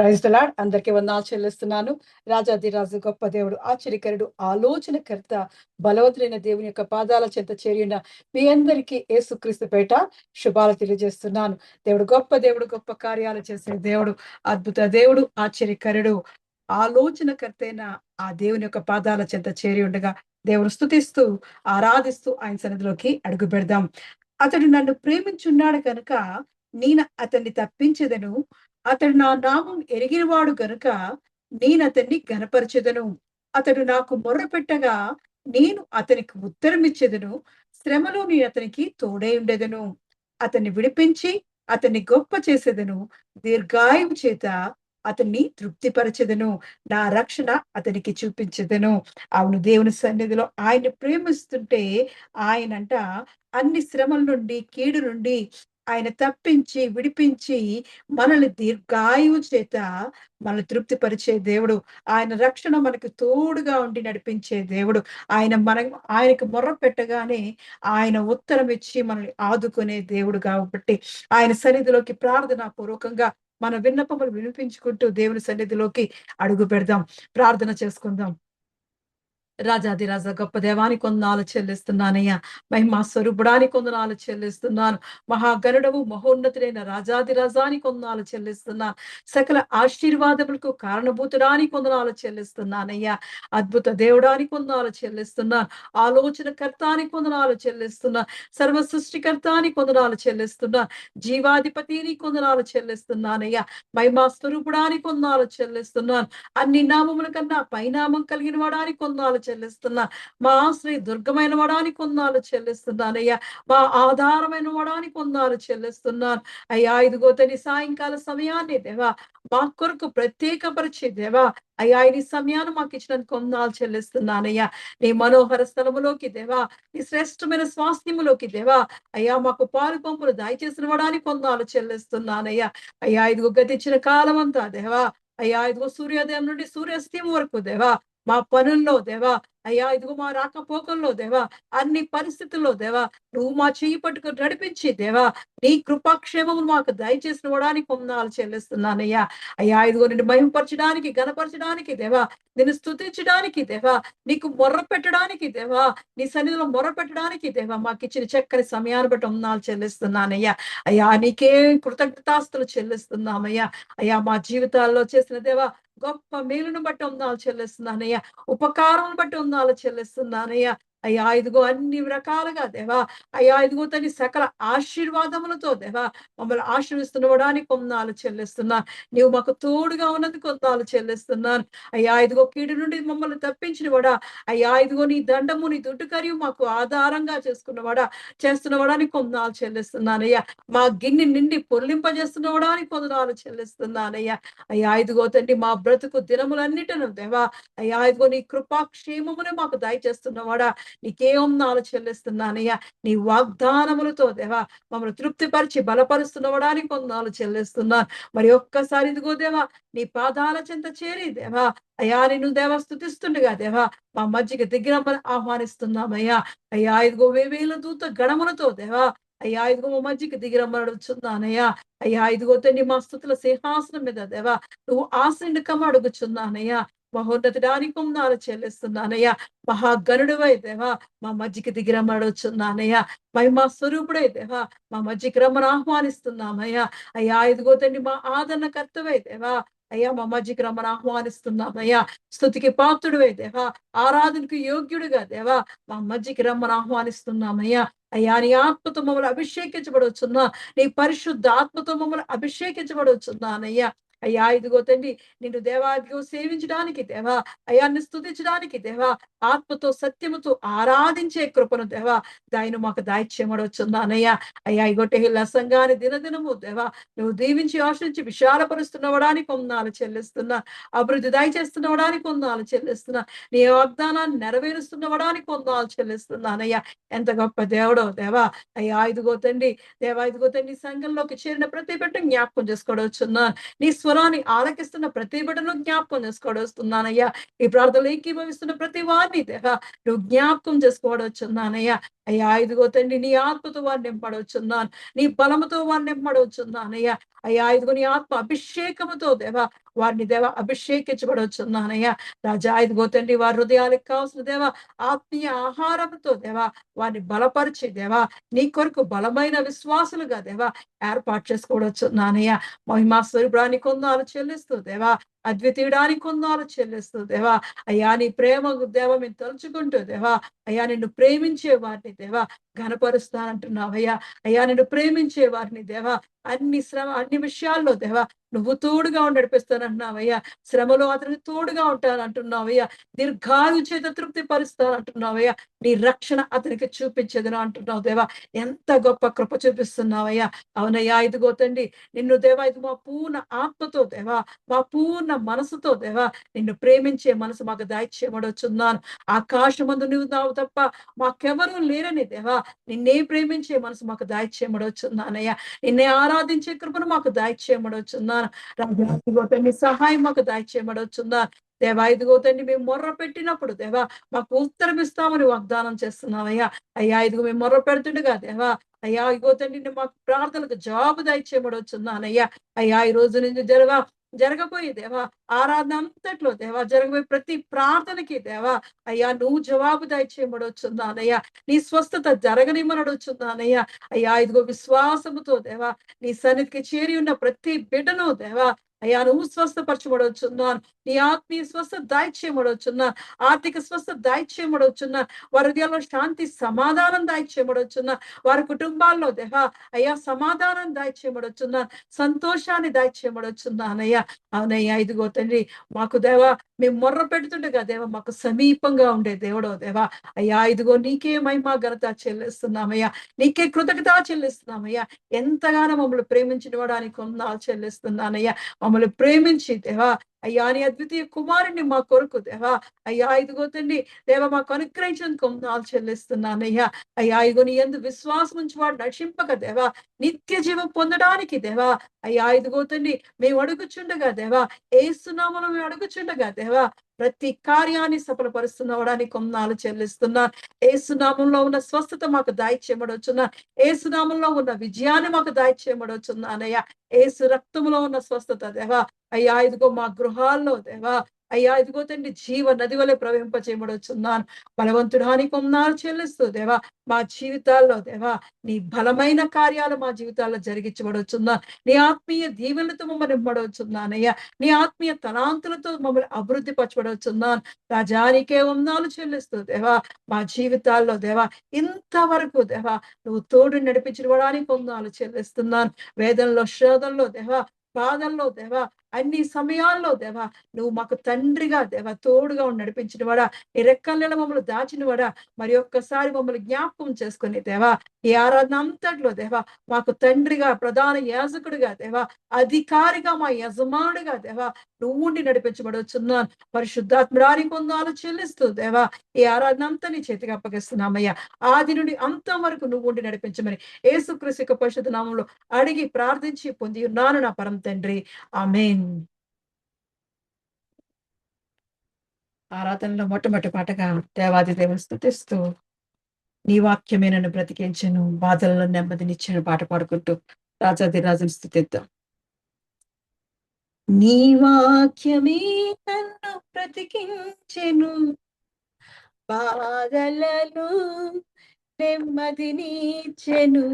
Praise the lord. అందరికీ వందనాలు చెల్లిస్తున్నాను. రాజాధిరాజు, గొప్ప దేవుడు, ఆశ్చర్యకరుడు, ఆలోచనకర్త, బలవంతుడైన దేవుని యొక్క పాదాల చెంత చేరిన మీ అందరికీ యేసుక్రీస్తు పేట శుభాలు తెలియజేస్తున్నాను. దేవుడు గొప్ప దేవుడు, గొప్ప కార్యాలు చేసే దేవుడు, అద్భుత దేవుడు, ఆశ్చర్యకరుడు, ఆలోచనకర్తైన ఆ దేవుని యొక్క పాదాల చెంత చేరి ఉండగా దేవుడు స్తుతిస్తూ, ఆరాధిస్తూ ఆయన సన్నిధిలోకి అడుగు పెడదాం. అతడు నన్ను ప్రేమించున్నాడు కనుక నేను అతన్ని తప్పించెదను. అతడు నా నామం ఎరిగినవాడు గనుక నేనతన్ని ఘనపరచెదను. అతడు నాకు మొర్రపెట్టగా నేను అతనికి ఉత్తరమిచ్చెదను. శ్రమలో నేనతనికి తోడై ఉండెదను. అతన్ని విడిపించి అతన్ని గొప్ప చేసేదను. దీర్ఘాయువు చేత అతన్ని తృప్తిపరచెదను. నా రక్షణ అతనికి చూపించెదను. అవును, దేవుని సన్నిధిలో ఆయన్ని ప్రేమిస్తుంటే ఆయనంట అన్ని శ్రమల నుండి, కీడు నుండి ఆయన తప్పించి, విడిపించి మనల్ని దీర్ఘాయువు చేత మనల్ని తృప్తిపరిచే దేవుడు. ఆయన రక్షణ మనకు తోడుగా ఉండి నడిపించే దేవుడు. ఆయనకు మొర్ర పెట్టగానే ఆయన ఉత్తరం ఇచ్చి మనల్ని ఆదుకునే దేవుడు కాబట్టి ఆయన సన్నిధిలోకి ప్రార్థనా పూర్వకంగా మన విన్నపములు వినిపించుకుంటూ దేవుని సన్నిధిలోకి అడుగు పెడదాం. ప్రార్థన చేసుకుందాం. రాజాధిరాజ, గొప్ప దేవానికి వందనాలు చెల్లిస్తున్నానయ్యా. మహిమా స్వరూపుడానికి వందనాలు చెల్లిస్తున్నాను. మహాగణుడవు, మహోన్నతుడైన రాజాధిరాజానికి వందనాలు చెల్లిస్తున్నాను. సకల ఆశీర్వాదములకు కారణభూతుడానికి వందనాలు చెల్లిస్తున్నానయ్యా. అద్భుత దేవుడానికి వందనాలు చెల్లిస్తున్నాను. ఆలోచనకర్తానికి వందనాలు చెల్లిస్తున్నా. సర్వ సృష్టికర్తానికి వందనాలు చెల్లిస్తున్నా. జీవాధిపతిని వందనాలు చెల్లిస్తున్నానయ్యా. మహిమా స్వరూపుడానికి వందనాలు చెల్లిస్తున్నాను. అన్ని నామముల కన్నా పైనామం కలిగిన వాడానికి వందనాలు చెల్లిస్తున్నా. మా ఆశ్రయ దుర్గమైన వాడానికి వందనాలు చెల్లిస్తున్నానయ్యా. మా ఆధారమైన వాడానికి వందనాలు చెల్లిస్తున్నాను. అయ్యా, ఇదిగో తని సాయంకాల సమయాన్ని దేవా మా కొరకు ప్రత్యేకపరిచే దేవా అయ్యా, ఈ సమయాన్ని మాకు ఇచ్చినందుకు వందనాలు చెల్లిస్తున్నానయ్యా. నీ మనోహర స్థలములోకి దేవా, నీ శ్రేష్టమైన స్వాస్థ్యములోకి దేవా అయ్యా మాకు పాలు పంపులు దయచేసిన వాడానికి వందనాలు చెల్లిస్తున్నానయ్యా. అయ్యా, ఇదిగో గతించిన కాలం అంతా దేవా అయ్యా, ఇదిగో సూర్యోదయం నుండి సూర్యాస్తమయం వరకు దేవా మా పనుల్లో దేవా అయ్యా, ఇదిగో మా రాకపోకల్లో దేవా అన్ని పరిస్థితుల్లో దేవా నువ్వు మా చెయ్యి పట్టుకుని నడిపించి దేవా నీ కృపాక్షేమము మాకు దయచేసిన వాడానికి వందనాలు చెల్లిస్తున్నానయ్యా. అయ్యా, ఇదిగో నిన్ను మహిమపరచడానికి, ఘనపరచడానికి దేవా, నిన్ను స్తుతించడానికి దేవా, నీకు మొర్ర పెట్టడానికి దేవా, నీ సన్నిధిలో మొర్ర పెట్టడానికి దేవా మాకు ఇచ్చిన చక్కని సమయాన్ని బట్టి వందనాలు చెల్లిస్తున్నానయ్యా. అయ్యా, నీకే కృతజ్ఞతాస్తులు చెల్లిస్తున్నామయ్యా. అయ్యా, మా జీవితాల్లో చేసిన దేవా గొప్ప మేలును బట్టి వందనాలు చెల్లిస్తున్నానయ్యా. ఉపకారం బట్టి వందనాలు చెల్లిస్తున్నానయ్యా. అయ్యా, ఇదిగో అన్ని రకాలుగా దేవా అయ్యా, ఇదిగో తని సకల ఆశీర్వాదములతో దేవా మమ్మల్ని ఆశీర్విస్తున్నవడానికి వందనాలు చెల్లిస్తున్నాను. నీవు మాకు తోడుగా ఉన్నందుకు వందనాలు చెల్లిస్తున్నాను. అయ్యా, ఇదిగో కీడు నుండి మమ్మల్ని తప్పించిన వాడా అయ్యా, ఇదిగో నీ దండము, నీ దుడ్డు కరియు మాకు ఆధారంగా చేస్తున్నవాడానికి వందనాలు చెల్లిస్తున్నానయ్యా. మా గిన్నె నిండి పొర్లింపజేస్తున్నవడానికి వందనాలు చెల్లిస్తున్నానయ్యా. అయ్యా, ఇదిగో తండ్రి మా బ్రతుకు దినములన్నిటను దేవా అయ్యా, ఇదిగో నీ కృపాక్షేమమునే మాకు దయచేస్తున్నవాడా నీకే వందనాలు చెల్లిస్తున్నానయ్యా. నీ వాగ్దానములతో దేవా మమ్మల్ని తృప్తిపరిచి బలపరుస్తున్నవడానికి వందనాలు చెల్లిస్తున్నాను. మరి ఒక్కసారి ఇదిగో దేవా నీ పాదాల చెంత చేరి దేవా అయ్యా నిన్ను దేవా స్తుతిస్తుండగా దేవా మా మధ్యకి దిగిరమ్మని ఆహ్వానిస్తున్నామయ్యా. అయ్యా, ఇదిగో వేవేల దూత గణములతో దేవా అయ్యా, ఇదిగో మా మధ్యకి దిగిరమ్మని అడుగుచున్నానయ్యా. అయ్యా, ఇదిగో తండ్రి మా స్తుతుల సింహాసనం మీద దేవా నువ్వు ఆశ్రయించకం అడుగుచున్నానయ్యా. మహోన్నతుడానికి వందనాలు చెల్లిస్తున్నానయ్యా. మహాగణుడివై దేవా మా మధ్యకి దిగిరమ్మడుచున్నానయ్యా. మహిమా స్వరూపుడై దేవా మా మధ్యకి రమ్మని ఆహ్వానిస్తున్నామయ్యా. అయ్యా, ఇదిగో తండ్రి మా ఆదరణకర్తవై దేవా అయ్యా మా మధ్యకి రమ్మని ఆహ్వానిస్తున్నామయ్యా. స్తుతికి పాత్రుడివై దేవా, ఆరాధనకు యోగ్యుడిగా దేవా మా మధ్యకి రమ్మని ఆహ్వానిస్తున్నామయ్యా. అయ్యా, నీ ఆత్మతో మమ్మల్ని అభిషేకించబడుచున్నా, నీ పరిశుద్ధ ఆత్మతో మమ్మల్ని అభిషేకించబడుచున్నానయ్యా. అయ్యా, ఇదిగో తండ్రి నిన్ను దేవా ఇదిగో సేవించడానికి దేవా అయ్యా నిన్ను స్తుతించడానికి దేవా ఆత్మతో సత్యముతో ఆరాధించే కృపను దేవా దాన్ని మాకు దాయిచ్చేయమడుచున్నానయ్యా. అయ్యా, ఇగొట్టె సంఘాన్ని దినదినము దేవా నువ్వు దీవించి ఆశ్రయించి విశాలపరుస్తున్నవడానికి వందనాలు చెల్లిస్తున్నా. అభివృద్ధి దయచేస్తున్నవడానికి వందనాలు చెల్లిస్తున్నా. నీ వాగ్దానాన్ని నెరవేరుస్తున్నవడానికి వందనాలు చెల్లిస్తున్నానయ్యా. ఎంత గొప్ప దేవుడో దేవా అయ్యా, ఇదిగో తండ్రి దేవా ఇదిగో తండ్రి సంఘంలోకి చేరిన ప్రతి బిడ్డ జ్ఞాపకం చేసుకోవచ్చున్నాను. నీ స్వరాన్ని ఆలకిస్తున్న ప్రతి బిడ్డను జ్ఞాపకం చేసుకోవస్తున్నానయ్యా. ఈ ప్రార్థనలు ఏకీభవిస్తున్న ప్రతి వారిని దేవా నువ్వు జ్ఞాపకం చేసుకోవచ్చున్నానయ్యా. అయ్యా, ఇదిగో తండ్రి నీ ఆత్మతో వారిని నింపడవచ్చున్నాను, నీ బలముతో వారిని నింపడవచ్చున్నానయ్యా. అయ్యా, ఇదిగో నీ ఆత్మ అభిషేకముతో దేవా వారిని దేవ అభిషేకించబడవచ్చున్నానయ్యా. రాజా ఇదిగో తండ్రి వారి హృదయాలకు కావాల్సిన దేవ ఆత్మీయ ఆహారంతో దేవా వారిని బలపరిచి దేవా నీ కొరకు బలమైన విశ్వాసులుగా దేవా ఏర్పాటు చేసుకోవచ్చున్నానయ్యా. మహిమా స్వరూపానికి కొందాలు చెల్లిస్తూ దేవా అద్వితీయడానికి కొందాలు చెల్లిస్తూ దేవా అయ్యా నీ ప్రేమ దేవ మేము తలుచుకుంటూ దేవా అయ్యా నిన్ను ప్రేమించే వారిని దేవా ఘనపరుస్తానంటున్నావయ్యా. అయ్యా నిన్ను ప్రేమించే వారిని దేవా అన్ని విషయాల్లో దేవా నువ్వు తోడుగా నడిపిస్తానంటున్నావయ్యా. శ్రమలో అతనికి తోడుగా ఉంటానంటున్నావయ్యా. దీర్ఘాయు చేత తృప్తి పరుస్తానంటున్నావయ్యా. నీ రక్షణ అతనికి చూపించదును అంటున్నావు దేవా. ఎంత గొప్ప కృప చూపిస్తున్నావయ్యా. అవునయ్యా ఇదిగో తండ్రి నిన్ను దేవా ఇది మా పూర్ణ ఆత్మతో దేవా మా పూర్ణ మనసుతో దేవా నిన్ను ప్రేమించే మనసు మాకు దయచేయబడుచున్నాను. ఆకాశమందు నువ్వు నావు తప్ప మాకెవరూ లేరని దేవా నిన్నే ప్రేమించే మనసు మాకు దయచేయబడుచున్నానయ్యా. నిన్నే ఆరాధించే కృపను మాకు దయచేయబడుచున్నాను. రాజా ఇదిగో తండ్రి సహాయం మాకు దయచేయబడుచున్నాను. దేవా ఇదిగో తండ్రి మేము మొర్ర పెట్టినప్పుడు దేవా మాకు ఉత్తరం ఇస్తామని వాగ్దానం చేస్తున్నావయ్యా. అయ్యా ఇదిగో మేము మొర్ర పెడుతుండగా దేవా అయ్యా ఇదిగో తండ్రి మాకు ప్రార్థనకు జవాబు దయచేయబడుచున్నానయ్యా. అయ్యా ఈ రోజు నుంచి జరగబోయే దేవా ఆరాధన అంతట్లో దేవా జరగబోయే ప్రతి ప్రార్థనకి దేవా అయ్యా నువ్వు జవాబు దయచేయబడుచున్నానయ్యా. నీ స్వస్థత జరగనిమ్మనడుచున్నానయ్యా. అయ్యా ఇదిగో విశ్వాసముతో దేవా నీ సన్నిధికి చేరి ఉన్న ప్రతి బిడ్డను దేవా అయ్యా నువ్వు స్వస్థపరచబడవచ్చున్నాను. నీ ఆత్మీయ స్వస్థ దయచేయబడవచ్చున్నాను. ఆర్థిక స్వస్థ దయచేయబడవచ్చున్నాను. వారి హృదయాల్లో శాంతి సమాధానం దయచేయబడవచ్చున్నాను. వారి కుటుంబాల్లో దేవా అయ్యా సమాధానం దయచేయబడవచ్చున్నాను. సంతోషాన్ని దయచేయబడవచ్చున్నానయ్యా. అవునయ్యా ఇదిగో తండ్రి మాకు దేవా మేము మొర్ర పెడుతుండగా దేవా మాకు సమీపంగా ఉండే దేవుడో దేవా అయ్యా ఇదిగో నీకే మహిమ ఘనత చెల్లిస్తున్నామయ్యా. నీకే కృతజ్ఞత చెల్లిస్తున్నామయ్యా. ఎంతగానో మమ్మల్ని ప్రేమించిన వాడానికి కొందాలు చెల్లిస్తున్నానయ్యా. మమ్మల్ని ప్రేమించి దేవా అయ్యా నీ అద్వితీయ కుమారుని మా కొరకు దేవా అయ్యా ఇదిగో తండ్రి దేవా మాకు అనుగ్రహించినందుకు కొందాలు చెల్లిస్తున్నానయ్యా. అయ్యా ఇదిగో నీ యందు విశ్వాసం ఉంచి వాడు నశింపక దేవా నిత్య జీవం పొందడానికి దేవా అయ్యా ఇదిగో తండ్రి మేము అడుగుచుండగా దేవా ఏసునామములో మేము అడుగుచుండగా దేవా ప్రతి కార్యాన్ని సఫలపరుస్తున్నవడానికి కొందాలు చెల్లిస్తున్నాను. ఏసునామంలో ఉన్న స్వస్థత మాకు దయచేయబడుచున్నాను. ఏసునామంలో ఉన్న విజయాన్ని మాకు దయచేయబడుచున్నానయ్యా. ఏసు రక్తములో ఉన్న స్వస్థత దేవా అయ్యా ఇదిగో మా గృహాల్లో దేవా అయ్యా ఇదిగో తండ్రి జీవ నది వలె ప్రవహింపచేయబడుచున్నాను. బలవంతుడానికి కొందాలు చెల్లిస్తూ దేవా మా జీవితాల్లో దేవా నీ బలమైన కార్యాలు మా జీవితాల్లో జరిగించబడుచున్నాను. నీ ఆత్మీయ దీవెనలతో మమ్మల్ని నింపబడుచున్నానయ్యా. నీ ఆత్మీయ తలాంతులతో మమ్మల్ని అభివృద్ధి పరచబడుచున్నాను. రాజానికే వందనాలు చెల్లిస్తూ దేవా మా జీవితాల్లో దేవా ఇంతవరకు దేవా నువ్వు తోడు నడిపించడానికి వందనాలు చెల్లిస్తున్నాను. వేదనలో శోధనలో దేవా బాధల్లో దేవా అన్ని సమయాల్లో దేవా నువ్వు మాకు తండ్రిగా దేవా తోడుగా నడిపించిన వాడా నీ రెక్కలలో మమ్మల్ని దాచిన వాడా మరి ఒక్కసారి మమ్మల్ని జ్ఞాపకం చేసుకుని దేవా ఈ ఆరాధన అంతట్లో దేవా మాకు తండ్రిగా ప్రధాన యాజకుడిగా దేవా అధికారిగా మా యజమానుడిగా దేవా నువ్వు ఉండి నడిపించబడుచున్నాను. పరిశుద్ధాత్మడానికి వందనాలు చెల్లిస్తూ దేవా ఈ ఆరాధన అంతా నీ చేతికి అప్పగిస్తున్నామయ్యా. ఆది నుండి అంతం వరకు నువ్వు ఉండి నడిపించమని యేసుక్రీస్తు యొక్క పరిశుద్ధ నామములో అడిగి ప్రార్థించి పొంది ఉన్నాను నా పరమ తండ్రి. ఆమేన్. ఆరాధనలో మొట్టమొదటి పాటగా దేవాది దేవుని స్తుతిస్తూ నీ వాక్యమే నన్ను బ్రతికించెను బాధలలో నెమ్మదినిచ్చెను పాట పాడుకుంటూ రాజాది రాజుని స్తుతిద్దాం. నీ వాక్యమే నన్ను బ్రతికించెను బాధలలో నెమ్మదినిచ్చెను.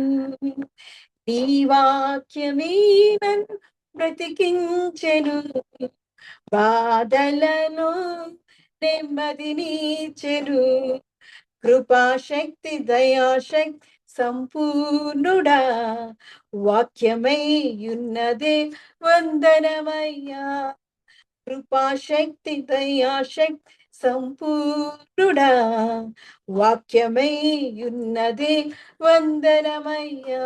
నీ వాక్యమే నన్ను బ్రతికించెను బాధలను నెమ్మదినిచ్చెను. కృపాశక్తి దయాశక్తి సంపూర్ణుడా వాక్యమై ఉన్నదే వందనమయ్యా. కృపాశక్తి దయాశక్తి సంపూర్ణుడా వాక్యమై ఉన్నదే వందనమయ్యా.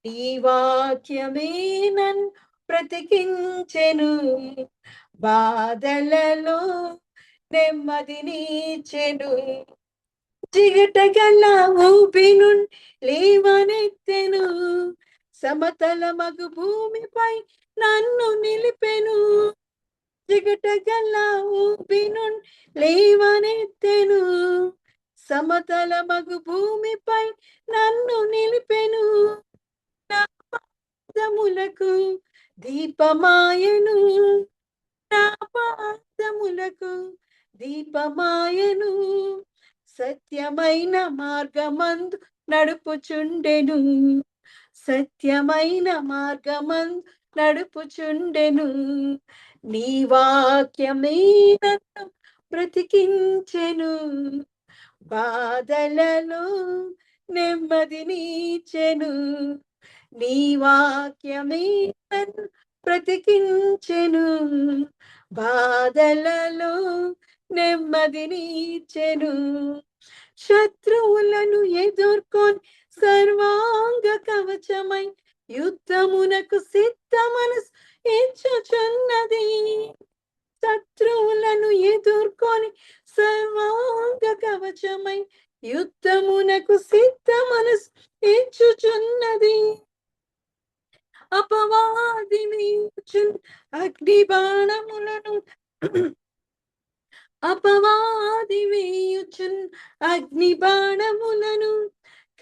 నీ వాక్యమే నన్ను బ్రతికించెను బాధలలో నెమ్మదినిచ్చెను. జిగటగల ఊపి నుండి లేవనెత్తెను సమతల మగు భూమిపై నన్ను నిలిపెను. జిగటగల ఊపి నుండి లేవనెత్తెను సమతల మగు భూమిపై నన్ను నిలిపెను. నా పాదములకు దీపమాయను నా పాదములకు, దీపమాయను సత్యమైన మార్గమందు నడుపుచుండెను, సత్యమైన మార్గమందు నడుపుచుండెను. నీ వాక్యమే నన్ను బ్రతికించెను, బాధలలో నెమ్మదినిచ్చెను. నీ వాక్యమే నన్ను బ్రతికించెను, బాధలలో నెమ్మదినిచ్చెను. శత్రువులను ఎదుర్కొని సర్వాంగ కవచమై యుద్ధమునకు సిద్ధ మనసు ఇచ్చుచున్నది. శత్రువులను ఎదుర్కొని సర్వాంగ కవచమై యుద్ధమునకు సిద్ధ మనసు ఇచ్చుచున్నది. అపవాది వీచున్ అగ్ని బాణములను, అపవాది వేయుచున్ అగ్ని బాణములను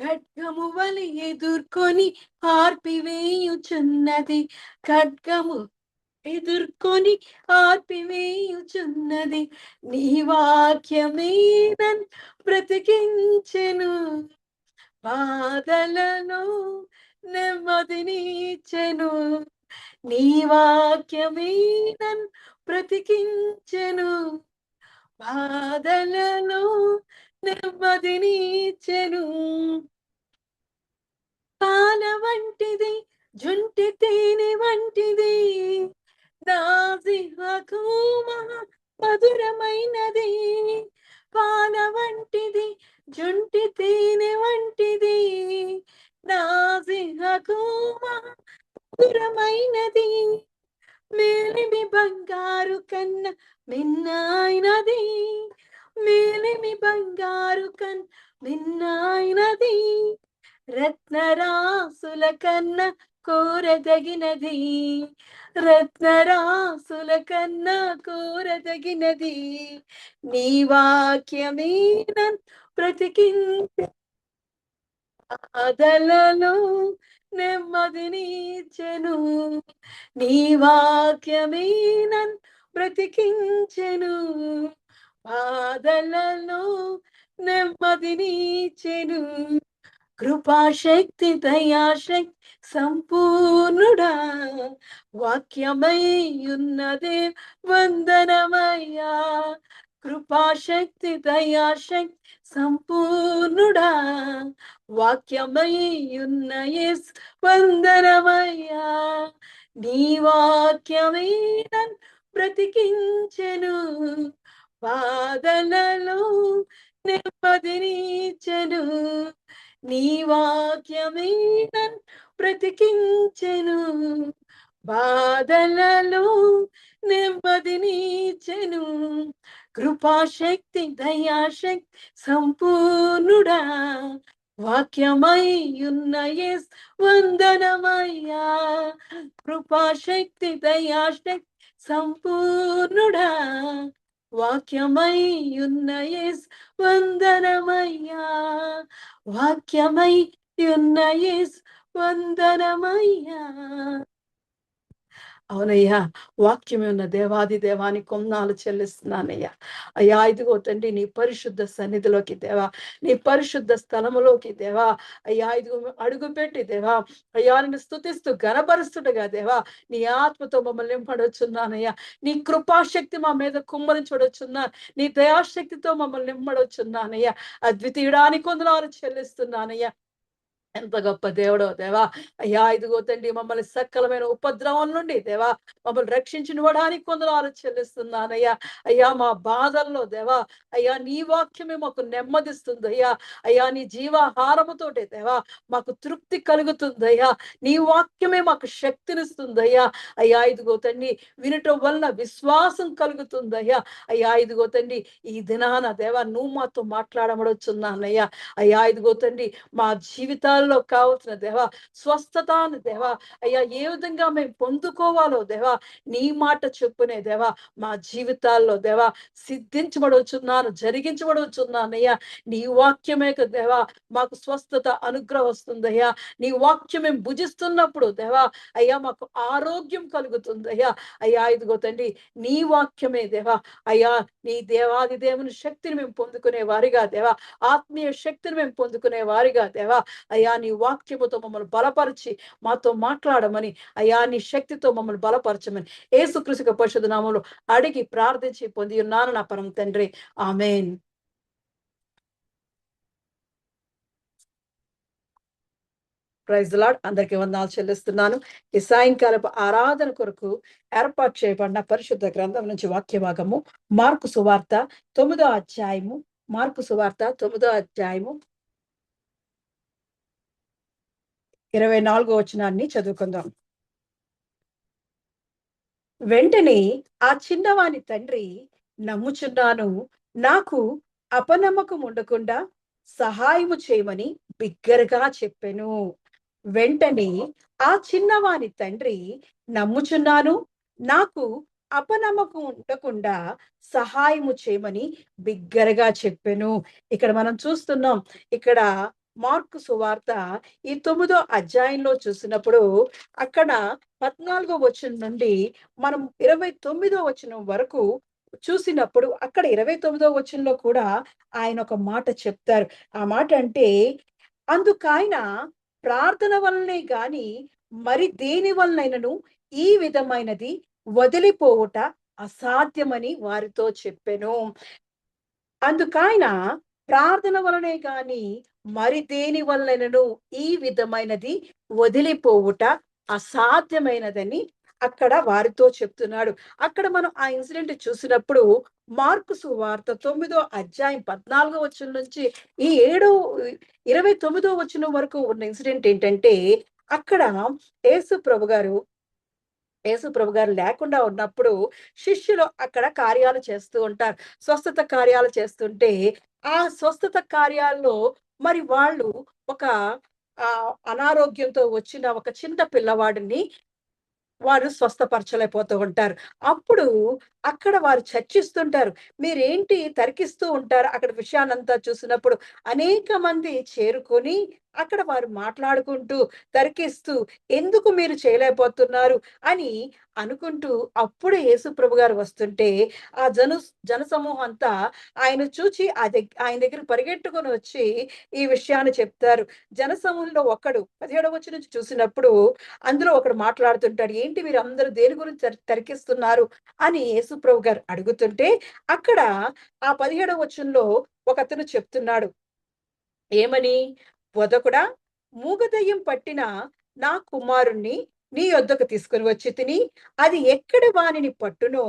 ఖడ్గము వలె ఎదుర్కొని ఆర్పివేయుచున్నది, ఖడ్గము ఎదుర్కొని ఆర్పివేయుచున్నది. నీ వాక్యమే నన్ను బ్రతికించెను, బాధలను నెమ్మదినిచ్చెను. నీ వాక్యమే నన్ను బ్రతికించెను, బాధలను నెమ్మదినిచ్చెను. పాల వంటిది జుంటి తేనె వంటిది నా జిహ్వకు మధురమైనది. పాల వంటిది జుంటి తేనె వంటిది నా జిహ్వకు మధురమైనది. మేలిమి బంగారు కన్న మిన్నైనది, మేలిమి బంగారు కన్న మిన్నైనది. రత్నరాసుల కన్న కోరదగినది, రత్నరాసుల కన్న కోరదగినది. నీ వాక్యమే నన్ను బ్రతికించెను, బాధలలో నెమ్మదినిచ్చెను. నీ వాక్యమే నన్ను బ్రతికించెను, బాధలలో నెమ్మదినిచ్చెను. కృపాశక్తి దయాశక్తి సంపూర్ణుడా, వాక్యమై ఉన్నదే వందనమయ్యా. కృపాశక్తి దయాశక్తి సంపూర్ణుడా, వాక్యమై ఉన్న యేసు వందనమయ్యా. నీ వాక్యమే నన్ను బ్రతికించెను, బాధలలో నెమ్మదినిచ్చెను. నీ వాక్యమే నన్ను బ్రతికించెను, బాధలలో నెమ్మదినిచ్చెను. కృపాశక్తి దయాశక్తి సంపూర్ణుడా, వాక్యమై ఉన్న యేసు వందనమయ్యా. కృపాశక్తి దయాశక్తి సంపూర్ణుడా, వాక్యమై ఉన్న యేసు వందనమయ్యా. వాక్యమై ఉన్న యేసు వందనమయ్యా. అవునయ్యా, వాక్యమే ఉన్న దేవాది దేవానికి కొందాలు చెల్లిస్తున్నానయ్యా. అయ్యా ఇదిగో తండ్రి, నీ పరిశుద్ధ సన్నిధిలోకి దేవా, నీ పరిశుద్ధ స్థలములోకి దేవా, అయ్యా ఇదిగో అడుగుపెట్టి దేవా, అయ్యా నిన్ను స్తుతిస్తూ గణపరుస్తుండగా దేవా, నీ ఆత్మతో మమ్మల్ని నింపడొచ్చున్నానయ్యా. నీ కృపాశక్తి మా మీద కుమ్మరించొచ్చున్నాను, నీ దయాశక్తితో మమ్మల్ని నింపడొచ్చున్నానయ్యా. అద్వితీయుడానికి కొందనాలు చెల్లిస్తున్నానయ్యా. ఎంత గొప్ప దేవుడో దేవా. అయ్యా ఇదిగో తండ్రి, మమ్మల్ని సకలమైన ఉపద్రవం నుండి దేవా మమ్మల్ని రక్షించినవడానికి కొందనాలు చెల్లిస్తున్నానయ్యా. అయ్యా మా బాధల్లో దేవా, అయ్యా నీ వాక్యమే మాకు నెమ్మదిస్తుంది అయ్యా. అయ్యా నీ జీవాహారముతోటే దేవా మాకు తృప్తి కలుగుతుందయ్యా. నీ వాక్యమే మాకు శక్తినిస్తుందయ్యా. అయ్యా ఇదిగో తండ్రి, వినటం వలన విశ్వాసం కలుగుతుందయ్యా. అయ్యా ఇదిగో తండ్రి, ఈ దినాన దేవా నువ్వు మాతో మాట్లాడమడొచ్చున్నానయ్యా. అయ్యా ఇదిగో తండ్రి, మా జీవితాలు జీవితాల్లో కావాల్సిన దేవా స్వస్థతను దేవా అయ్యా ఏ విధంగా మేము పొందుకోవాలో దేవా నీ మాట చెప్పునే దేవా మా జీవితాల్లో దేవా సిద్ధించబడుచున్నాను, జరిగించబడుచున్నానయ్యా. నీ వాక్యమే కదా దేవా మాకు స్వస్థత అనుగ్రహం వస్తుందయ్యా. నీ వాక్యం మేము భుజిస్తున్నప్పుడు దేవా అయ్యా మాకు ఆరోగ్యం కలుగుతుందయ్యా. అయ్యా ఇదిగో తండ్రి నీ వాక్యమే దేవా అయ్యా నీ దేవాది దేవుని శక్తిని మేము పొందుకునే వారిగా దేవా ఆత్మీయ శక్తిని మేము పొందుకునే వారిగా దేవా అయ్యా నీ వాక్యముతో మమ్మల్ని బలపరిచి మాతో మాట్లాడమని అయ్యా నీ శక్తితో మమ్మల్ని బలపరచమని యేసుక్రీస్తు పరిశుద్ధ నామములో అడిగి ప్రార్థించి పొంది ఉన్నాను నా పరమ తండ్రి. ఆమేన్. Praise the lord. అందరికీ వందనాలు చెల్లిస్తున్నాను. ఈ సాయంకాలపు ఆరాధన కొరకు ఏర్పాటు చేయబడిన పరిశుద్ధ గ్రంథం నుంచి వాక్య భాగము మార్కు సువార్త 9వ అధ్యాయము. మార్కు సువార్త 9వ అధ్యాయము 24వ వచనాన్ని చదువుకుందాం. వెంటనే ఆ చిన్నవాని తండ్రి నమ్ముచున్నాను, నాకు అపనమ్మకం ఉండకుండా సహాయము చేయమని బిగ్గరగా చెప్పెను. వెంటనే ఆ చిన్నవాని తండ్రి నమ్ముచున్నాను, నాకు అపనమ్మకం ఉండకుండా సహాయము చేయమని బిగ్గరగా చెప్పెను. ఇక్కడ మనం చూస్తున్నాం. ఇక్కడ మార్కు సువార్త ఈ 9వ అధ్యాయంలో చూసినప్పుడు అక్కడ 14వ వచనం నుండి మనం 29వ వచనం వరకు చూసినప్పుడు అక్కడ 29వ వచనంలో కూడా ఆయన ఒక మాట చెప్తారు. ఆ మాట అంటే అందుకాయన ప్రార్థన వలనే గాని మరి దేని వలనైనను ఈ విధమైనది వదిలిపోవుట అసాధ్యమని వారితో చెప్పెను. అందుకాయన ప్రార్థన వలనే గాని మరి దేని వలనను ఈ విధమైనది వదిలిపోవుట అసాధ్యమైనదని అక్కడ వారితో చెప్తున్నాడు. అక్కడ మనం ఆ ఇన్సిడెంట్ చూసినప్పుడు మార్కు సువార్త 9వ అధ్యాయం 14వ వచనం నుంచి ఈ 29వ వచనం వరకు ఉన్న ఇన్సిడెంట్ ఏంటంటే అక్కడ యేసు ప్రభు గారు లేకుండా ఉన్నప్పుడు శిష్యులు అక్కడ కార్యాలు చేస్తూ ఉంటారు. స్వస్థత కార్యాలు చేస్తుంటే, ఆ స్వస్థత కార్యాల్లో మరి వాళ్ళు ఒక అనారోగ్యంతో వచ్చిన ఒక చిన్న పిల్లవాడిని వారు స్వస్థపరచలేకపోతూ ఉంటారు. అప్పుడు అక్కడ వారు చర్చిస్తుంటారు. మీరేంటి తర్కిస్తూ ఉంటారు. అక్కడ విషయాన్నంతా చూసినప్పుడు అనేక మంది చేరుకొని అక్కడ వారు మాట్లాడుకుంటూ, తర్కిస్తూ ఎందుకు మీరు చేయలేకపోతున్నారు అని అనుకుంటూ అప్పుడే యేసుప్రభు గారు వస్తుంటే ఆ జనసమూహం అంతా ఆయన చూచి ఆయన దగ్గరికి పరిగెట్టుకొని వచ్చి ఈ విషయాన్ని చెప్తారు. జనసమూహంలో ఒకడు 17వ వచనం నుంచి చూసినప్పుడు అందులో ఒకడు మాట్లాడుతుంటాడు. ఏంటి మీరందరూ దేని గురించి తర్కిస్తున్నారు అని యేసుప్రభు గారు అడుగుతుంటే, అక్కడ ఆ 17వ వచనంలో ఒకతను చెప్తున్నాడు. ఏమని? "బోధకుడా, మూగదయ్యం పట్టిన నా కుమారుణ్ణి నీ యొద్దకు తీసుకొని వచ్చి తిని, అది ఎక్కడ వానిని పట్టునో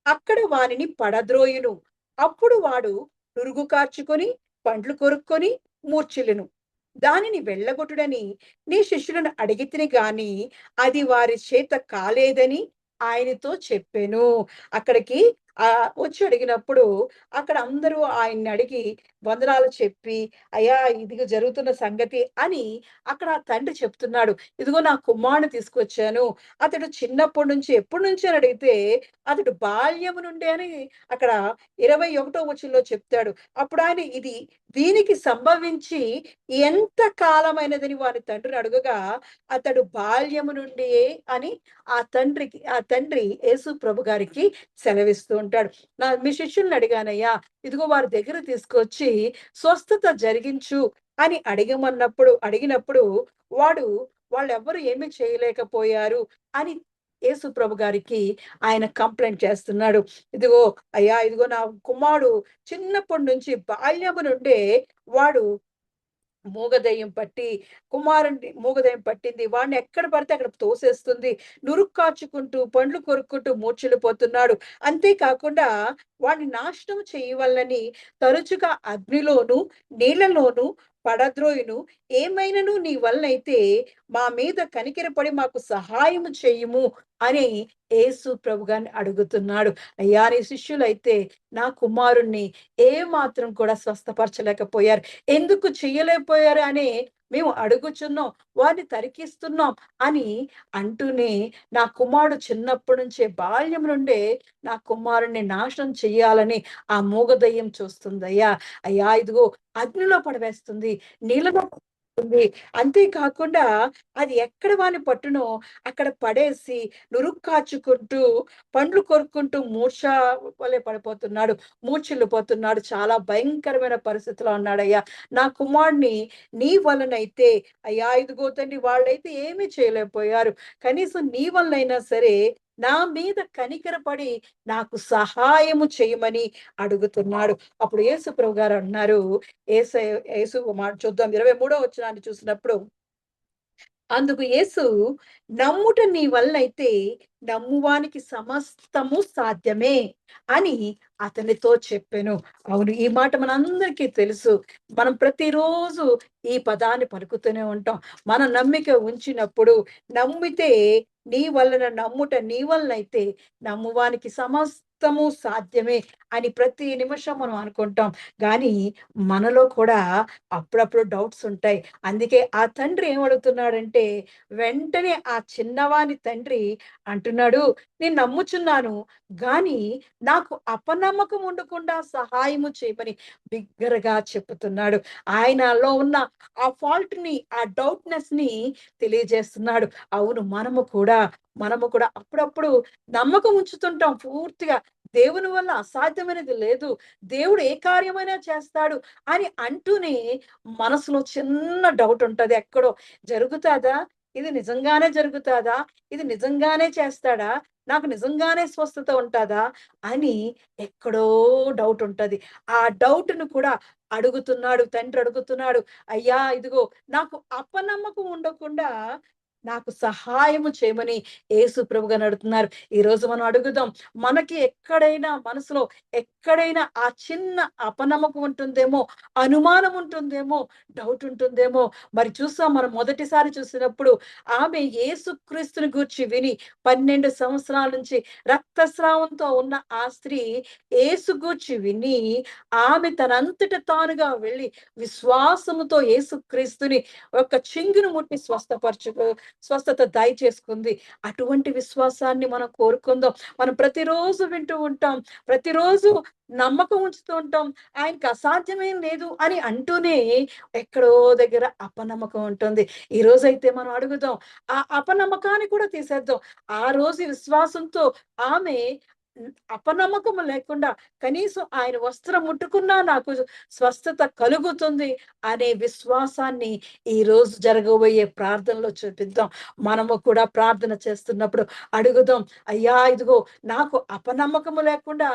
అక్కడ వానిని పడద్రోయును. అప్పుడు వాడు నురుగు కార్చుకొని, పండ్లు కొరుక్కొని మూర్ఛిల్లును. దానిని వెళ్ళగొట్టుడని నీ శిష్యులను అడిగితిని గాని అది వారి చేత కాలేదని ఆయనతో చెప్పెను." అక్కడికి వచ్చి అడిగినప్పుడు అక్కడ అందరూ ఆయన్ని అడిగి వందనాలు చెప్పి, "అయ్యా ఇదిగో జరుగుతున్న సంగతి" అని అక్కడ ఆ తండ్రి చెప్తున్నాడు. "ఇదిగో నా కుమారుడిని తీసుకొచ్చాను. అతడు చిన్నప్పటి నుంచి ఎప్పటి నుంచి అని అడిగితే, అతడు బాల్యము నుండే" అని అక్కడ 21వ వచనంలో చెప్తాడు. అప్పుడు ఆయన ఇది దీనికి సంభవించి ఎంత కాలమైనదని వారి తండ్రిని అడుగగా, అతడు బాల్యము నుండియే అని ఆ తండ్రి యేసు ప్రభు గారికి సెలవిస్తూ ఉంటాడు. మీ శిష్యుల్ని అడిగానయ్యా, ఇదిగో వారి దగ్గర తీసుకొచ్చి స్వస్థత జరిగించు అని అడిగినప్పుడు వాళ్ళెవ్వరు ఏమీ చేయలేకపోయారు అని యేసు ప్రభు గారికి ఆయన కంప్లెయింట్ చేస్తున్నాడు. ఇదిగో అయ్యా, ఇదిగో నా కుమారుడు చిన్నప్పటి నుంచి బాల్యము నుండే వాడు మూగదయ్యం పట్టింది. వాడిని ఎక్కడ పడితే అక్కడ తోసేస్తుంది. నురుగు కార్చుకుంటూ, పండ్లు కొరుక్కుంటూ మూర్ఛిల్లిపోతున్నాడు. అంతే కాకుండా వాడిని నాశనం చేయవలెనని తరచుగా అగ్నిలోను, నీళ్లలోను పడద్రోయును. ఏమైనను నీ వలనైతే మా మీద కనికరపడి మాకు సహాయము చేయుము అని యేసు ప్రభుగారిని అడుగుతున్నాడు. అయ్యా నీ శిష్యులైతే నా కుమారుణ్ణి ఏ మాత్రం కూడా స్వస్థపరచలేకపోయారు. ఎందుకు చెయ్యలేకపోయారు అని మేము అడుగుచున్నాం, వారిని తరికిస్తున్నాం అని అంటూనే, నా కుమారుడు చిన్నప్పటి నుంచే బాల్యం నుండే నా కుమారుడిని నాశనం చెయ్యాలని ఆ మూగదయ్యం చూస్తుందయ్యా. అయ్యా ఇదిగో అగ్నిలో పడవేస్తుంది, నీళ్ళలో పడవేస్తుంది. అంతేకాకుండా అది ఎక్కడ వాని పట్టునో అక్కడ పడేసి నురుక్కాచుకుంటూ, పండ్లు కొరుక్కుంటూ మూర్ఛ వలె పడిపోతున్నాడు. మూర్ఛిల్లిపోతున్నాడు. చాలా భయంకరమైన పరిస్థితిలో ఉన్నాడయ్యా. నా కుమారుడిని నీ వలనైతే అయ్యా ఇదిగో తండ్రి వాళ్ళైతే ఏమీ చేయలేకపోయారు. కనీసం నీ వలనైనా సరే నా మీద కనికరపడి నాకు సహాయము చేయమని అడుగుతున్నాడు. అప్పుడు యేసు ప్రభుగారు అన్నారు, యేసు మాట చూద్దాం 23వ వచనాన్ని చూసినప్పుడు, అందుకు యేసు, నమ్ముట నీ వల్లైతే నమ్మువానికి సమస్తము సాధ్యమే అని అతనితో చెప్పెను. అవును, ఈ మాట మనందరికీ తెలుసు. మనం ప్రతిరోజు ఈ పదాన్ని పలుకుతూనే ఉంటాం. మన నమ్మిక ఉంచినప్పుడు, నమ్మితే నమ్ముట నీ వలనైతే నమ్మువానికి సమస్తము సాధ్యమే అని ప్రతి నిమిషం మనం అనుకుంటాం. గానీ మనలో కూడా అప్పుడప్పుడు డౌట్స్ ఉంటాయి. అందుకే ఆ తండ్రి ఏమడుగుతున్నాడంటే, వెంటనే ఆ చిన్నవాని తండ్రి అంటున్నాడు, నేను నమ్ముచున్నాను గాని నాకు అపనమ్మకం ఉండకుండా సహాయము చేయమని బిగ్గరగా చెప్పుతున్నాడు. ఆయనలో ఉన్న ఆ ఫాల్ట్‌ని, ఆ డౌట్‌నెస్‌ని తెలియజేస్తున్నాడు. అవును, మనము కూడా అప్పుడప్పుడు నమ్మకం ఉంచుతుంటాం పూర్తిగా. దేవుని వల్ల అసాధ్యమైనది లేదు. దేవుడు ఏ కార్యమైనా చేస్తాడు అని అంటూనే మనసులో చిన్న డౌట్ ఉంటది ఎక్కడో. జరుగుతాదా? ఇది నిజంగానే జరుగుతాదా? ఇది నిజంగానే చేస్తాడా? నాకు నిజంగానే స్వస్థత ఉంటదా? అని ఎక్కడో డౌట్ ఉంటది. ఆ డౌట్‌ను కూడా తండ్రి అడుగుతున్నాడు. అయ్యా ఇదిగో నాకు అపనమ్మకం ఉండకుండా నాకు సహాయము చేయమని యేసు ప్రభుగారు అడుగుతున్నారు. ఈరోజు మనం అడుగుదాం. మనకి ఎక్కడైనా మనసులో ఎక్కడైనా ఆ చిన్న అపనమ్మకం ఉంటుందేమో, అనుమానం ఉంటుందేమో, డౌట్ ఉంటుందేమో. మరి చూసాం, మనం మొదటిసారి చూసినప్పుడు ఆమె యేసుక్రీస్తుని గూర్చి విని 12 సంవత్సరాల నుంచి రక్తస్రావంతో ఉన్న ఆ స్త్రీ యేసు గూర్చి విని, ఆమె తనంతట తానుగా వెళ్లి విశ్వాసముతో యేసుక్రీస్తుని ఒక చెంగును ముట్టి స్వస్థత దయచేసుకుంది. అటువంటి విశ్వాసాన్ని మనం కోరుకుందాం. మనం ప్రతిరోజు వింటూ ఉంటాం. ప్రతిరోజు నమ్మకం ఉంచుతూ ఉంటాం. ఆయనకి అసాధ్యమేం లేదు అని అంటూనే ఎక్కడో దగ్గర అపనమ్మకం ఉంటుంది. ఈరోజైతే మనం అడుగుదాం. ఆ అపనమ్మకాన్ని కూడా తీసేద్దాం. ఆ రోజు విశ్వాసంతో ఆమె అపనమ్మకము లేకుండా కనీసం ఆయన వస్త్రం ముట్టుకున్నా నాకు స్వస్థత కలుగుతుంది అనే విశ్వాసాన్ని ఈరోజు జరగబోయే ప్రార్థనలో చూపిద్దాం. మనము కూడా ప్రార్థన చేస్తున్నప్పుడు అడుగుదాం. అయ్యా ఇదిగో నాకు అపనమ్మకము లేకుండా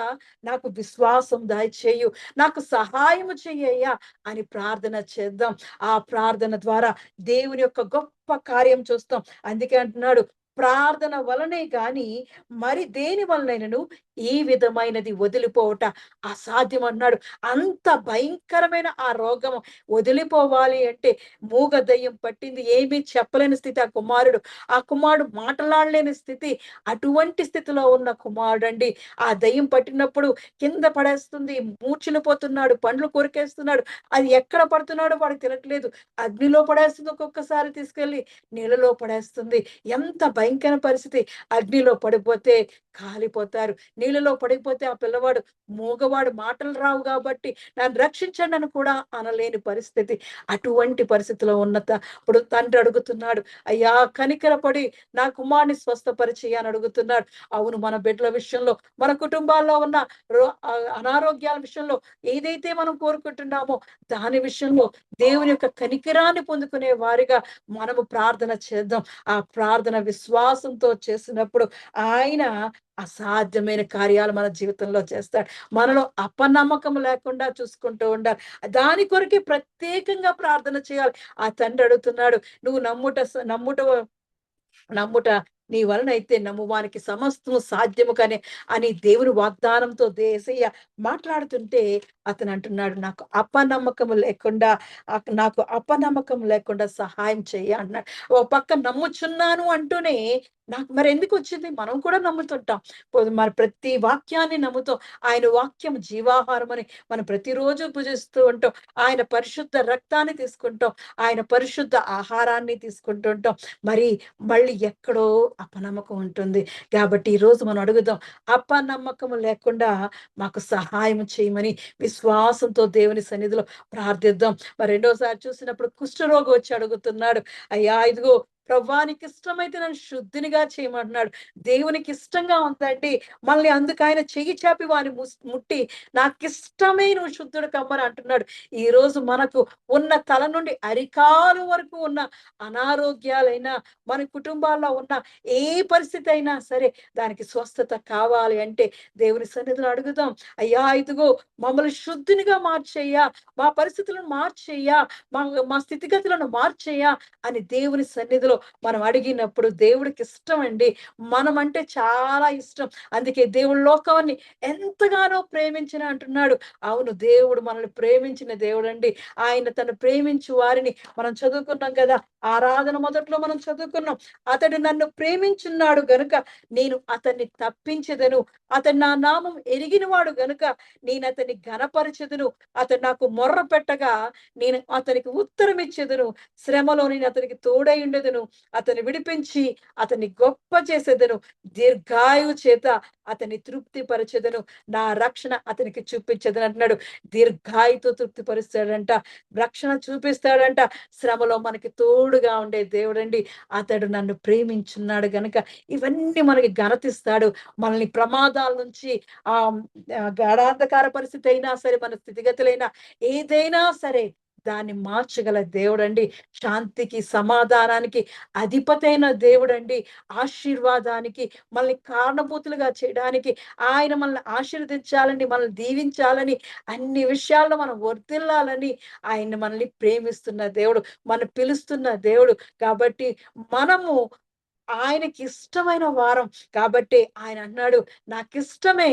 నాకు విశ్వాసం దయచేయు. నాకు సహాయము చెయ్యయ్యా అని ప్రార్థన చేద్దాం. ఆ ప్రార్థన ద్వారా దేవుని యొక్క గొప్ప కార్యం చూస్తాం. అందుకే అంటున్నాడు, ప్రార్థన వలనే గాని మరి దేని వలనైనను ఈ విధమైనది వదిలిపోవుట అసాధ్యం అన్నాడు. అంత భయంకరమైన ఆ రోగం వదిలిపోవాలి అంటే, మూగ దయ్యం పట్టింది. ఏమీ చెప్పలేని స్థితి ఆ కుమారుడు. ఆ కుమారుడు మాటలాడలేని స్థితి. అటువంటి స్థితిలో ఉన్న కుమారుడండి. ఆ దయ్యం పట్టినప్పుడు కింద పడేస్తుంది. మూర్ఛిల్లిపోతున్నాడు. పండ్లు కొరికేస్తున్నాడు. అది ఎక్కడ పడుతున్నాడో వాడికి తెలట్లేదు. అగ్నిలో పడేస్తుంది, ఒక్కొక్కసారి తీసుకెళ్ళి నీళ్ళలో పడేస్తుంది. ఎంత భయంకర పరిస్థితి. అగ్నిలో పడిపోతే కాలిపోతారు. నీళ్ళలో పడిపోతే ఆ పిల్లవాడు మూగవాడు, మాటలు రావు గాబట్టి నన్ను రక్షించండి అని కూడా అనలేని పరిస్థితి. అటువంటి పరిస్థితిలో ఇప్పుడు తండ్రి అడుగుతున్నాడు, అయ్యా కనికరపడి నా కుమారుని స్వస్థపరిచెయ్యి అని అడుగుతున్నాడు. అవును, మన బిడ్డల విషయంలో, మన కుటుంబాల్లో ఉన్న అనారోగ్యాల విషయంలో ఏదైతే మనం కోరుకుంటున్నామో దాని విషయంలో దేవుని యొక్క కనికరాన్ని పొందుకునే వారిగా మనము ప్రార్థన చేద్దాం. ఆ ప్రార్థన విశ్వాసంతో చేసినప్పుడు ఆయన అసాధ్యమైన కార్యాలు మన జీవితంలో చేస్తాడు. మనలో అపనమ్మకం లేకుండా చూసుకుంటూ ఉండాలి. దాని కొరకే ప్రత్యేకంగా ప్రార్థన చేయాలి. ఆ తండ్రి అడుగుతున్నాడు, నువ్వు నమ్ముట నీ వలనైతే నమ్మువానికి సమస్తము సాధ్యము అని దేవుని వాగ్దానంతో యేసయ్య మాట్లాడుతుంటే అతను అంటున్నాడు, నాకు అపనమ్మకం లేకుండా సహాయం చెయ్యి అన్నాడు. ఓ పక్క నమ్ముచున్నాను అంటూనే నాకు మరి ఎందుకు వచ్చింది? మనం కూడా నమ్ముతుంటాం. మరి ప్రతి వాక్యాన్ని నమ్ముతాం. ఆయన వాక్యం జీవాహారం అని మనం ప్రతిరోజు భుజిస్తూ ఉంటాం. ఆయన పరిశుద్ధ రక్తాన్ని తీసుకుంటాం. ఆయన పరిశుద్ధ ఆహారాన్ని తీసుకుంటూ ఉంటాం. మరి మళ్ళీ ఎక్కడో అపనమ్మకం ఉంటుంది. కాబట్టి ఈరోజు మనం అడుగుదాం. అపనమ్మకం లేకుండా మాకు సహాయం చేయమని విశ్వాసంతో దేవుని సన్నిధిలో ప్రార్థిద్దాం. మరి రెండోసారి చూసినప్పుడు కుష్ఠరోగి వచ్చి అడుగుతున్నాడు. అయ్యా ఇదిగో ప్రభువా నీకిష్టమైతే నన్ను శుద్ధినిగా చేయమంటున్నాడు. దేవునికి ఇష్టంగా ఉందండి. మళ్ళీ అందుకాయన చెయ్యి చాపి వాని ముట్టి నాకిష్టమే నువ్వు శుద్ధుడు కమ్మని అంటున్నాడు. ఈరోజు మనకు ఉన్న తల నుండి అరికాలు వరకు ఉన్న అనారోగ్యాలైనా, మన కుటుంబాల్లో ఉన్న ఏ పరిస్థితి అయినా సరే దానికి స్వస్థత కావాలి అంటే దేవుని సన్నిధిలో అడుగుదాం. అయ్యా ఇదిగో మమ్మల్ని శుద్ధినిగా మార్చేయ్యా, మా పరిస్థితులను మార్చేయ్యా, మా మా స్థితిగతులను మార్చేయ్యా అని దేవుని సన్నిధిలో మనం అడిగినప్పుడు దేవుడికి ఇష్టం అండి. మనమంటే చాలా ఇష్టం. అందుకే దేవుడు లోకాన్ని ఎంతగానో ప్రేమించిన అంటున్నాడు. అవును, దేవుడు మనల్ని ప్రేమించిన దేవుడండి. ఆయన తను ప్రేమించు వారిని మనం చదువుకున్నాం కదా! ఆరాధన మొదట్లో మనం చదువుకున్నాం. అతడు నన్ను ప్రేమించున్నాడు గనుక నేను అతన్ని తప్పించెదను. అతడు నా నామం ఎరిగినవాడు గనుక నేను అతన్ని ఘనపరచెదను. అతడు నాకు మొర్ర పెట్టగా నేను అతనికి ఉత్తరం ఇచ్చెదను. శ్రమలో నేను అతనికి తోడై ఉండెదను. అతన్ని విడిపించి అతన్ని గొప్ప చేసేదను. దీర్ఘాయువు చేత అతన్ని తృప్తిపరచెదను. నా రక్షణ అతనికి చూపించెదను అంటున్నాడు. దీర్ఘాయుతో తృప్తిపరుస్తాడంట. రక్షణ చూపిస్తాడంట. శ్రమలో మనకి తోడుగా ఉండే దేవుడండి. అతడు నన్ను ప్రేమించున్నాడు గనక ఇవన్నీ మనకి ఘనతిస్తాడు. మనల్ని ప్రమాదాల నుంచి గాఢాంధకార పరిస్థితి అయినా సరే, మన స్థితిగతులైనా ఏదైనా సరే దాన్ని మార్చగల దేవుడండి. శాంతికి, సమాధానానికి అధిపతైన దేవుడండి. ఆశీర్వాదానికి మనల్ని కారణభూతులుగా చేయడానికి, ఆయన మనల్ని ఆశీర్వదించాలని, మనల్ని దీవించాలని, అన్ని విషయాల్లో మనం వర్ధిల్లాలని ఆయన్ని మనల్ని ప్రేమిస్తున్న దేవుడు. మనం పిలుస్తున్న దేవుడు. కాబట్టి మనము ఆయనకిష్టమైన వారం. కాబట్టి ఆయన అన్నాడు, నాకిష్టమే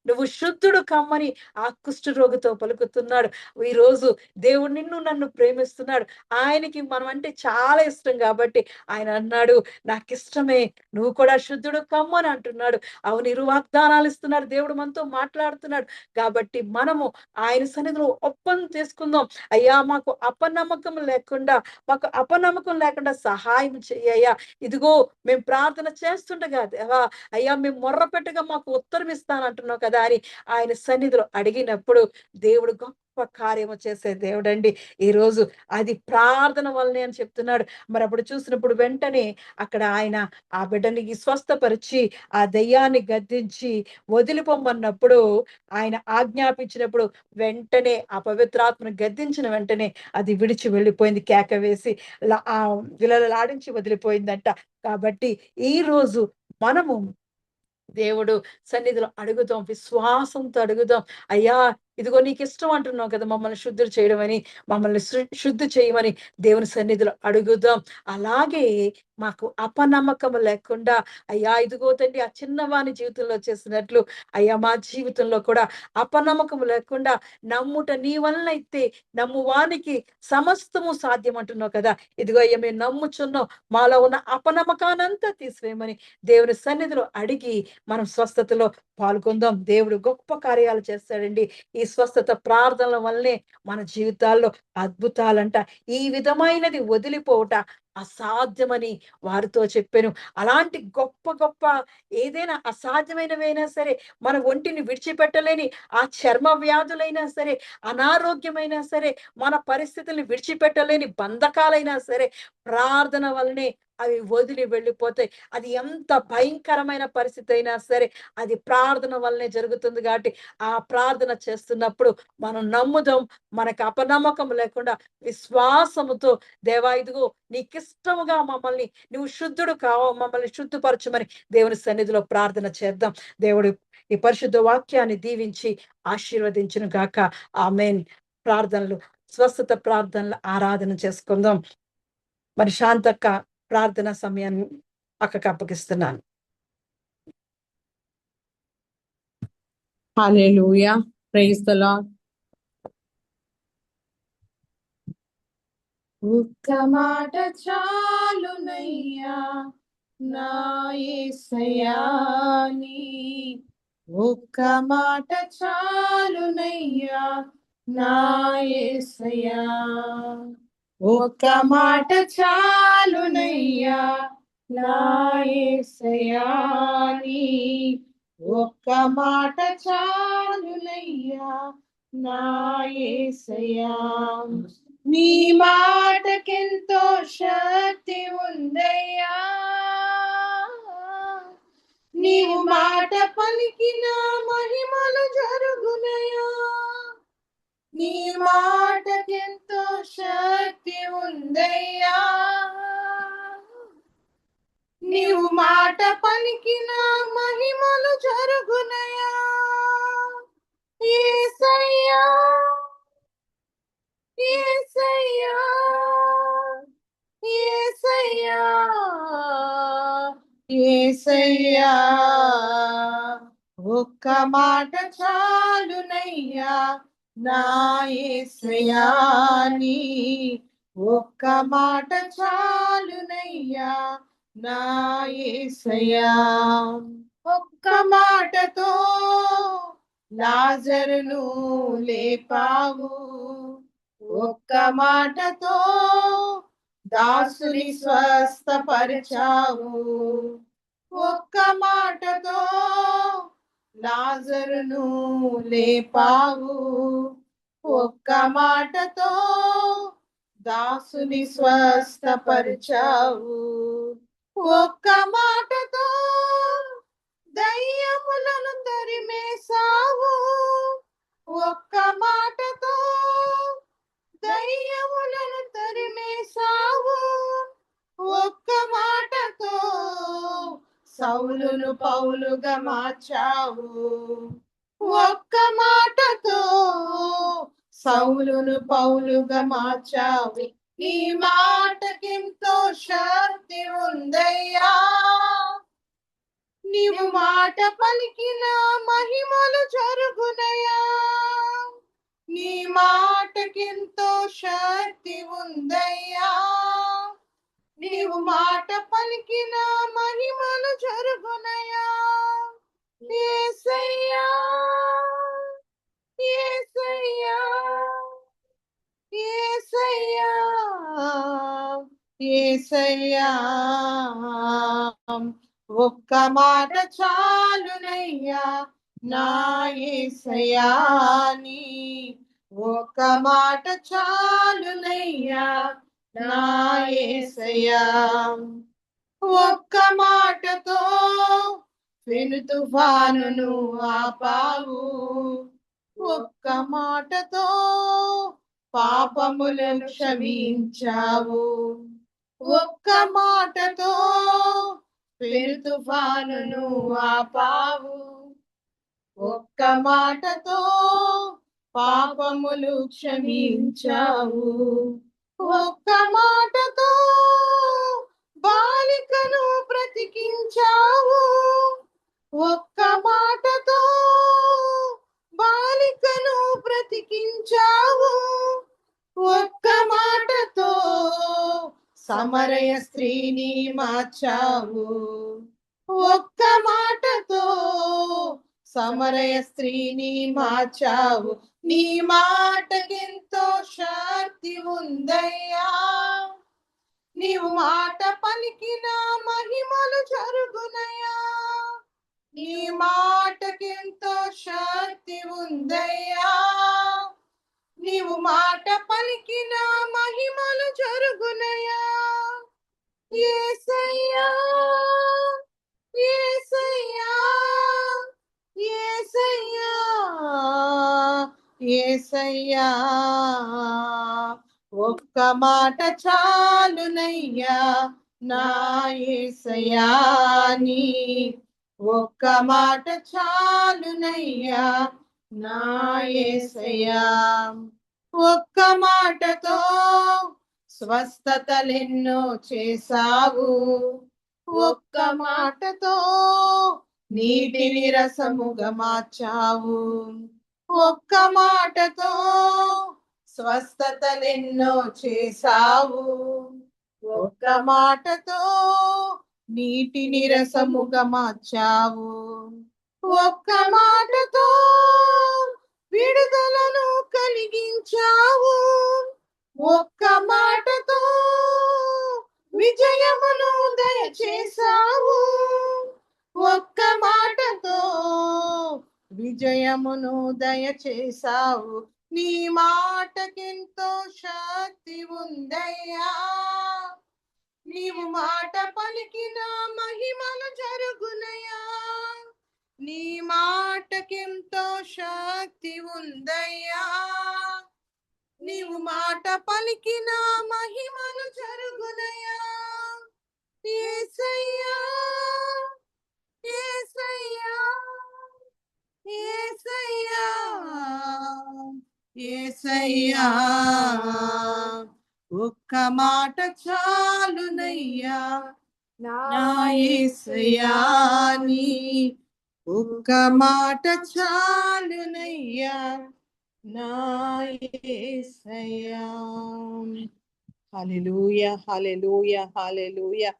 నువ్వు శుద్ధుడు కమ్మని ఆ కుష్ఠరోగితో పలుకుతున్నాడు. ఈరోజు దేవుడు నిన్ను నన్ను ప్రేమిస్తున్నాడు. ఆయనకి మనం అంటే చాలా ఇష్టం కాబట్టి ఆయన అన్నాడు, నాకిష్టమే నువ్వు కూడా శుద్ధుడు కమ్మని అంటున్నాడు. అవును, ఇరు వాగ్దానాలు ఇస్తున్నాడు. దేవుడు మనతో మాట్లాడుతున్నాడు. కాబట్టి మనము ఆయన సన్నిధిలో ఒప్పందం చేసుకుందాం. అయ్యా మాకు అపనమ్మకం లేకుండా సహాయం చెయ్యయ్యా. ఇదిగో మేము ప్రార్థన చేస్తుండగా దేవా అయ్యా మేము మొర్ర పెట్టగా మాకు ఉత్తరం ఇస్తానంటున్నావు కదా అని ఆయన సన్నిధిలో అడిగినప్పుడు దేవుడు గొప్ప కార్యము చేసే దేవుడండి. ఈరోజు అది ప్రార్థన వల్లనే అని చెప్తున్నాడు. మరి అప్పుడు చూసినప్పుడు వెంటనే అక్కడ ఆయన ఆ బిడ్డని స్వస్థపరిచి ఆ దయ్యాన్ని గద్దించి వదిలిపోమన్నప్పుడు ఆయన ఆజ్ఞాపించినప్పుడు వెంటనే ఆ పవిత్రాత్మను గద్దించిన వెంటనే అది విడిచి వెళ్ళిపోయింది. కేక వేసి విలలాడించి వదిలిపోయిందంట. కాబట్టి ఈరోజు మనము దేవుడు సన్నిధిలో అడుగుదాం. విశ్వాసంతో అడుగుదాం. అయ్యా ఇదిగో నీకిష్టం అంటున్నావు కదా! మమ్మల్ని శుద్ధులు చేయడమని, మమ్మల్ని శుద్ధి చేయమని దేవుని సన్నిధిలో అడుగుదాం. అలాగే మాకు అపనమ్మకం లేకుండా అయ్యా ఇదిగో తండ్రి ఆ చిన్నవాని జీవితంలో చేసినట్లు అయ్యా మా జీవితంలో కూడా అపనమ్మకం లేకుండా నమ్ముట నీ వలనైతే నమ్మువానికి సమస్తము సాధ్యం అంటున్నావు కదా! ఇదిగో అయ్యా మేము నమ్ముచున్నాం. మాలో ఉన్న అపనమ్మకానంతా తీసివేయమని దేవుని సన్నిధిలో అడిగి మనం స్వస్థతలో పాల్గొందాం. దేవుడు గొప్ప కార్యాలు చేస్తాడండి. ఈ స్వస్థత ప్రార్థనల వల్లనే మన జీవితాల్లో అద్భుతాలంట. ఈ విధమైనది వదిలిపోవుట అసాధ్యమని వారితో చెప్పాను. అలాంటి గొప్ప గొప్ప ఏదైనా అసాధ్యమైనవైనా సరే, మన ఒంటిని విడిచిపెట్టలేని ఆ చర్మ వ్యాధులైనా సరే, అనారోగ్యమైనా సరే, మన పరిస్థితుల్ని విడిచిపెట్టలేని బంధకాలైనా సరే, ప్రార్థన వల్లనే అవి వదిలి వెళ్ళిపోతాయి. అది ఎంత భయంకరమైన పరిస్థితి అయినా సరే, అది ప్రార్థన వల్లనే జరుగుతుంది కాబట్టి, ఆ ప్రార్థన చేస్తున్నప్పుడు మనం నమ్ముదాం. మనకు అపనమ్మకం లేకుండా విశ్వాసముతో దేవా ఇదిగో నీకిష్టముగా మమ్మల్ని నువ్వు శుద్ధుడు మమ్మల్ని శుద్ధపరచమని దేవుని సన్నిధిలో ప్రార్థన చేద్దాం. దేవుడు ఈ పరిశుద్ధ వాక్యాన్ని దీవించి ఆశీర్వదించును గాక. ఆమేన్. ప్రార్థనలు స్వస్థత ప్రార్థనలు ఆరాధన చేసుకుందాం. మరి శాంతక్క ప్రార్థన సమయాన్ని అక్కకి అప్పగిస్తున్నాను. హల్లెలూయా. Praise the lord. ఒక్క మాట చాలునయ్యా నా యేసయ్యా నీ ఒక్క మాట చాలునయ్యా నా యేసయ్యా ఒక్క మాట చాలునయ్యా నా యేసయ్యా నీ ఒక్క మాట చాలునయ్యా నా యేసయ్యా నీ మాటకెంతో శక్తి ఉందయ్యా నీవు మాట పలికిన మహిమలు జరుగునయా నీ మాటకెంతో శక్తి ఉందయ్యా నీవు మాట పలికిన మహిమలు జరుగునయా యేసయ్యా యేసయ్యా యేసయ్యా యేసయ్యా ఒక్క మాట చాలునయ్యా నా యేసయ్యా నీ ఒక్క మాట చాలునయ్యా నా యేసయ్యా ఒక్క మాటతో లాజరును లేపావు ఒక్క మాటతో దాసుని స్వస్థపరిచావు ఒక్క మాటతో లాజరును లేపావు ఒక్క మాటతో దాసుని స్వస్థపరిచావు ఒక్క మాటతో దయ్యములను తరిమేశావు ఒక్క మాటతో దయ్యములను తరిమేశావు ఒక్క మాటతో సౌలును పౌలుగా మార్చావు ఒక్క మాటతో సౌలును పౌలుగా మార్చావు ఈ మాటకెంతో శక్తి ఉందయ్యా నీవు మాట పలికిన మహిమలు జరుగునయా నీ మాటకెంతో శక్తి ఉందయ్యా నీవు మాట పలికిన మహిమలు జరుగునయా యేసయ్యా యేసయ్యా యేసయ్యా యేసయ్యా ఒక్క మాట చాలునయ్యా నా యేసయ్యా నీ ఒక్క మాట చాలునయ్యా నా యేసయ్యా ఒక్క మాటతో పెను తుఫానును ఆపావు ఒక్క మాటతో పాపములను క్షమించావు ఒక్క మాటతో పెను తుఫానును ఆపావు ఒక్క మాటతో పాపములు క్షమించావు ఒక్క మాటతో బాలికను బ్రతికించావు ఒక్క మాటతో బాలికను బ్రతికించావు ఒక్క మాటతో సమరయ స్త్రీని మార్చావు ఒక్క మాటతో సమరయ స్త్రీని మార్చావు నీ మాటకెంతో శక్తి ఉందయ్యా నీవు మాట పలికిన మహిమలు జరుగునయా నీ మాటకెంతో శక్తి ఉందయ్యా నీవు మాట పలికిన మహిమలు జరుగునయా యేసయ్యా యేసయ్యా యేసయ్యా యేసయ్యా ఒక్క మాట చాలునయ్యా నా యేసయ్యా నీ ఒక్క మాట చాలునయ్యా నా యేసయ్యా ఒక్క మాటతో స్వస్థతలెన్నో చేసావు ఒక్క మాటతో నీటిని రసముగా మార్చావు ఒక్క మాటతో స్వస్థతలెన్నో చేసావు ఒక్క మాటతో నీటిని రసముగా మార్చావు. ఒక్క మాటతో విడుదలను కలిగించావు. ఒక్క మాటతో విజయమును దయచేశావు. ఒక్క మాటతో విజయమును దయచేశావు. నీ మాటకెంతో శక్తి ఉందయ్యా. నీవు మాట పలికిన మహిమలు జరుగునయా. నీ మాటకెంతో శక్తి ఉందయ్యా. నీవు మాట పలికిన మహిమలు జరుగునయా. యేసయ్యా, యేసయ్యా, యేసయ్యా, యేసయ్యా, ఒక్క మాట చాలునయ్యా. నా యేసయ్యా, నీ ఒక్క మాట చాలునయ్యా. నా యేసయ్యా. హల్లెలూయా, హల్లెలూయా, హల్లెలూయా,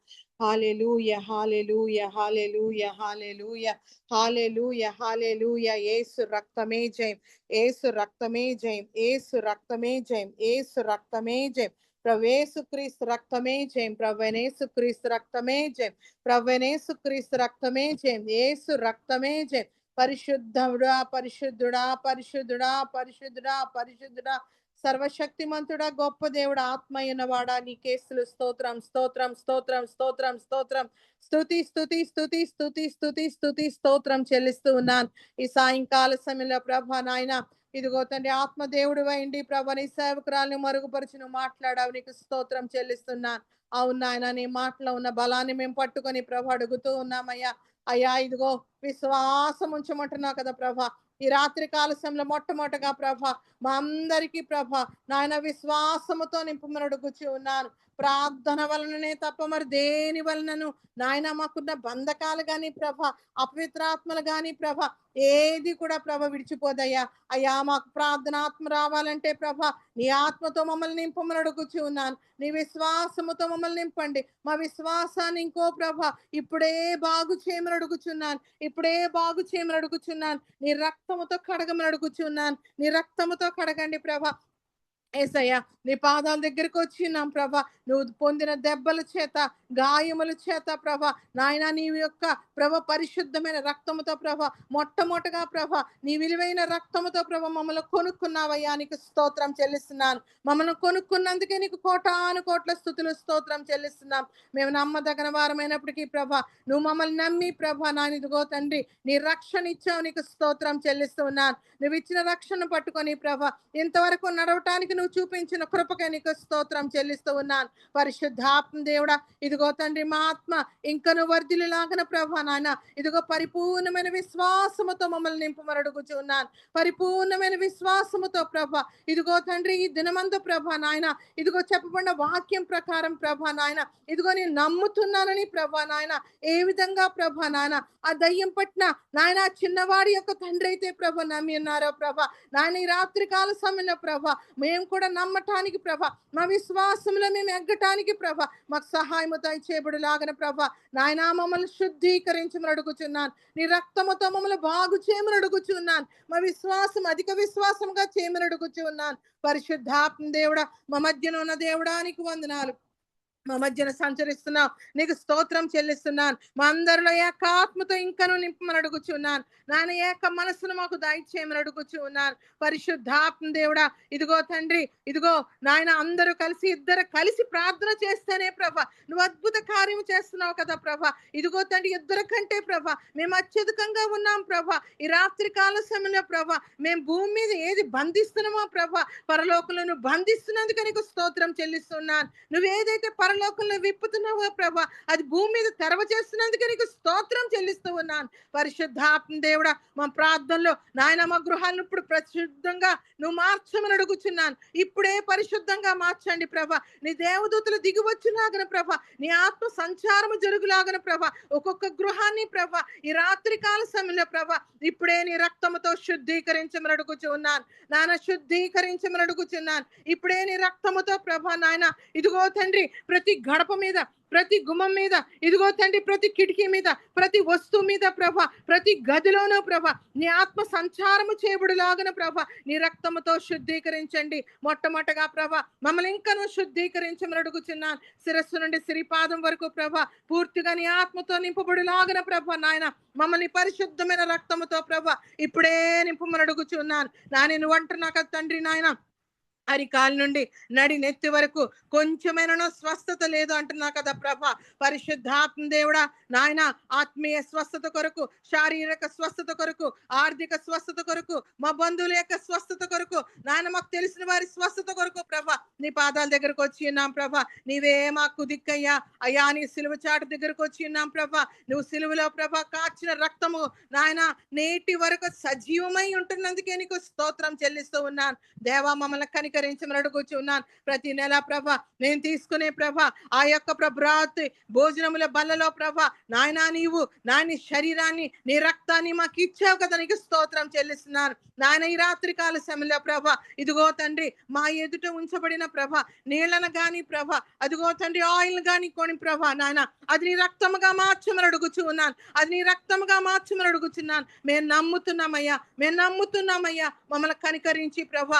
హల్లెలూయా, హల్లెలూయా, హల్లెలూయా, హల్లెలూయా, హల్లెలూయా, హల్లెలూయా. యేసు రక్తమే జయం, యేసు రక్తమే జయం, యేసు రక్తమే జయం, యేసు రక్తమే జయం. ప్రవేశు క్రీస్తు రక్తమే జయం, ప్రవనేసు క్రీస్తు రక్తమే జయం, ప్రవనేసు క్రీస్తు రక్తమే జయం, యేసు రక్తమే జయం. పరిశుద్ధుడా, పరిశుద్ధుడా, పరిశుద్ధుడా, పరిశుద్ధుడా, పరిశుద్ధుడా, సర్వశక్తిమంతుడా, గొప్ప దేవుడు, ఆత్మయ్యనవాడా, నీ కేసులు స్తోత్రం, స్తోత్రం, స్తోత్రం, స్తోత్రం, స్తోత్రం, స్తుతి, స్తుతి, స్తుతి, స్తుతి, స్తుతి, స్తుతి, స్తోత్రం చెల్లిస్తూ ఉన్నాను. ఈ సాయంకాల సమయంలో ప్రభా నాయన, ఇదిగో తండ్రి ఆత్మదేవుడు అయింది ప్రభా, నీ సేవకురాల్ని మరుగుపరిచి నువ్వు మాట్లాడావు, నీకు స్తోత్రం చెల్లిస్తున్నాను. అవును నాయన, నీ మాటలో ఉన్న బలాన్ని మేము పట్టుకొని ప్రభా అడుగుతూ ఉన్నామయ్యా. అయ్యా ఇదిగో విశ్వాసం ఉంచమంటున్నావు కదా ప్రభా. ఈ రాత్రి కాల సమయంలో మొట్టమొదటగా ప్రభా మా అందరికీ ప్రభా నాయన విశ్వాసముతో నింపమని అడుగుచూ ఉన్నాను. ప్రార్థన వలననే తప్ప మరి దేని వలనను నాయన మాకున్న బంధకాలు గాని ప్రభా, అపవిత్రాత్మలు గాని ప్రభా, ఏది కూడా ప్రభ విడిచిపోదయ్యా. అయ్యా మాకు ప్రార్థనాత్మ రావాలంటే ప్రభా నీ ఆత్మతో మమ్మల్ని నింపమని అడుగుచూ ఉన్నాను. నీ విశ్వాసముతో మమ్మల్ని నింపండి. మా విశ్వాసాన్ని ఇంకో ప్రభ ఇప్పుడే బాగు చేయమని అడుగుచున్నాను, ఇప్పుడే బాగు చేయమని అడుగుచున్నాను. నీ రక్తముతో కడగమని అడుగుచున్నాను. నీ రక్తముతో కడగండి ప్రభ. యేసయ్యా నీ పాదాల దగ్గరికి వచ్చినాం ప్రభా. నువ్వు పొందిన దెబ్బల చేత, గాయముల చేత ప్రభ నాయన నీ యొక్క ప్రభ పరిశుద్ధమైన రక్తముతో ప్రభ మొట్టమొదటగా ప్రభ నీ విలువైన రక్తముతో ప్రభ మమ్మల్ని కొనుక్కున్నావయ్యా, నీకు స్తోత్రం చెల్లిస్తున్నాను. మమ్మల్ని కొనుక్కున్నందుకే నీకు కోటాను కోట్ల స్తుతులు స్తోత్రం చెల్లిస్తున్నాం. మేము నమ్మదగిన వారమైనప్పటికీ ప్రభ నువ్వు మమ్మల్ని నమ్మి ప్రభ నాయన ఇదిగో తండ్రి నీ రక్షణ ఇచ్చావు, నీకు స్తోత్రం చెల్లిస్తున్నాను. నువ్వు ఇచ్చిన రక్షణ పట్టుకొని ప్రభ ఇంతవరకు నడవటానికి నువ్వు చూపించిన కృపకే నీకు స్తోత్రం చెల్లిస్తూ ఉన్నాను. పరిశుద్ధాత్మ దేవుడా ఇదిగో తండ్రి మా ఆత్మ ఇంకను వర్ధిల్లులాగన ప్రభా నాయన ఇదిగో పరిపూర్ణమైన విశ్వాసముతో మమ్మల్ని నింపమని అడుగుచూ ఉన్నాను. పరిపూర్ణమైన విశ్వాసముతో ప్రభ ఇదిగో తండ్రి ఈ దినమందు ప్రభా నాయన ఇదిగో చెప్పబడిన వాక్యం ప్రకారం ప్రభా నాయన ఇదిగో నేను నమ్ముతున్నానని ప్రభా నాయన ఏ విధంగా ప్రభా నాయన ఆ దయ్యం పట్టిన నాయన చిన్నవాడి యొక్క తండ్రి అయితే ప్రభ నమ్మి ఉన్నారో ప్రభ నాయన ఈ రాత్రి కాల సమయంలో ప్రభ మేము కూడా నమ్మటానికి ప్రభ మా విశ్వాసంలో మేము ఎగ్గటానికి ప్రభ మాకు సహాయము దయచేయబడులాగన ప్రభ నాయన మమ్మల్ని శుద్ధీకరించమని అడుగుచున్నాను. నీ రక్తముతో మమ్మల్ని బాగు చేయమని అడుగుచున్నాను. మా విశ్వాసం అధిక విశ్వాసంగా చేయమని అడుగుచున్నాను. పరిశుద్ధాత్మ దేవుడా మా మధ్యన ఉన్న దేవుడానికి వందనాలు. మా మధ్యన సంచరిస్తున్నావు, నీకు స్తోత్రం చెల్లిస్తున్నాను. మా అందరిలో ఏక ఆత్మతో ఇంకను నింపమని అడుగుచున్నాను. నాయన ఏక మనసును మాకు దయచేయమని అడుగుచూ ఉన్నాను. పరిశుద్ధాత్మ దేవుడా ఇదిగో తండ్రి ఇదిగో నాయన అందరూ కలిసి ఇద్దరు కలిసి ప్రార్థన చేస్తేనే ప్రభ నువ్వు అద్భుత కార్యం చేస్తున్నావు కదా ప్రభ. ఇదిగో తండ్రి ఇద్దరు కంటే ప్రభ మేము అత్యధికంగా ఉన్నాం ప్రభ. ఈ రాత్రి కాల సమయంలో ప్రభ మేము భూమి మీద ఏది బంధిస్తున్నామో ప్రభ పరలోకంలో నువ్వు బంధిస్తున్నందుకు నీకు స్తోత్రం చెల్లిస్తున్నాను. నువ్వు ఏదైతే పరలోకంలో విప్పుతున్నావో ప్రభా అది భూమి మీద తెరవ చేస్తున్నందుకు నీకు స్తోత్రం చెల్లిస్తూ ఉన్నాను. పరిశుద్ధాత్మ దేవుడా మా ప్రార్థనలో నాయన మా గృహాలను ఇప్పుడు పరిశుద్ధంగా నువ్వు మార్చమని అడుగుచున్నాను. ఇప్పుడే పరిశుద్ధంగా మార్చండి ప్రభా. నీ దేవదూతలు దిగి వచ్చులాగన ప్రభా, నీ ఆత్మ సంచారము జరుగులాగన ప్రభా ఒక్కొక్క గృహాన్ని ప్రభా ఈ రాత్రి కాల సమయంలో ప్రభా ఇప్పుడే నీ రక్తముతో శుద్ధీకరించమని అడుగుచు ఉన్నాను. నాయన శుద్ధీకరించమని అడుగుచున్నాను. ఇప్పుడే నీ రక్తముతో ప్రభా నాయన ఇదిగో తండ్రి ప్రతి గడప మీద ప్రతి గుమ్మం మీద, ఇదిగో తండ్రి ప్రతి కిటికీ మీద, ప్రతి వస్తువు మీద ప్రభ, ప్రతి గదిలోనూ ప్రభ నీ ఆత్మ సంచారము చేయబడులాగన ప్రభ నీ రక్తముతో శుద్ధీకరించండి. మొట్టమొదటగా ప్రభ మమ్మల్ని ఇంకనూ శుద్ధీకరించమని అడుగుచున్నాను. శిరస్సు నుండి సిరిపాదం వరకు ప్రభ పూర్తిగా నీ ఆత్మతో నింపబడులాగన ప్రభ నాయన మమ్మల్ని పరిశుద్ధమైన రక్తముతో ప్రభ ఇప్పుడే నింపమని అడుగుచున్నాను. నేను అంటున్నా కదా తండ్రి నాయన, అరికాల నుండి నడి నెత్తి వరకు కొంచెమైనా స్వస్థత లేదు అంటున్నా కదా ప్రభ. పరిశుద్ధాత్మ దేవుడా నాయన ఆత్మీయ స్వస్థత కొరకు, శారీరక స్వస్థత కొరకు, ఆర్థిక స్వస్థత కొరకు, మా బంధువుల యొక్క స్వస్థత కొరకు, నాయన మాకు తెలిసిన వారి స్వస్థత కొరకు ప్రభ నీ పాదాల దగ్గరకు వచ్చి ఉన్నాం ప్రభ. నీవే మాకు దిక్కయ్యా అయ్యా. నీ సిలువ చాటు దగ్గరకు వచ్చి ఉన్నాం ప్రభ. నువ్వు సిలువలో ప్రభ కాచిన రక్తము నాయన నేటి వరకు సజీవమై ఉంటున్నందుకే నీకు స్తోత్రం చెల్లిస్తూ ఉన్నాను దేవా. మమ్మల్ని కనికరించమని అడుగుచు ఉన్నాను. ప్రతి నెల ప్రభ నేను తీసుకునే ప్రభ ఆ యొక్క ప్రభాతి భోజనముల బల్లలో ప్రభ నాయనా నీవు నాయన శరీరాన్ని నీ రక్తాన్ని మాకు ఇచ్చావు కదా, నీకు స్తోత్రం చెల్లిస్తున్నాను నాయన. ఈ రాత్రి కాల సమయంలో ప్రభ ఇదిగో తండ్రి మా ఎదుట ఉంచబడిన ప్రభ నీళ్లను గాని ప్రభ అదిగో తండ్రి ఆయిల్ గాని కొని ప్రభ నాయన అది నీ రక్తముగా మార్చమని అడుగుచు ఉన్నాను. అది నీ రక్తముగా మార్చమని అడుగుచున్నాను. మేము నమ్ముతున్నామయ్యా, మేము నమ్ముతున్నామయ్యా. మమ్మల్ని కనికరించి ప్రభ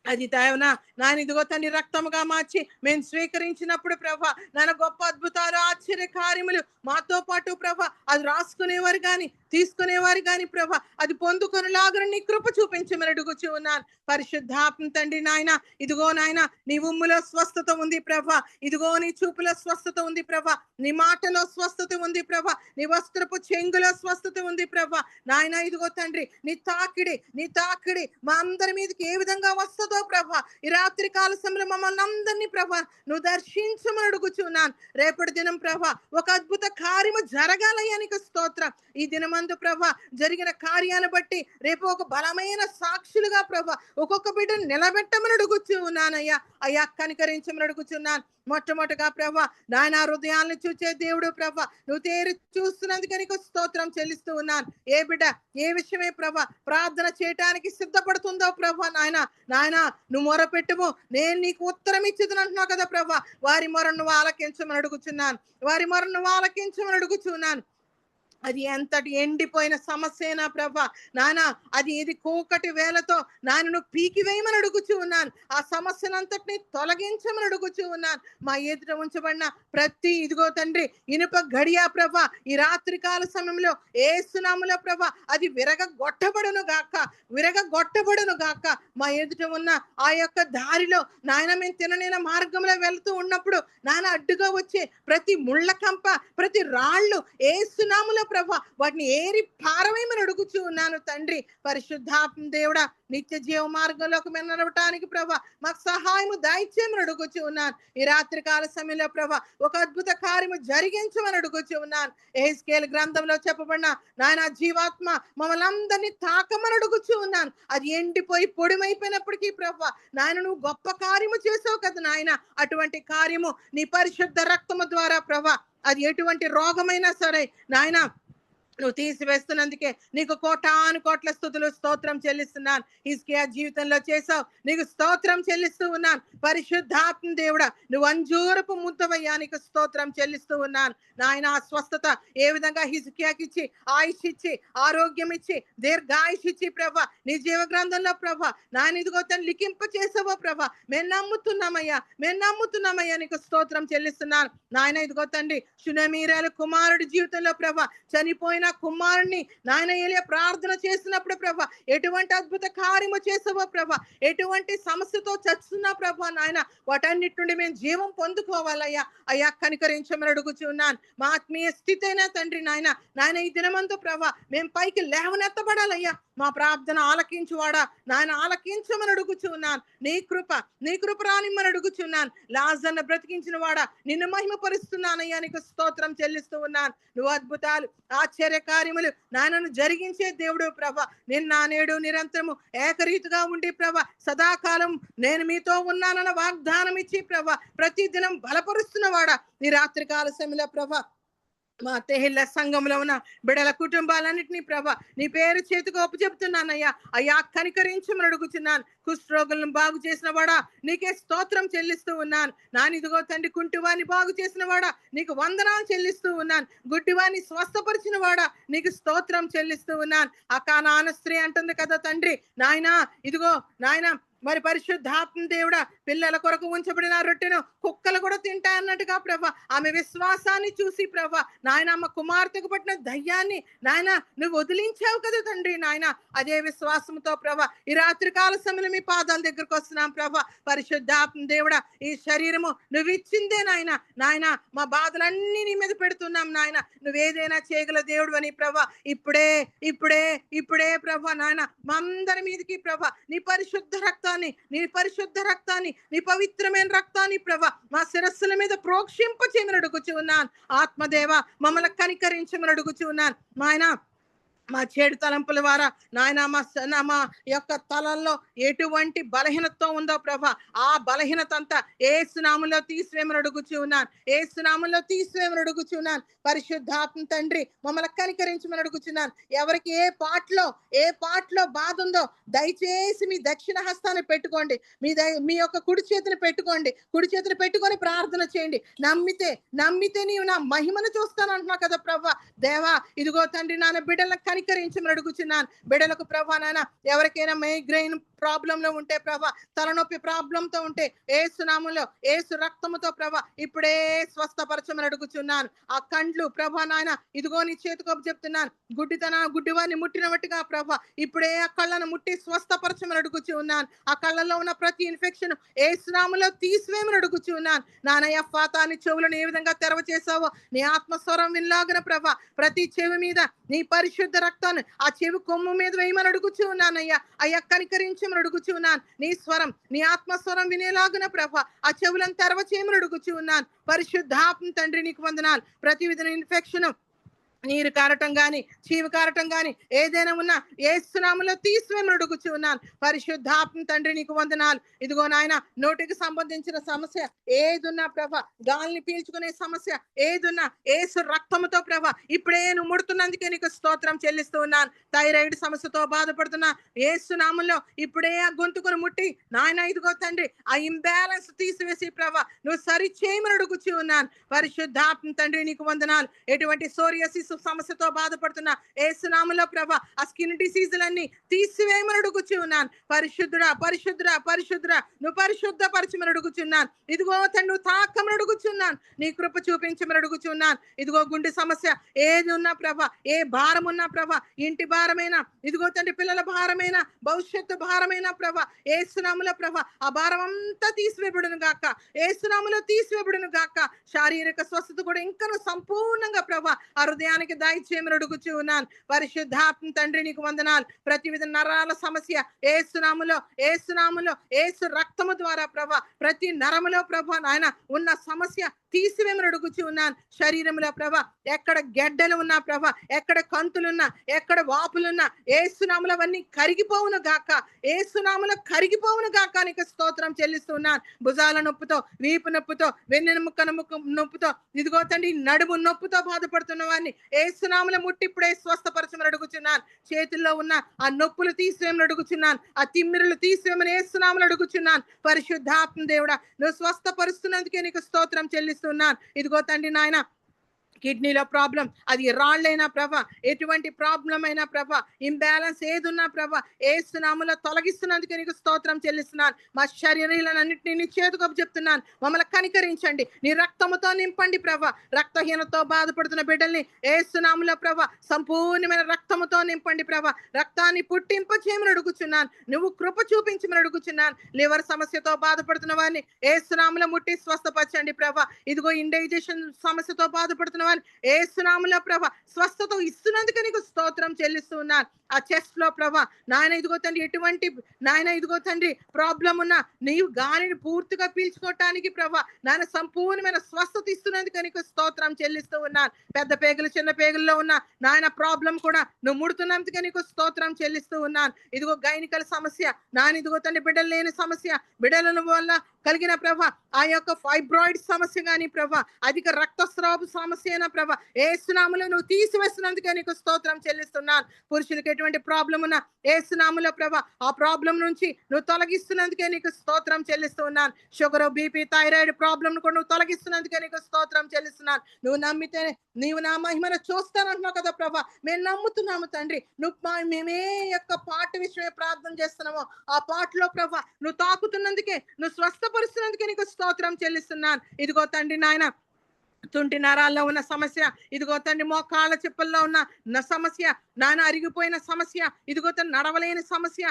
అది దేవనా నాయన ఇదిగో తండ్రి రక్తముగా మార్చి మేము స్వీకరించినప్పుడు ప్రభ నాన్న గొప్ప అద్భుతాలు ఆశ్చర్య కార్యములు మాతో పాటు ప్రభ అది రాసుకునేవారు గాని తీసుకునేవారు గాని ప్రభ అది పొందుకునేలాగా నీ కృప చూపించమని అడుగుచు ఉన్నాను. పరిశుద్ధాత్మ తండ్రి నాయన ఇదిగో నాయన నీ ఉమ్ములో స్వస్థత ఉంది ప్రభ, ఇదిగో నీ చూపులో స్వస్థత ఉంది ప్రభ, నీ మాటలో స్వస్థత ఉంది ప్రభ, నీ వస్త్రపు చెంగులో స్వస్థత ఉంది ప్రభ నాయన. ఇదిగో తండ్రి నీ తాకిడి మా అందరి మీదకి ఏ విధంగా వస్తుందో ప్రభ ఈ రాత్రి కాల సమయంలో మమ్మల్ని అందరినీ ప్రభ నువ్వు దర్శించమని అడుగుచున్నాను. రేపటి దినం ప్రభ ఒక అద్భుత కార్యము జరగాలయ్యా, నీకు స్తోత్రం. ఈ దినమందు ప్రభ జరిగిన కార్యాన్ని బట్టి రేపు ఒక బలమైన సాక్షులుగా ప్రభ ఒక్కొక్క బిడ్డను నిలబెట్టమని అడుగుచు ఉన్నానయ్యా. అయ్యా కనికరించమని అడుగుచున్నాను. మొట్టమొదటిగా ప్రభ నాయన హృదయాలను చూచే దేవుడు ప్రభ నువ్వు తేరి చూస్తున్నందుకు నీకు స్తోత్రం చెల్లిస్తూ ఉన్నాను. ఏ బిడ్డ ఏ విషయమే ప్రభ ప్రార్థన చేయటానికి సిద్ధపడుతుందో ప్రభ నాయన నువ్వు మొరపెట్టుము, నేను నీకు ఉత్తరం ఇచ్చేదని అంటున్నావు కదా ప్రభ. వారి మొర నువ్వు ఆలకించమని అడుగుచున్నాను. అది ఎంతటి ఎండిపోయిన సమస్యనా ప్రభ నానా అది ఇది కూకటి వేలతో నాయనను పీకివేయమని అడుగుచూ ఉన్నాను. ఆ సమస్యనంతటిని తొలగించమని అడుగుచూ ఉన్నాను. మా ఎదుట ఉంచబడిన ప్రతి ఇదిగో తండ్రి ఇనుప గడియా ప్రభ ఈ రాత్రి కాల సమయంలో ఏసునామములో ప్రభ అది విరగొట్టబడును గాక. మా ఎదుట ఉన్న ఆ యొక్క దారిలో నాయన మేము తిననేన మార్గంలో వెళ్తూ ఉన్నప్పుడు నాయన అడ్డుగా వచ్చే ప్రతి ముళ్ళ కంప, ప్రతి రాళ్ళు ఏసునామములో ప్రభ వాటిని ఏరి పారవేయమని అడుగుచూ ఉన్నాను తండ్రి. పరిశుద్ధాత్మ దేవుడా నిత్య జీవ మార్గంలోకి మేము నడవటానికి ప్రభ మాకు సహాయము దయచేయమని అడుగుచూ ఉన్నాను. ఈ రాత్రి కాల సమయంలో ప్రభ ఒక అద్భుత కార్యము జరిగించమని అడుగుచూ ఉన్నాను. యెహెజ్కేలు గ్రంథంలో చెప్పబడిన నాయన జీవాత్మ మమ్మల్ని అందరినీ తాకమని అడుగుచూ ఉన్నాను. అది ఎండిపోయి పొడిమైపోయినప్పటికీ ప్రభ నాయన నువ్వు గొప్ప కార్యము చేసావు కదా నాయన. అటువంటి కార్యము నీ పరిశుద్ధ రక్తము ద్వారా ప్రభ అది ఎటువంటి రోగమైనా సరే నాయన నువ్వు తీసివేస్తున్నందుకే నీకు కోటాను కోట్ల స్తుతులు స్తోత్రం చెల్లిస్తున్నాను. హిజ్కియా జీవితంలో చేసావు, నీకు స్తోత్రం చెల్లిస్తూ ఉన్నాను. పరిశుద్ధాత్మ దేవుడా నువ్వు అంజూరపు ముద్దవయ్యా, నీకు స్తోత్రం చెల్లిస్తూ ఉన్నాను. నాయన ఆ స్వస్థత ఏ విధంగా హిజ్కియాకి ఇచ్చి ఆయుష్ ఇచ్చి ఆరోగ్యం ఇచ్చి దీర్ఘాయుష్ ఇచ్చి ప్రభ నీ జీవ గ్రంథంలో ప్రభ నాయన ఇదిగో తను లిఖింప చేసావో ప్రభ మేము నమ్ముతున్నామయ్యా నీకు స్తోత్రం చెల్లిస్తున్నాను. నాయన ఇదిగో తండ్రి షునేమీరాల కుమారుడి జీవితంలో ప్రభ చనిపోయిన కుమారుణ్ణి నాయన ఏలియా ప్రార్థన చేసినప్పుడు ప్రభ ఎటువంటి అద్భుత కార్యము చేసావో ప్రభ, ఎటువంటి సమస్యతో చచ్చుతున్నా ప్రభ నాయన వాటన్నిటి నుండి మేము జీవం పొందుకోవాలయ్యా. అయ్యా కనికరించమని అడుగుచున్నాను. మా ఆత్మీయ స్థితి అయినా తండ్రి నాయన ఈ దినమందు ప్రభ మేము పైకి లేవనెత్తబడాలయ్యా. మా ప్రార్థన ఆలకించువాడా నాయన ఆలకించమని అడుగుచున్నాను. నీ కృప రానిమ్మని అడుగుచున్నాను. లాజర్ను బ్రతికించిన వాడా నిన్ను మహిమపరుస్తున్నానయ్యా, నీకు స్తోత్రం చెల్లిస్తూ ఉన్నాను. నువ్వు అద్భుతాలు ఆశ్చర్య కార్యములు నాయనను జరిగించే దేవుడు ప్రభ నిన్న నేడు నిరంతరము ఏకరీతిగా ఉండి ప్రభ సదాకాలం నేను మీతో ఉన్నానన్న వాగ్దానం ఇచ్చి ప్రభ ప్రతి దినం బలపరుస్తున్న వాడా ఈ రాత్రి కాల సమయంలో ప్రభ మా తెహిల్ల సంఘంలో ఉన్న బిడల కుటుంబాలన్నింటినీ ప్రభా నీ పేరు చేతికి ఒప్పుచెప్తున్నానయ్యా. అయ్యా కనికరించమని అడుగుతున్నాను. కుష్ఠరోగులను బాగు చేసిన వాడా నీకే స్తోత్రం చెల్లిస్తూ ఉన్నాను. ఇదిగో తండ్రి కుంటివాణ్ణి బాగు చేసిన వాడా నీకు వందనాలు చెల్లిస్తూ ఉన్నాను. గుడ్డివాణ్ణి స్వస్థపరిచిన వాడా నీకు స్తోత్రం చెల్లిస్తూ ఉన్నాను. అకానాన స్త్రీ అంటుంది కదా తండ్రి, నాయనా ఇదిగో నాయన మరి పరిశుద్ధాత్మ దేవుడా పిల్లల కొరకు ఉంచబడిన రొట్టెను కుక్కలు కూడా తింటా అన్నట్టుగా ప్రభా ఆమె విశ్వాసాన్ని చూసి ప్రభా నాయన అమ్మ కుమార్తెకు పట్టిన దయ్యాన్ని నాయన నువ్వు వదిలించావు కదా తండ్రి. నాయన అదే విశ్వాసంతో ప్రభా ఈ రాత్రి కాల సమయంలో మీ పాదాల దగ్గరకు వస్తున్నాం ప్రభా. పరిశుద్ధాత్మ దేవుడా ఈ శరీరము నువ్వు ఇచ్చిందే నాయన. నాయన మా బాధలన్నీ నీ మీద పెడుతున్నాం నాయన. నువ్వేదైనా చేయగల దేవుడు అని ప్రభా ఇప్పుడే ఇప్పుడే ఇప్పుడే ప్రభా నాయన మా అందరి మీదకి ప్రభా నీ పరిశుద్ధ రక్తాన్ని నీ పవిత్రమైన రక్తాన్ని ప్రభా మా శిరస్సుల మీద ప్రోక్షింప చేయమని అడుగుచూ ఉన్నాను. ఆత్మదేవ మమ్మల్ని కనికరించమని అడుగుచూ ఉన్నాను. మా చెడు తలంపుల ద్వారా నాయన మా యొక్క తలల్లో ఎటువంటి బలహీనత ఉందో ప్రభా ఆ బలహీనత అంతా ఏసునామంలో తీసివేమని అడుగుచూ ఉన్నాను. ఏసునామంలో తీసివేమని అడుగుచూ ఉన్నాను. పరిశుద్ధాత్మ తండ్రి మమ్మల్ని కనికరించమని అడుగుచున్నాను. ఎవరికి ఏ పాటలో బాధ ఉందో దయచేసి మీ దక్షిణ హస్తాన్ని పెట్టుకోండి. మీ యొక్క కుడి చేతిని పెట్టుకొని ప్రార్థన చేయండి. నమ్మితే నీవు నా మహిమను చూస్తాను అంటున్నావు కదా ప్రభా. దేవా ఇదిగో తండ్రి నాన్న బిడ్డలను కనికరించమని అడుగుచున్నాను. బిడ్డలకు ప్రభా నాన్న ఎవరికైనా మైగ్రెయిన్ ప్రాబ్లంలో ఉంటే ప్రభా తలనొప్పి ప్రాబ్లంతో ఉంటే ఏసునామంలో ఏసు రక్తముతో ప్రభా ఇప్పుడే స్వస్థపరచమని అడుగుచున్నాను. ఆ కండ్లు ప్రభా నాయన ఇదిగో నీ చేతికి చెప్తున్నాను. గుడ్డివాన్ని ముట్టినట్టుగా ప్రభా ఇప్పుడే ఆ కళ్ళను ముట్టి స్వస్థపరచమని అడుగుచూ ఉన్నాను. ఆ కళ్ళలో ఉన్న ప్రతి ఇన్ఫెక్షన్ ఏసునామంలో తీసివేమని అడుగుచూ ఉన్నాను. నానయ్య ఫాతాని చెవులను ఏ విధంగా తెరవ చేసావో నీ ఆత్మస్వరం వినలాగిన ప్రభా ప్రతి చెవి మీద నీ పరిశుద్ధ రక్తాన్ని ఆ చెవి కొమ్ము మీద వేయమని అడుగుచూ ఉన్నానయ్యా. అయ్యా కనికరించమని అడుగుచూ ఉన్నాను. నీ స్వరం నీ ఆత్మస్వరం వినేలాగున ప్రభా ఆ చెవులను తెరవ చేయమని అడుగుచూ ఉన్నాను. పరిశుద్ధాత్మ తండ్రి నీకు వందనాలు. ప్రతి విధమైన ఇన్ఫెక్షన్ నీరు కారటం గాని చీము కారటం గాని ఏదైనా ఉన్నా యేసునామములో తీసివేమని అడుగుచూ ఉన్నాను. పరిశుద్ధాత్మ తండ్రి నీకు వందనాలు. ఇదిగో నాయన నోటికి సంబంధించిన సమస్య ఏదున్నా ప్రభా గాలిని పీల్చుకునే సమస్య ఏదున్నా యేసు రక్తముతో ప్రభా ఇప్పుడే నువ్వు ముడుతున్నందుకే నీకు స్తోత్రం చెల్లిస్తూ ఉన్నాను. థైరాయిడ్ సమస్యతో బాధపడుతున్నా యేసునామములో ఇప్పుడే ఆ గొంతుకును ముట్టి నాయన ఇదిగో తండ్రి ఆ ఇంబ్యాలెన్స్ తీసివేసి ప్రభా నువ్వు సరి చేయమని అడుగుచూ ఉన్నాను. పరిశుద్ధాత్మ తండ్రి నీకు వందనాలు. ఎటువంటి సోరియాసిస్ సమస్యతో బాధపడుతున్నా యేసునామములో ప్రభా ఆ స్కిన్ డిసీజులన్నీ తీసివేయమని అడుగుచూ ఉన్నాను. పరిశుద్ధుడా నువ్వు పరిశుద్ధపరచమని అడుగుచున్నాను. ఇదిగో తండ్రి నువ్వు తాకమని అడుగుచున్నాను. నీ కృప చూపించమని అడుగుచున్నాను. ఇదిగో గుండె సమస్య ఏది ఉన్నా ప్రభా ఏ భారం ఉన్నా ప్రభా ఇంటి భారమైనా ఇదిగో తండ్రి పిల్లల భారమైనా భవిష్యత్తు భారమైనా ప్రభా యేసునామములో ప్రభా ఆ భారం అంతా తీసివేయబడును గాక. యేసునామములో తీసివేయబడును గాక. శారీరక స్వస్థత కూడా ఇంకా సంపూర్ణంగా ప్రభా ఆ హృదయానికి దయచేయమని అడుగుచూ ఉన్నాను. పరిశుద్ధాత్మ తండ్రి నీకు వందనాలు. ప్రతి విధ నరాల సమస్య యేసునామములో యేసు రక్తము ద్వారా ప్రభా ప్రతి నరములో ప్రభా నాయన ఉన్న సమస్య తీసివేమని అడుగుచూ ఉన్నాను. శరీరంలో ప్రభా ఎక్కడ గెడ్డలు ఉన్నా ప్రభా ఎక్కడ కంతులున్నా ఎక్కడ వాపులున్నా యేసునామములో అవన్నీ కరిగిపోవును గాక. యేసునామములో కరిగిపోవును గాక. నీకు స్తోత్రం చెల్లిస్తున్నాను. భుజాల నొప్పితో వీపు నొప్పితో వెన్నెముక నొప్పితో ఇదిగో తండ్రి నడుము నొప్పితో బాధపడుతున్న వారిని యేసునామములో ముట్టి ఇప్పుడే స్వస్థపరచమని అడుగుచున్నాను. చేతుల్లో ఉన్న ఆ నొప్పులు తీసివేమని అడుగుచున్నాను. ఆ తిమ్మిరులు తీసివేమని యేసునామములో అడుగుచున్నాను. పరిశుద్ధాత్మ దేవుడా నువ్వు స్వస్థపరుస్తున్నందుకే నీకు స్తోత్రం చెల్లిస్తున్నాను. ఇదిగో తండ్రి నాయన కిడ్నీలో ప్రాబ్లం అది రాళ్ళైనా ప్రభా ఎటువంటి ప్రాబ్లం అయినా ప్రభా ఇంబ్యాలెన్స్ ఏదున్నా ప్రభా యేసునామములో తొలగిస్తున్నందుకే నీకు స్తోత్రం చెల్లిస్తున్నాను. మా శరీరాలన్నింటినీ నీ చేతికి చెప్తున్నాను. మమ్మల్ని కనికరించండి. నీ రక్తముతో నింపండి ప్రభా. రక్తహీనతో బాధపడుతున్న బిడ్డల్ని యేసునామములో ప్రభా సంపూర్ణమైన రక్తముతో నింపండి ప్రభా. రక్తాన్ని పుట్టింప చేయమని అడుగుచున్నాను. నువ్వు కృప చూపించమని అడుగుచున్నాను. లివర్ సమస్యతో బాధపడుతున్న వారిని యేసునామములో ముట్టి స్వస్థపరచండి ప్రభా. ఇదిగో ఇండైజెషన్ సమస్యతో బాధపడుతున్న యేసునామములో ప్రభా స్వస్థత ఇస్తున్నందుకు నీకు స్తోత్రం చెల్లిస్తూ ఉన్నాను. ఆ చెస్ట్ లో ప్రభా నాయన ఇదిగో తండ్రి ఎటువంటి నాయన ఇదిగో తండ్రి ప్రాబ్లం ఉన్నా నీవు గాలిని పూర్తిగా పీల్చుకోవటానికి ప్రభా నాయన సంపూర్ణమైన స్వస్థత ఇస్తున్నందుకు నీకు స్తోత్రం చెల్లిస్తూ ఉన్నాను. పెద్ద పేగులు చిన్న పేగుల్లో ఉన్న నాయన ప్రాబ్లం కూడా నువ్వు ముడుతున్నందుకే నీకు స్తోత్రం చెల్లిస్తూ ఉన్నాను. ఇదిగో గైనికల సమస్య నాయన ఇదిగో తండ్రి బిడ్డలు లేని సమస్య బిడ్డల వల్ల కలిగిన ప్రభ ఆ యొక్క ఫైబ్రాయిడ్ సమస్య గాని ప్రభ అధిక రక్తస్రావ సమస్య అయినా ప్రభ ఏసునామములో నువ్వు తీసివేస్తున్నందుకే నీకు స్తోత్రం చెల్లిస్తున్నాను. పురుషులకు ఎటువంటి ప్రాబ్లం ఉన్నా ఏసునామములో ప్రభ ఆ ప్రాబ్లం నుంచి నువ్వు తొలగిస్తున్నందుకే నీకు స్తోత్రం చెల్లిస్తూ ఉన్నాను. షుగర్, బీపీ, థైరాయిడ్ ప్రాబ్లం కూడా నువ్వు తొలగిస్తున్నందుకే నీకు స్తోత్రం చెల్లిస్తున్నాను. నువ్వు నమ్మితే నీవు నా మహిమను చూస్తానంటున్నావు కదా ప్రభా. మేము నమ్ముతున్నాము తండ్రి. మేమే యొక్క పాట విషయమే ప్రార్థన చేస్తున్నామో ఆ పాటలో ప్రభా నువ్వు తాకుతున్నందుకే, నువ్వు స్వస్థపరుస్తున్నందుకే నీకు స్తోత్రం చెల్లిస్తున్నాను. ఇదిగో తండ్రి నాయన తుంటి నరాల్లో ఉన్న సమస్య, ఇదిగో తండ్రి మోకాళ్ళ చిప్పల్లో ఉన్న సమస్య, నాన్న అరిగిపోయిన సమస్య, ఇదిగో తండ్రి నడవలేని సమస్య,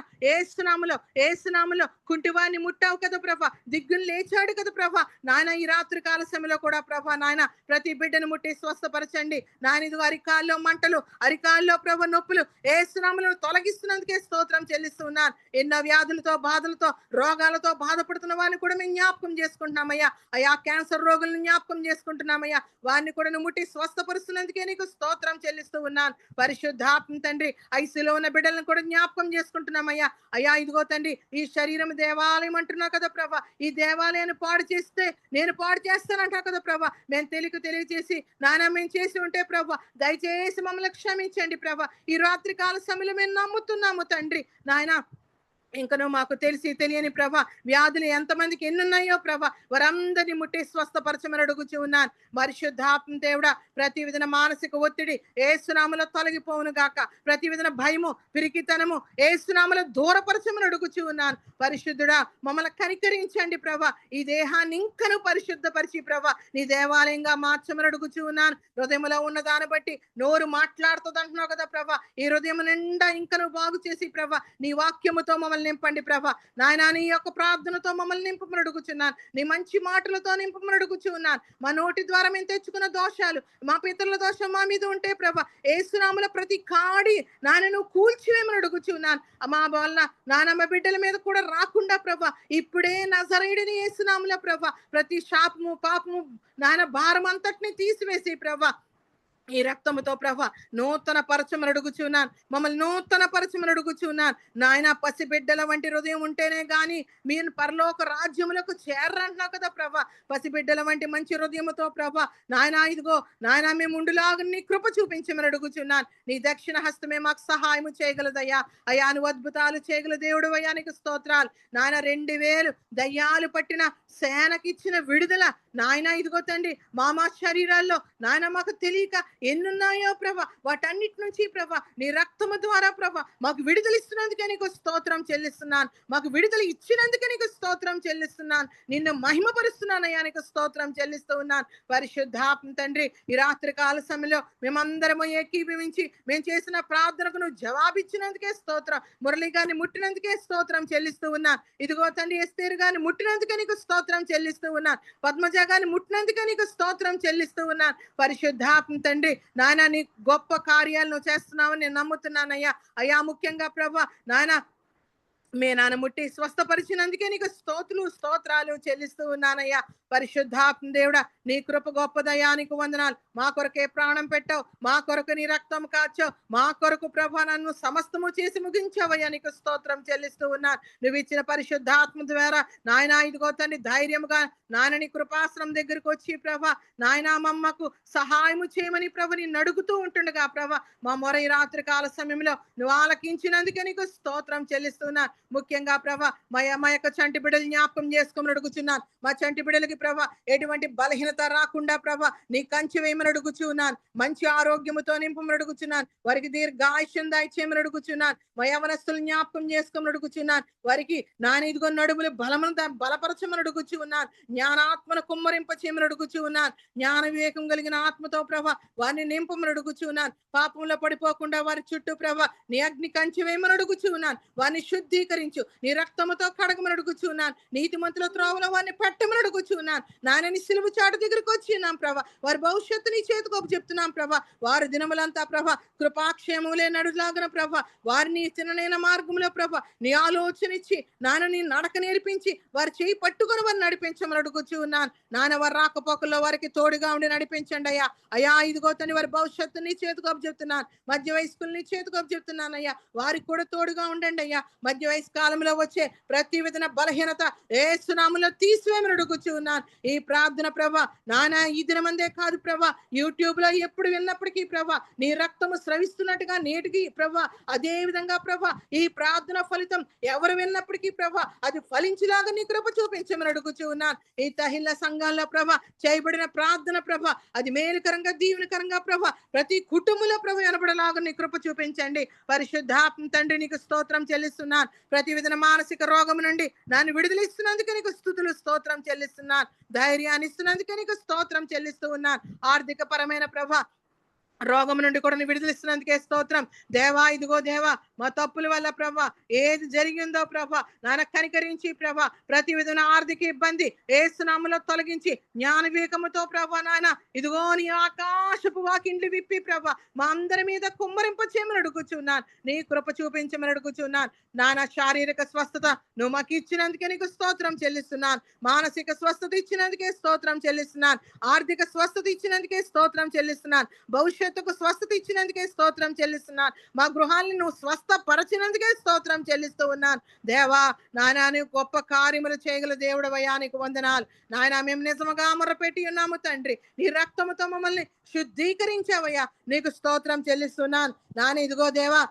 ఏసునామములో కుంటివాన్ని ముట్టావు కదా ప్రభా, దిగ్గును లేచాడు కదా ప్రభా. నాయన ఈ రాత్రి కాల సమయంలో కూడా ప్రభా నాయన ప్రతి బిడ్డను ముట్టి స్వస్థపరచండి. నాయన ఇదిగో అరికాల్లో మంటలు, అరికాల్లో ప్రభ నొప్పులు ఏసునామములో తొలగిస్తున్నందుకే స్తోత్రం చెల్లిస్తున్నాను. ఎన్నో వ్యాధులతో, బాధలతో, రోగాలతో బాధపడుతున్న వారిని కూడా మేము జ్ఞాపకం చేసుకుంటున్నామయ్యా. అయ్యా క్యాన్సర్ రోగులను జ్ఞాపకం చేసుకుంటున్నామయ్యా. వారిని కూడా నువ్వు ముట్టి స్వస్థపరుస్తున్నందుకే నీకు స్తోత్రం చెల్లిస్తూ ఉన్నాను. పరిశుద్ధాత్మ తండ్రి ఐసీలో ఉన్న బిడ్డలను కూడా జ్ఞాపకం చేసుకుంటున్నామయ్యా. అయ్యా ఇదిగో తండ్రి ఈ శరీరం దేవాలయం అంటున్నావు కదా ప్రభా. ఈ దేవాలయాన్ని పాడు చేస్తే నేను పాడు చేస్తానంటా కదా ప్రభా. మేము తెలియచేసి నాన్న మేము చేసి ఉంటే ప్రభా దయచేసి మమ్మల్ని క్షమించండి ప్రభా. ఈ రాత్రి కాల సమయంలో మేము నమ్ముతున్నాము తండ్రి నాయన. ఇంకనూ మాకు తెలియని ప్రభ వ్యాధులు ఎంతమందికి ఎన్నున్నాయో ప్రభ వారందరినీ ముట్టి స్వస్థపరచమని అడుగుచూ ఉన్నాను. పరిశుద్ధాత్మ దేవుడా ప్రతి విధన మానసిక ఒత్తిడి ఏసునామలో తొలగిపోవును గాక. ప్రతి విధన భయము, పిరికితనము ఏసునామలో దూరపరచమని అడుగుచూ ఉన్నాను. పరిశుద్ధుడా మమ్మల్ని కనికరించండి ప్రభ. ఈ దేహాన్ని ఇంకను పరిశుద్ధపరిచి ప్రభ నీ దేవాలయంగా మార్చమని అడుగుచూ ఉన్నాను. హృదయంలో ఉన్న దాన్ని బట్టి నోరు మాట్లాడుతుంది అంటున్నావు కదా ప్రభ. ఈ హృదయం నిండా ఇంకను బాగు చేసి ప్రభ నీ వాక్యముతో మమ్మల్ని నింపండి ప్రభ. నాయనా నీ యొక్క ప్రార్థనతో మమ్మల్ని నింపమని అడుగుచున్నాను. నీ మంచి మాటలతో నింపమని అడుగుచున్నాను. మా నోటి ద్వారా మేము తెచ్చుకున్న దోషాలు, మా పితరుల దోషం మా మీద ఉంటే ప్రభ ఏసునామములో ప్రతి కాడి నాయన నువ్వు కూల్చివేమని అడుగుచున్నాను. మా వల్ల నానమ్మ బిడ్డల మీద కూడా రాకుండా ప్రభ ఇప్పుడే నజరేయుడిని ఏసునామములో ప్రభ ప్రతి శాపము, పాపము నాయన భారం అంతటిని తీసివేసి ప్రభ ఈ రక్తముతో ప్రభ నూతన పరచమని అడుగుచున్నాను. మమ్మల్ని నూతన పరచమని అడుగుచున్నాను. నాయన పసిబిడ్డల వంటి హృదయం ఉంటేనే గాని మీరు పరలోక రాజ్యములకు చేరంటున్నావు కదా ప్రభ. పసిబిడ్డల వంటి మంచి హృదయముతో ప్రభ నాయన ఇదిగో నాయన మేము ఉండులాగా నీ కృప చూపించమని అడుగుచున్నాను. నీ దక్షిణ హస్తమే మాకు సహాయము చేయగలదయ్యా. అయ్యా నువ్వు అద్భుతాలు చేయగల దేవుడు అయ్యా, నీకు స్తోత్రాలు. నాయన 2000 దయ్యాలు పట్టిన సేనకిచ్చిన విడుదల నాయన ఇదిగో తండ్రి మా శరీరాల్లో నాయన మాకు తెలియక ఎన్నున్నాయో ప్రభ వాటన్నిటి నుంచి ప్రభ నీ రక్తము ద్వారా ప్రభ మాకు విడుదల ఇస్తున్నందుకే నీకు స్తోత్రం చెల్లిస్తున్నాను. మాకు విడుదల ఇచ్చినందుకే నీకు స్తోత్రం చెల్లిస్తున్నాను. నిన్ను మహిమపరుస్తున్నానయ్యా, నీకు స్తోత్రం చెల్లిస్తూ ఉన్నాను. పరిశుద్ధాత్మ తండ్రి ఈ రాత్రి కాల సమయంలో మేమందరము ఏకీభవించి మేము చేసిన ప్రార్థనకు నువ్వు జవాబిచ్చినందుకే స్తోత్రం. మురళి గారిని ముట్టినందుకే స్తోత్రం చెల్లిస్తూ ఉన్నాను. ఇదిగో తండ్రి ఎస్తేరు గారిని ముట్టినందుకే నీకు స్తోత్రం చెల్లిస్తూ ఉన్నాను. పద్మజ గారిని ముట్టినందుకే నీకు స్తోత్రం చెల్లిస్తూ ఉన్నాను. పరిశుద్ధాత్మ తండ్రి నాయన నీ గొప్ప కార్యాలను చేస్తున్నావని నేను నమ్ముతున్నానయ్యా. అయ్యా ముఖ్యంగా ప్రభా నాయన మే నాన్న ముట్టి స్వస్థపరిచినందుకే నీకు స్తోత్రాలు చెల్లిస్తూ ఉన్నానయ్యా. పరిశుద్ధాత్మ దేవుడా నీ కృప గొప్పదయ్యా, నీకు వందనాలు. మా కొరకే ప్రాణం పెట్టావు, మా కొరకు నీ రక్తం కాచావు, మా కొరకు ప్రభా నన్ను సమస్తము చేసి ముగించావయ్యా, నీకు స్తోత్రం చెల్లిస్తూ ఉన్నాను. నువ్వు ఇచ్చిన పరిశుద్ధాత్మ ద్వారా నాయన ఇదిగో తండ్రి ధైర్యముగా నాయన నీ కృపాసనం దగ్గరకు వచ్చి ప్రభా నాయన మమ్మకు సహాయము చేయమని ప్రభు నిన్ను అడుగుతూ ఉంటుండగా ప్రభా మా మొర ఈ రాత్రి కాల సమయంలో నువ్వు ఆలకించినందుకే నీకు స్తోత్రం చెల్లిస్తున్నాను. ముఖ్యంగా ప్రభా మా యొక్క చంటి బిడ్డలు జ్ఞాపకం చేసుకోమని అడుగుచున్నాను. మా చంటి బిడ్డలకి ప్రభా ఎటువంటి బలహీనత రాకుండా ప్రభా నీ కంచె వేయమని అడుగుచున్నాను. మంచి ఆరోగ్యముతో నింపమని అడుగుచున్నాను. వారికి దీర్ఘాయుష్యం దయచేయమని అడుగుచున్నాను. మా యవనస్తులు జ్ఞాపకం చేసుకోమని అడుగుచున్నాను. వారికి నాని ఇదిగో నడుములు బలపరచమని అడుగుచు ఉన్నాను. జ్ఞానాత్మను కుమ్మరింప చేయమని అడుగుచు ఉన్నాను. జ్ఞాన వివేకం కలిగిన ఆత్మతో ప్రభా వారిని నింపమని అడుగుచు ఉన్నాను. పాపంలో పడిపోకుండా వారి చుట్టూ ప్రభా నీ అగ్ని కంచె వేయమని అడుగుచు ఉన్నాను. వారిని శుద్ధీకరించు, నీ రక్తముతో కడగమని అడుగుచు ఉన్నాను. నీతిమంతుల త్రోవలో వారిని పెట్టమని అడుగుచు ఉన్నాను. నాయనని సిలువ చాటు దగ్గరకు వచ్చి ఉన్నాం ప్రభా వారి భవిష్యత్తు నీ చేతికోపు చెప్తున్నాం ప్రభా. వారి దినములంతా ప్రభా కృపాక్షేమములే నడులాగన ప్రభా వారిని చిన్ననైన మార్గంలో ప్రభా నీ ఆలోచన ఇచ్చి నాన్న నీ నడక నేర్పించి వారి చేయి పట్టుకొని వారిని నడిపించమని అడుగుచు ఉన్నాను. నాన్న వారి రాకపోకల్లో వారికి తోడుగా ఉండి నడిపించండి అయ్యా. అయ్యా ఇదిగో తని వారి భవిష్యత్తు నీ చేతికోపు చెప్తున్నాను. మధ్య వయస్కులు నీ చేతికోపు చెప్తున్నాను అయ్యా. వారికి కూడా తోడుగా ఉండండి అయ్యా. మధ్య వయస్కు కాలంలో వచ్చే ప్రతి విధమైన బలహీనత యేసు నామములో తీసివేయమని అడుగుచూ ఉన్నాను. ఈ ప్రార్థన ప్రభా నానా ఈ దినమందే కాదు ప్రభా, యూట్యూబ్ లో ఎప్పుడు విన్నప్పటికీ ప్రభా నీ రక్తము స్రవిస్తున్నట్టుగా నేటికి ప్రభా అదే విధంగా ప్రభా ఈ ప్రార్థన ఫలితం ఎవరు విన్నప్పటికీ ప్రభా అది ఫలించేలాగా నీ కృప చూపించమని అడుగుచూ ఉన్నాను. ఈ తహిల్ల సంఘాల్లో ప్రభా చేయబడిన ప్రార్థన ప్రభా అది మేలుకరంగా దీవెనకరంగా ప్రభా ప్రతి కుటుంబంలో ప్రభా వినబడలాగా నీ కృప చూపించండి. పరిశుద్ధాత్మ తండ్రి నీకు స్తోత్రం చెల్లిస్తున్నాను. ప్రతి విధమైన మానసిక రోగం నుండి నన్ను విడుదలిస్తున్నందుకు నీకు స్తుతులు స్తోత్రం చెల్లిస్తున్నాను. ధైర్యాన్ని ఇస్తున్నందుకు నీకు స్తోత్రం చెల్లిస్తూ ఉన్నాను. ఆర్థిక పరమైన ప్రభా రోగం నుండి కూడా విడుదలిస్తున్నందుకే స్తోత్రం దేవా. ఇదిగో దేవా మా తప్పుల వల్ల ప్రభా ఏది జరిగిందో ప్రభా నాన్న కనికరించి ప్రభా ప్రతి విధమైన ఆర్థిక ఇబ్బంది యేసు నామములో తొలగించి జ్ఞాన వివేకముతో ప్రభా నాయన ఇదిగో నీ ఆకాశపు వాకిండ్లు విప్పి ప్రభా మా అందరి మీద కుమ్మరింప చేయమని అడుగుచున్నాను. నీ కృప చూపించమని అడుగుచున్నాను. నాన్న శారీరక స్వస్థత నువ్వు మాకు ఇచ్చినందుకే నీకు స్తోత్రం చెల్లిస్తున్నాను. మానసిక స్వస్థత ఇచ్చినందుకే స్తోత్రం చెల్లిస్తున్నాను. ఆర్థిక స్వస్థత ఇచ్చినందుకే స్తోత్రం చెల్లిస్తున్నాను. భవిష్యత్తుకు స్వస్థత ఇచ్చినందుకే స్తోత్రం చెల్లిస్తున్నాను. మా గృహాన్ని నువ్వు స్వస్థపరచినందుకే స్తోత్రం చెల్లిస్తూ ఉన్నాను. దేవా నాయనా నీవు గొప్ప కార్యములు చేయగల దేవుడవయ్యా నీకు వందనాలు. నాయన మేము నిజముగా మొరపెట్టి ఉన్నాము తండ్రి. నీ రక్తముతో మమ్మల్ని శుద్ధీకరించావయ్యా నీకు స్తోత్రం చెల్లిస్తున్నాను. నాన్న ఇదిగో దేవా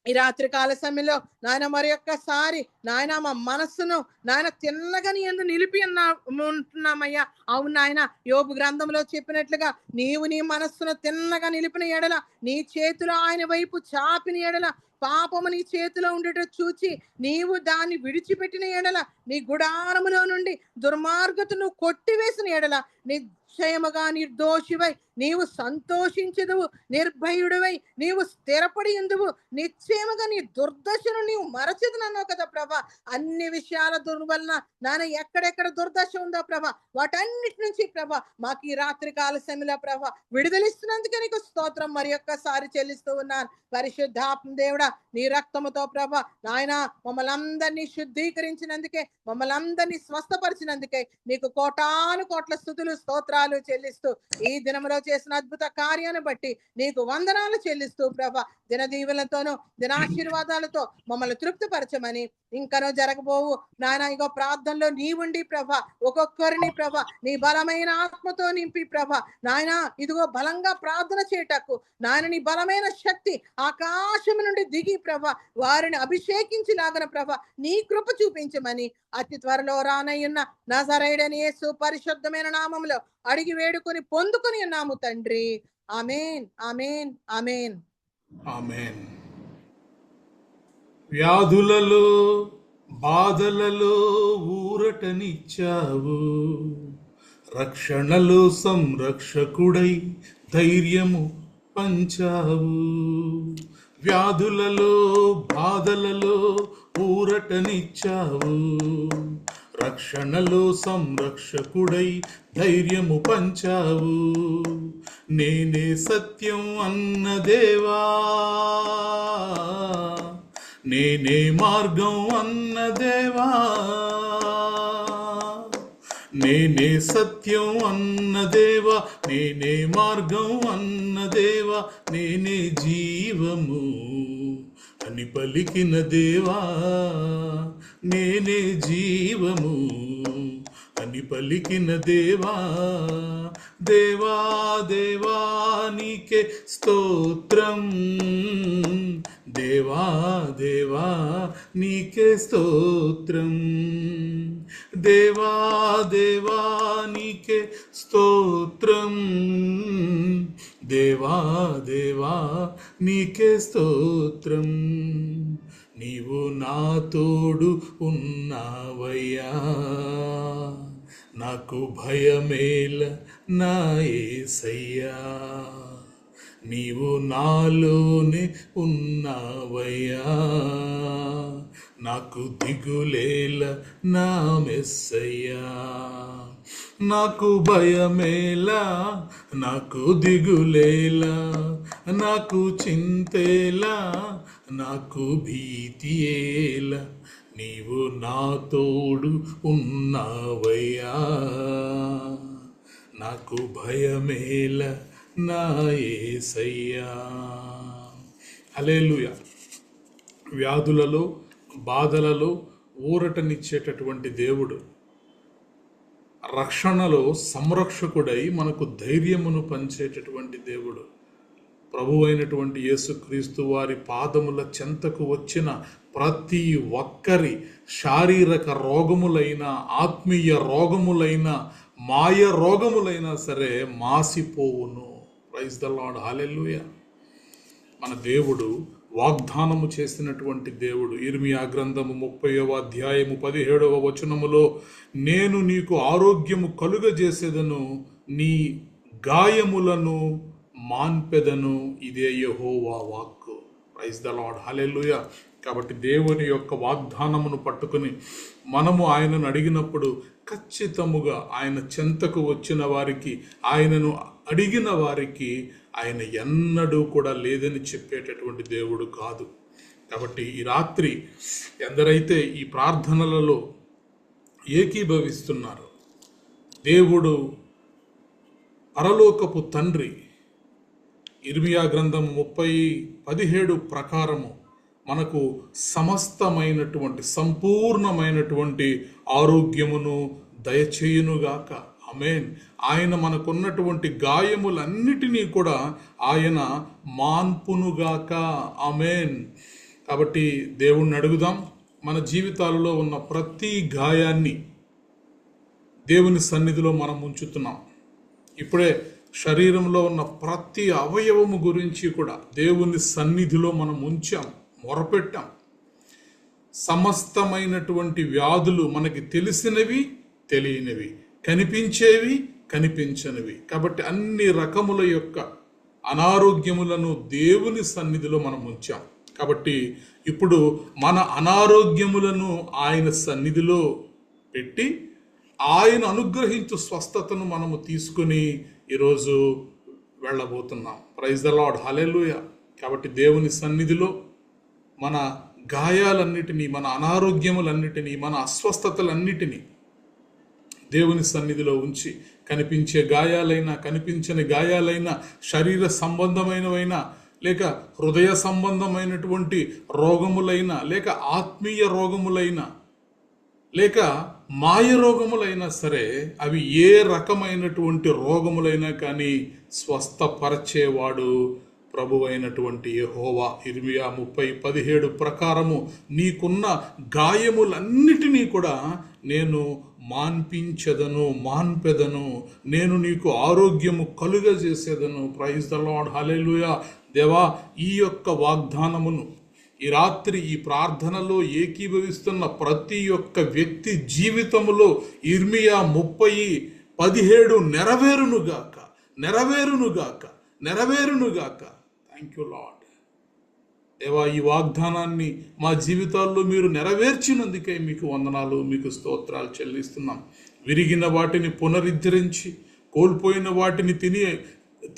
ఈ రాత్రి కాల సమయంలో నాయన మరి ఒక్కసారి నాయన మా మనస్సును నాయన తిన్నగా నీ యందు నిలిపి ఉంటున్నామయ్యా. అవును నాయన యోబు గ్రంథంలో చెప్పినట్లుగా నీవు నీ మనస్సును తిన్నగా నిలిపిన ఎడల నీ చేతులు ఆయన వైపు చాపిన ఎడల పాపము నీ చేతిలో ఉండేట చూచి నీవు దాన్ని విడిచిపెట్టిన ఎడల నీ గుడారములో నుండి దుర్మార్గతను కొట్టివేసిన ఎడల నిశ్చయముగా నిర్దోషివై నీవు సంతోషించదువు, నిర్భయుడివై నీవు స్థిరపడి ఉందువు. నిశ్చయముగా నీ దుర్దశను నీవు మరచదునన్నావు కదా ప్రభా. అన్ని విషయాల వలన నాన్న ఎక్కడెక్కడ దుర్దశ ఉందో ప్రభా వాటన్నిటి నుంచి ప్రభా మాకు ఈ రాత్రి కాల సమయంలో ప్రభా విడుదలిస్తున్నందుకే నీకు స్తోత్రం మరి ఒక్కసారి చెల్లిస్తూ ఉన్నాను. పరిశుద్ధాత్మ దేవుడా నీ రక్తముతో ప్రభా నాయన మమ్మల్ని అందరినీ శుద్ధీకరించినందుకే మమ్మల్ని అందరినీ స్వస్థపరిచినందుకే నీకు కోటాను కోట్ల స్తుతులు స్తోత్రాలు చెల్లిస్తూ ఈ దినములో చేసిన అద్భుత కార్యాన్ని బట్టి నీకు వందనాలు చెల్లిస్తూ ప్రభా దిన దీవెనలతోనూ దినాశీర్వాదాలతో మమ్మల్ని తృప్తిపరచమని ఇంకనో జరగబోవు నాయన ఇగో ప్రార్థనలో నీవుండి ప్రభా ఒక్కొక్కరిని ప్రభా నీ బలమైన ఆత్మతో నింపి ప్రభా నాయన ఇదిగో బలంగా ప్రార్థన చేయటకు నాయన నీ బలమైన శక్తి ఆకాశం నుండి దిగి ప్రభా వారిని అభిషేకించిలాగన ప్రభా నీ కృప చూపించమని అతి త్వరలో రానయ్యున్న నజరేయుడైన యేసు పరిశుద్ధమైన నామములో అడిగి వేడుకొని పొందుకొని ఉన్నాము తండ్రి. ఆమేన్ ఆమేన్ ఆమేన్ ఆమేన్. వ్యాధులలో బాధలలో ఊరటనిచ్చావు, రక్షణలో సంరక్షకుడై ధైర్యము పంచావు. వ్యాధులలో బాధలలో ఊరటనిచ్చావు, రక్షణలో సంరక్షకుడై ధైర్యము పంచావు. నేనే సత్యం అన్న దేవా, నేనే మార్గం అన్న దేవా, నేనే సత్యం అన్న దేవా, నేనే మార్గం అన్న దేవా, నేనే జీవము అని పలికిన దేవా, నేనే జీవము అని పలికిన దేవా. దేవా దేవా నీకే స్తోత్రం, దేవా దేవా నీకే స్తోత్రం, దేవా దేవా నీకే స్తోత్రం, దేవా దేవా నీకే స్తోత్రం. నీవు నా తోడు ఉన్నావయ్యా, నాకు భయమేల నా యేసయ్యా. నీవు నాలోనే ఉన్నావయ్యా, నాకు దిగులేల నా మెస్సయ్యా. నాకు భయమేలా, నాకు దిగులేలా, నాకు చింతేలా, నాకు భీతియేలా, నీవు నా తోడు ఉన్నావయ్యా. నాకు భయమేలా నా యేసయ్యా. హల్లెలూయా. వ్యాధులలో బాధలలో ఊరటనిచ్చేటటువంటి దేవుడు, రక్షణలో సంరక్షకుడై మనకు ధైర్యమును పంచేటటువంటి దేవుడు, ప్రభు అయినటువంటి యేసుక్రీస్తు వారి పాదముల చెంతకు వచ్చిన ప్రతి ఒక్కరి శారీరక రోగములైన, ఆత్మీయ రోగములైన, మాయ రోగములైనా సరే మాసిపోవును. ప్రైజ్ ద లార్డ్, హల్లెలూయా. మన దేవుడు వాగ్దానము చేసినటువంటి దేవుడు. ఇర్మియా గ్రంథము 30వ అధ్యాయము 17వ వచనములో, నేను నీకు ఆరోగ్యము కలుగజేసేదను, నీ గాయములను మాన్పెదను, ఇదే యెహోవా వాక్కు. Praise the lord, hallelujah. కాబట్టి దేవుని యొక్క వాగ్దానమును పట్టుకుని మనము ఆయనను అడిగినప్పుడు ఖచ్చితముగా ఆయన చెంతకు వచ్చిన వారికి, ఆయనను అడిగిన వారికి ఆయన ఎన్నడూ కూడా లేదని చెప్పేటటువంటి దేవుడు కాదు. కాబట్టి ఈ రాత్రి ఎందరైతే ఈ ప్రార్థనలలో ఏకీభవిస్తున్నారు, దేవుడు పరలోకపు తండ్రి ఇర్మియా గ్రంథము 30:17 ప్రకారము మనకు సమస్తమైనటువంటి సంపూర్ణమైనటువంటి ఆరోగ్యమును దయచేయునుగాక. ఆమేన్. ఆయన మనకున్నటువంటి గాయములన్నిటినీ కూడా ఆయన మాన్పునుగాక. ఆమేన్. కాబట్టి దేవుణ్ణి అడుగుదాం. మన జీవితాలలో ఉన్న ప్రతి గాయాన్ని దేవుని సన్నిధిలో మనం ఉంచుతున్నాం. ఇప్పుడే శరీరంలో ఉన్న ప్రతి అవయవము గురించి కూడా దేవుని సన్నిధిలో మనం ఉంచాం, మొరపెట్టాం. సమస్తమైనటువంటి వ్యాధులు మనకి తెలిసినవి, తెలియనివి, కనిపించేవి, కనిపించనివి. కాబట్టి అన్ని రకముల యొక్క అనారోగ్యములను దేవుని సన్నిధిలో మనం ఉంచాం. కాబట్టి ఇప్పుడు మన అనారోగ్యములను ఆయన సన్నిధిలో పెట్టి ఆయన అనుగ్రహించు స్వస్థతను మనము తీసుకుని ఈరోజు వెళ్ళబోతున్నాం. Praise the lord, hallelujah. కాబట్టి దేవుని సన్నిధిలో మన గాయాలన్నిటినీ, మన అనారోగ్యములన్నిటినీ, మన అస్వస్థతలన్నిటినీ దేవుని సన్నిధిలో ఉంచి, కనిపించే గాయాలైనా, కనిపించని గాయాలైనా, శరీర సంబంధమైనవైనా, లేక హృదయ సంబంధమైనటువంటి రోగములైనా, లేక ఆత్మీయ రోగములైనా, లేక మాయ రోగములైనా సరే, అవి ఏ రకమైనటువంటి రోగములైనా కానీ స్వస్థపరచేవాడు ప్రభు అయినటువంటి యెహోవా. ఇర్మియా 30:17 ప్రకారము నీకున్న గాయములన్నిటినీ కూడా నేను మాన్పెదను, నేను నీకు ఆరోగ్యము కలుగజేసేదను. ప్రైజ్ ద లార్డ్, హల్లెలూయా. దేవా, ఈ యొక్క వాగ్దానమును ఈ రాత్రి ఈ ప్రార్థనలో ఏకీభవిస్తున్న ప్రతి ఒక్క వ్యక్తి జీవితములో ఇర్మియా 30:17 నెరవేరునుగాక. Thank you lord. దేవా, ఈ వాగ్దానాన్ని మా జీవితాల్లో మీరు నెరవేర్చినందుకే మీకు వందనాలు, మీకు స్తోత్రాలు చెల్లిస్తున్నాం. విరిగిన వాటిని పునరుద్ధరించి, కోల్పోయిన వాటిని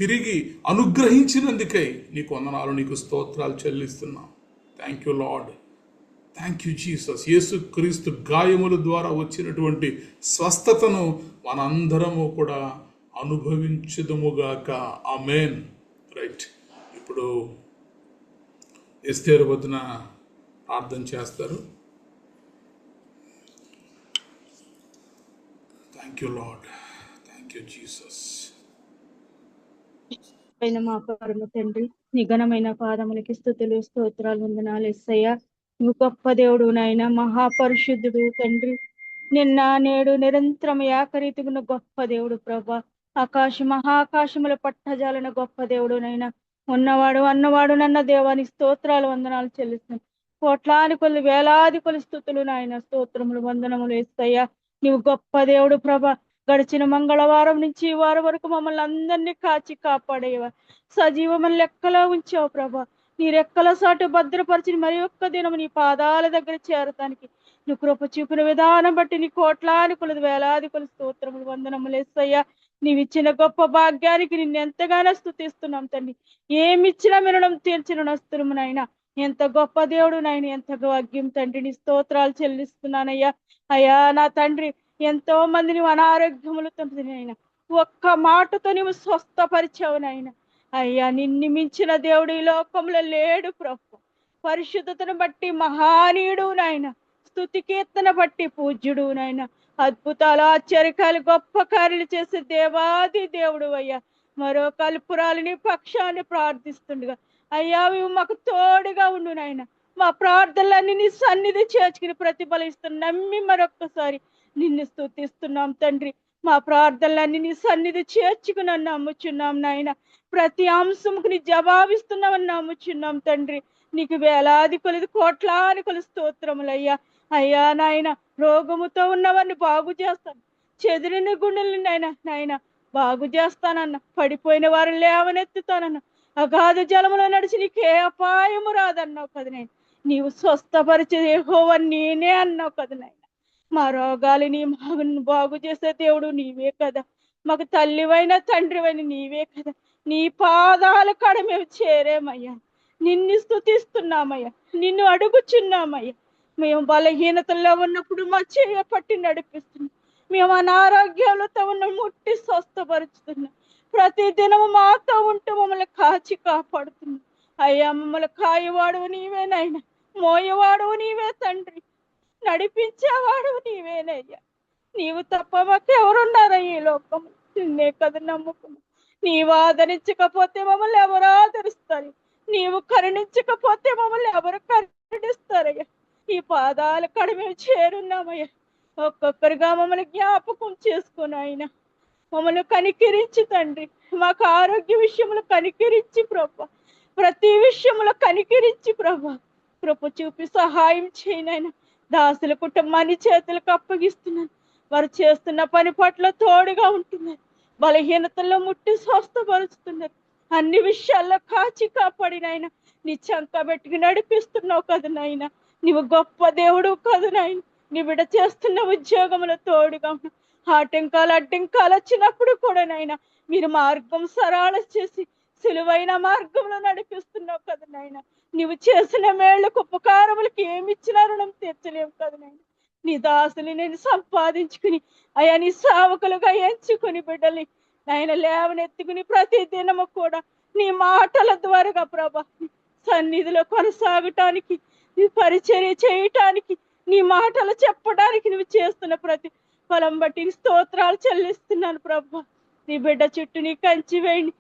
తిరిగి అనుగ్రహించినందుకై నీకు వందనాలు, నీకు స్తోత్రాలు చెల్లిస్తున్నాం. Thank you lord, thank you Jesus. యేసుక్రీస్తు గాయముల ద్వారా వచ్చినటువంటి స్వస్థతను మనందరము కూడా అనుభవించుదుముగాక. ఆమేన్. రైట్. ఇప్పుడు ఎస్తేరు వద్దున ప్రార్థన చేస్తారు. Thank you lord, thank you Jesus. పైన మా పరమ తండ్రి, నీ ఘనమైన పాదములకి స్తుతులు, స్తోత్రాలు, వందనాలు యేసయ్యా. నువ్వు గొప్ప దేవుడు నాయన, మహాపరిశుద్ధుడు తండ్రి. నిన్న నేడు నిరంతరం ఏకరీతిగున్న గొప్ప దేవుడు ప్రభా. మహాకాశముల పట్టజాలన గొప్ప దేవుడు నైనా. ఉన్నవాడు అన్నవాడు నన్న దేవాని స్తోత్రాలు, వందనాలు చెల్లిస్తున్నాను. కోట్లాది కొలు, వేలాది కొలు స్తుతులు నాయన, స్తోత్రములు, వందనములు యేసయ్యా. నువ్వు గొప్ప దేవుడు ప్రభా. గడిచిన మంగళవారం నుంచి ఈ వారం వరకు మమ్మల్ని అందరినీ కాచి కాపాడేవా, సజీవమైన లెక్కలో ఉంచావు ప్రభా. నీ రెక్కల సాటు భద్రపరిచిన మరి ఒక్క దినము నీ పాదాల దగ్గర చేరటానికి నువ్వు కృప చూపిన విధానం బట్టి నీ కోట్లాది కొలది, వేలాది కొలు స్తోత్రములు, వందనములు యేసయ్యా. నీవిచ్చిన గొప్ప భాగ్యానికి నిన్ను ఎంతగానో స్తుతిస్తున్నాం తండ్రి. ఏమిచ్చినా వినడం తీర్చిన నస్తుము నాయన. ఎంత గొప్ప దేవుడు నాయన, ఎంత భాగ్యం తండ్రి. నీ స్తోత్రాలు చెల్లిస్తున్నానయ్యా. అయ్యా నా తండ్రి, ఎంతో మంది నువ్వు అనారోగ్యములతో నాయన ఒక్క మాటతో నువ్వు స్వస్థపరిచావు నాయన. అయ్యా, నిన్ను మించిన దేవుడు ఈ లోకంలో లేడు ప్రభు. పరిశుద్ధతను బట్టి మహానీయుడు నాయన, స్తుతి కీర్తన బట్టి పూజ్యుడు నాయన, అద్భుతాలు ఆశ్చర్యకాలు గొప్ప కార్యాలు చేసే దేవాది దేవుడు అయ్యా. మరో కల్పురాలని పక్షాన్ని ప్రార్థిస్తుండగా అయ్యా ఇవి మాకు తోడుగా ఉండు నాయన. మా ప్రార్థనలన్నీ నీ సన్నిధి చేర్చుకుని ప్రతిఫలిస్తున్న నమ్మి మరొక్కసారి నిన్ను స్తుతిస్తున్నాం తండ్రి. మా ప్రార్థనలన్నీ నీ సన్నిధి చేర్చుకుని నమ్ముచున్నాం నాయన. ప్రతి అంశముకు నీ జవాబిస్తున్నామని నమ్ముచున్నాం తండ్రి. నీకు వేలాది కొలది కోట్లాది కొలది స్తోత్రములయ్యా. అయ్యా నాయన, రోగముతో ఉన్నవారిని బాగు చేస్తాను, చెదిరిన గుండెల్ని నాయన బాగు చేస్తానన్న, పడిపోయిన వారిని లేవనెత్తుతానన్న, అగాధ జలములో నడిచి నీకే అపాయము రాదన్నావు కదా నాయన. నీవు స్వస్థపరిచే యెహోవా నేనే అన్నావు కదా నాయన. మా రోగాలని మగను బాగు చేసే దేవుడు నీవే కదా. మాకు తల్లివైన తండ్రివైన నీవే కదా. నీ పాదాల కాడ మేము చేరేమయ్యా. నిన్ను స్తుతిస్తున్నామయ్యా, నిన్ను అడుగుచున్నామయ్యా. మేము బలహీనతల్లో ఉన్నప్పుడు మా చేయ పట్టి నడిపిస్తున్నాం. మేము అనారోగ్యాలతో ఉన్న ముట్టి స్వస్థపరుచుతున్నాం. ప్రతి దినము మాతో ఉంటూ మమ్మల్ని కాచి కాపాడుతున్నాం అయ్యా. మమ్మల్ని కాయవాడు నీవేనైనా, మోయవాడు నీవే తండ్రి, నడిపించేవాడు నీవేనయ్యా. నీవు తప్ప మాకు ఎవరున్నారయ్యా ఈ లోకం? నిన్నే కదా నమ్ముకున్నాం. నీవు ఆదరించకపోతే మమ్మల్ని ఎవరు ఆదరిస్తారు? నీవు కరుణించకపోతే మమ్మల్ని ఎవరు కరుణిస్తారయ్యా? ఈ పాదాల కాడ మేము చేరున్నామయ్యా. ఒక్కొక్కరిగా మమ్మల్ని జ్ఞాపకం చేసుకుని ఆయన మమ్మల్ని కనికరించి తండ్రి. మాకు ఆరోగ్య విషయంలో కనికరించి ప్రభా, ప్రతి విషయంలో కనికరించి ప్రభా, కృప చూపి సహాయం చేయనైనా. దాసుల కుటుంబాన్ని చేతులకు అప్పగిస్తున్నాను. వారు చేస్తున్న పని పట్ల తోడుగా ఉంటున్నారు. బలహీనతల్లో ముట్టి స్వస్థపరుస్తున్నారు. అన్ని విషయాల్లో కాచి కాపాడినైనా నీ చంక పెట్టుకు నడిపిస్తున్నావు కదా నాయన. నీవు గొప్ప దేవుడు కదా నాయన. నీ బిడ్డ చేస్తున్న ఉద్యోగంలో తోడుగా ఉన్నావు. ఆటంకాలు అడ్డంకాలు వచ్చినప్పుడు కూడా నాయన మీరు మార్గం సరళ చేసి సులువైన మార్గంలో నడిపిస్తున్నావు కదా నాయన. నీవు చేసిన మేళ్లకు ఉపకారములకు ఏమిచ్చినా రుణం తీర్చలేవు కదా నాయన. నీ దాసుని నేను సంపాదించుకుని అయ్యా నీ సేవకులుగా ఎంచుకుని బిడ్డల్ని నాయన లేవనెత్తుకుని ప్రతి దినము కూడా నీ మాటల ద్వారా ప్రభా సన్నిధిలో కొనసాగటానికి, నీ పరిచర్య చేయటానికి, నీ మాటలు చెప్పడానికి నువ్వు చేస్తున్న ప్రతి ఫలం బట్టి స్తోత్రాలు చెల్లిస్తున్నాను ప్రభా. నీ బిడ్డ చుట్టూ నీ కంచి వేయండి,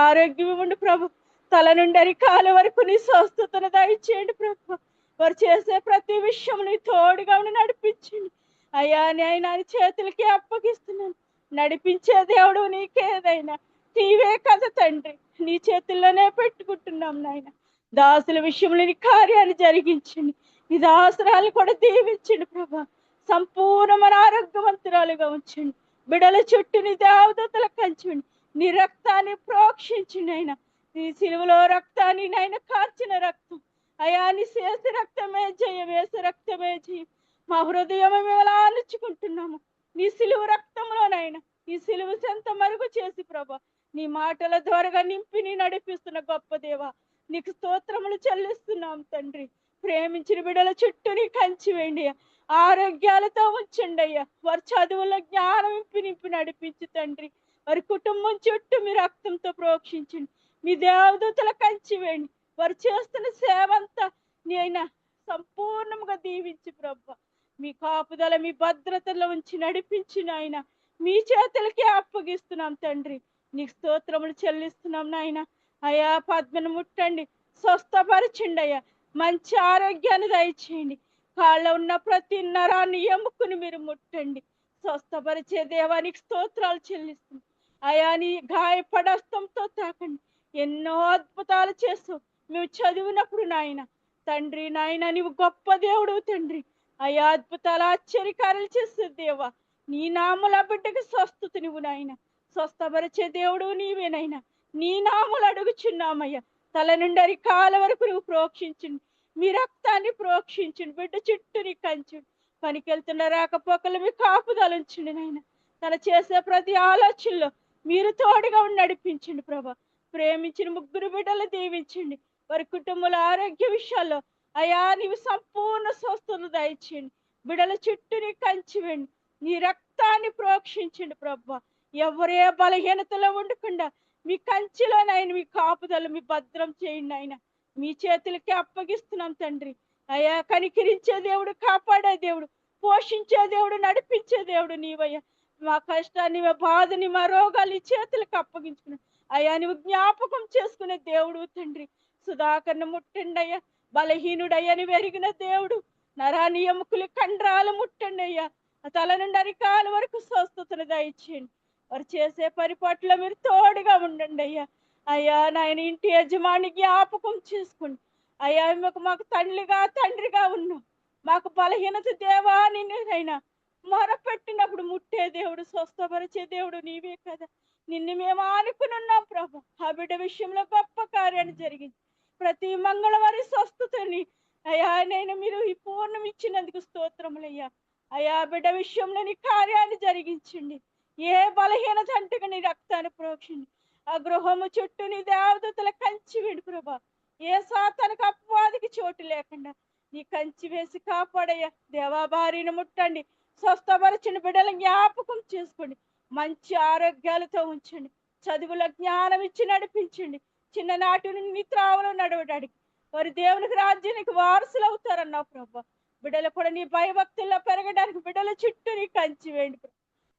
ఆరోగ్యం ఇవ్వండి ప్రభు. తల నుండి అరికాల వరకు నీ స్వస్థతను దయచేయండి ప్రభు. వారు చేసే ప్రతి విషయం నీ తోడుగా ఉండి నడిపించండి అయ్యా. నేను చేతులకి అప్పగిస్తున్నాను. నడిపించే దేవుడు నీకేదైనా నీవే కదా తండ్రి. నీ చేతుల్లోనే పెట్టుకుంటున్నాం నాయన. దాసుల విషయంలో నీ కార్యాన్ని జరిగించండి. నీ దాసురాలు కూడా దీవించండి ప్రభా. సంపూర్ణమైన ఆరోగ్యవంతురాలుగా ఉంచండి. బిడల చుట్టూ నీ దేవదూతల కంచండి. నీ రక్తాన్ని ప్రోక్షించండి అయినా. నీ సిలువలో రక్తాన్ని నాయన కార్చిన రక్తం అయా, నీ చేసే రక్తమే జయం, వేసే రక్తమే జయం. మా హృదయం మేము ఎలా ఆలోచుకుంటున్నాము నీ సిలువ రక్తంలోనైనా. నీ సిలువ చెంత మరుగు చేసి ప్రభా నీ మాటల ద్వారా నింపి నీ నడిపిస్తున్న గొప్ప దేవా నీకు స్తోత్రములు చెల్లిస్తున్నాం తండ్రి. ప్రేమించిన బిడ్డల చుట్టూ నీ కంచి వేయండి, ఆరోగ్యాలతో ఉంచండి అయ్యా. వారి చదువుల జ్ఞానం నింపి నడిపించి తండ్రి. వారి కుటుంబం చుట్టూ మీ రక్తంతో ప్రోక్షించండి. మీ దేవదూతల కంచి వేయండి. వారు చేస్తున్న సేవ అంతా నీ అయినా సంపూర్ణంగా దీవించి ప్రభా మీ కాపుదల మీ భద్రతలో ఉంచి నడిపించిన ఆయన మీ చేతులకే అప్పగిస్తున్నాం తండ్రి. నీకు స్తోత్రములు చెల్లిస్తున్నాం నాయన. అయ్యా పద్మను ముట్టండి, స్వస్థపరచండి అయ్యా. మంచి ఆరోగ్యాన్ని దయచేయండి. కాళ్ళ ఉన్న ప్రతి నరాన్ని ఎముకని మీరు ముట్టండి. స్వస్థపరిచే దేవానికి స్తోత్రాలు చెల్లిస్తుంది అయా. నీ గాయపడస్తంతో తాకండి. ఎన్నో అద్భుతాలు చేస్తావు మేము చదివినప్పుడు నాయన తండ్రి. నాయన నీవు గొప్ప దేవుడు తండ్రి అయా. అద్భుతాలు ఆశ్చర్యకార్యాలు చేసే దేవా నీ నామల బిడ్డకి స్వస్థత నువ్వు నాయన. స్వస్థపరిచే దేవుడు నీవేనైనా. నీ నామలు అడుగుచున్నామయ్యా. తల నుండి అరికాల వరకు నువ్వు ప్రోక్షించండి. మీ రక్తాన్ని ప్రోక్షించండి. బిడ్డ చుట్టూ నీ కంచండి. పనికెళ్తున్న రాకపోకలు మీ కాపుదలు ఉంచండి నాయన. తన చేసే ప్రతి ఆలోచనలో మీరు తోడుగా ఉండి నడిపించండి ప్రభా. ప్రేమించిన ముగ్గురు బిడ్డలు దీవించండి. వారి కుటుంబాల ఆరోగ్య విషయాల్లో అయా నీవు సంపూర్ణ స్వస్థతను దయచేయండి. బిడల చుట్టూ నీ కంచి వేయండి. నీ రక్తాన్ని ప్రోక్షించండి ప్రభా. ఎవరే బలహీనతలో ఉండకుండా మీ కంచిలోనైనా మీ కాపుదలు మీ భద్రం చేయండి ఆయన. మీ చేతులకి అప్పగిస్తున్నాం తండ్రి. అయ్యా కనికరించే దేవుడు, కాపాడే దేవుడు, పోషించే దేవుడు, నడిపించే దేవుడు నీవయ్యా. మా కష్టాన్ని, మా బాధని, మా రోగాలు ఈ చేతులకు అప్పగించుకున్నాం అయ్యా. నువ్వు జ్ఞాపకం చేసుకునే దేవుడు తండ్రి. సుధాకర్ను ముట్టండి అయ్యా, బలహీనుడయ్యని వెరిగిన దేవుడు. నరాని ఎముకలు కండరాలు ముట్టండి అయ్యా. తల నుండి అరికాల వరకు స్వస్థతను దయచేయండి. వారు చేసే పరిపాట్లో మీరు తోడుగా ఉండండి అయ్యా. అయ్యా నాయన ఇంటి యజమాని జ్ఞాపకం చేసుకోండి అయ్యా. మాకు తండ్రిగా ఉన్నాం. మాకు బలహీనత దేవా నిన్నైనా మొరపెట్టినప్పుడు ముట్టే దేవుడు, స్వస్థపరిచే దేవుడు నీవే కదా. నిన్ను మేము ఆనుకుని ఉన్నాం ప్రభు. ఆ బిడ్డ విషయంలో గొప్ప కార్యాన్ని జరిగింది. ప్రతి మంగళవారి స్వస్థతని అయ్యా నేను మీరు ఈ పూర్ణం ఇచ్చినందుకు స్తోత్రములయ్యా. అయ్యా బిడ్డ విషయంలో నీ కార్యాన్ని జరిగించండి. ఏ బలహీనత అంటే నీ రక్తాన్ని ప్రోక్షించి ఆ గృహము చుట్టూ నీ దేవదూతల కంచి వేడు ప్రభా. ఏ సాతానికి అపవాదికి చోటు లేకుండా నీ కంచి వేసి కాపాడయ్యా. దేవా భార్యను ముట్టండి, స్వస్థపరచిన బిడ్డల జ్ఞాపకం చేసుకోండి, మంచి ఆరోగ్యాలతో ఉంచండి, చదువుల జ్ఞానం ఇచ్చి నడిపించండి. చిన్ననాటి నుండి నీ త్రావలో నడవడానికి వారి దేవునికి రాజ్యానికి వారసులు అవుతారన్నావు ప్రభా. బిడ్డలు కూడా నీ భయభక్తుల్లో పెరగడానికి బిడ్డల చుట్టూ నీ కంచి వేయండి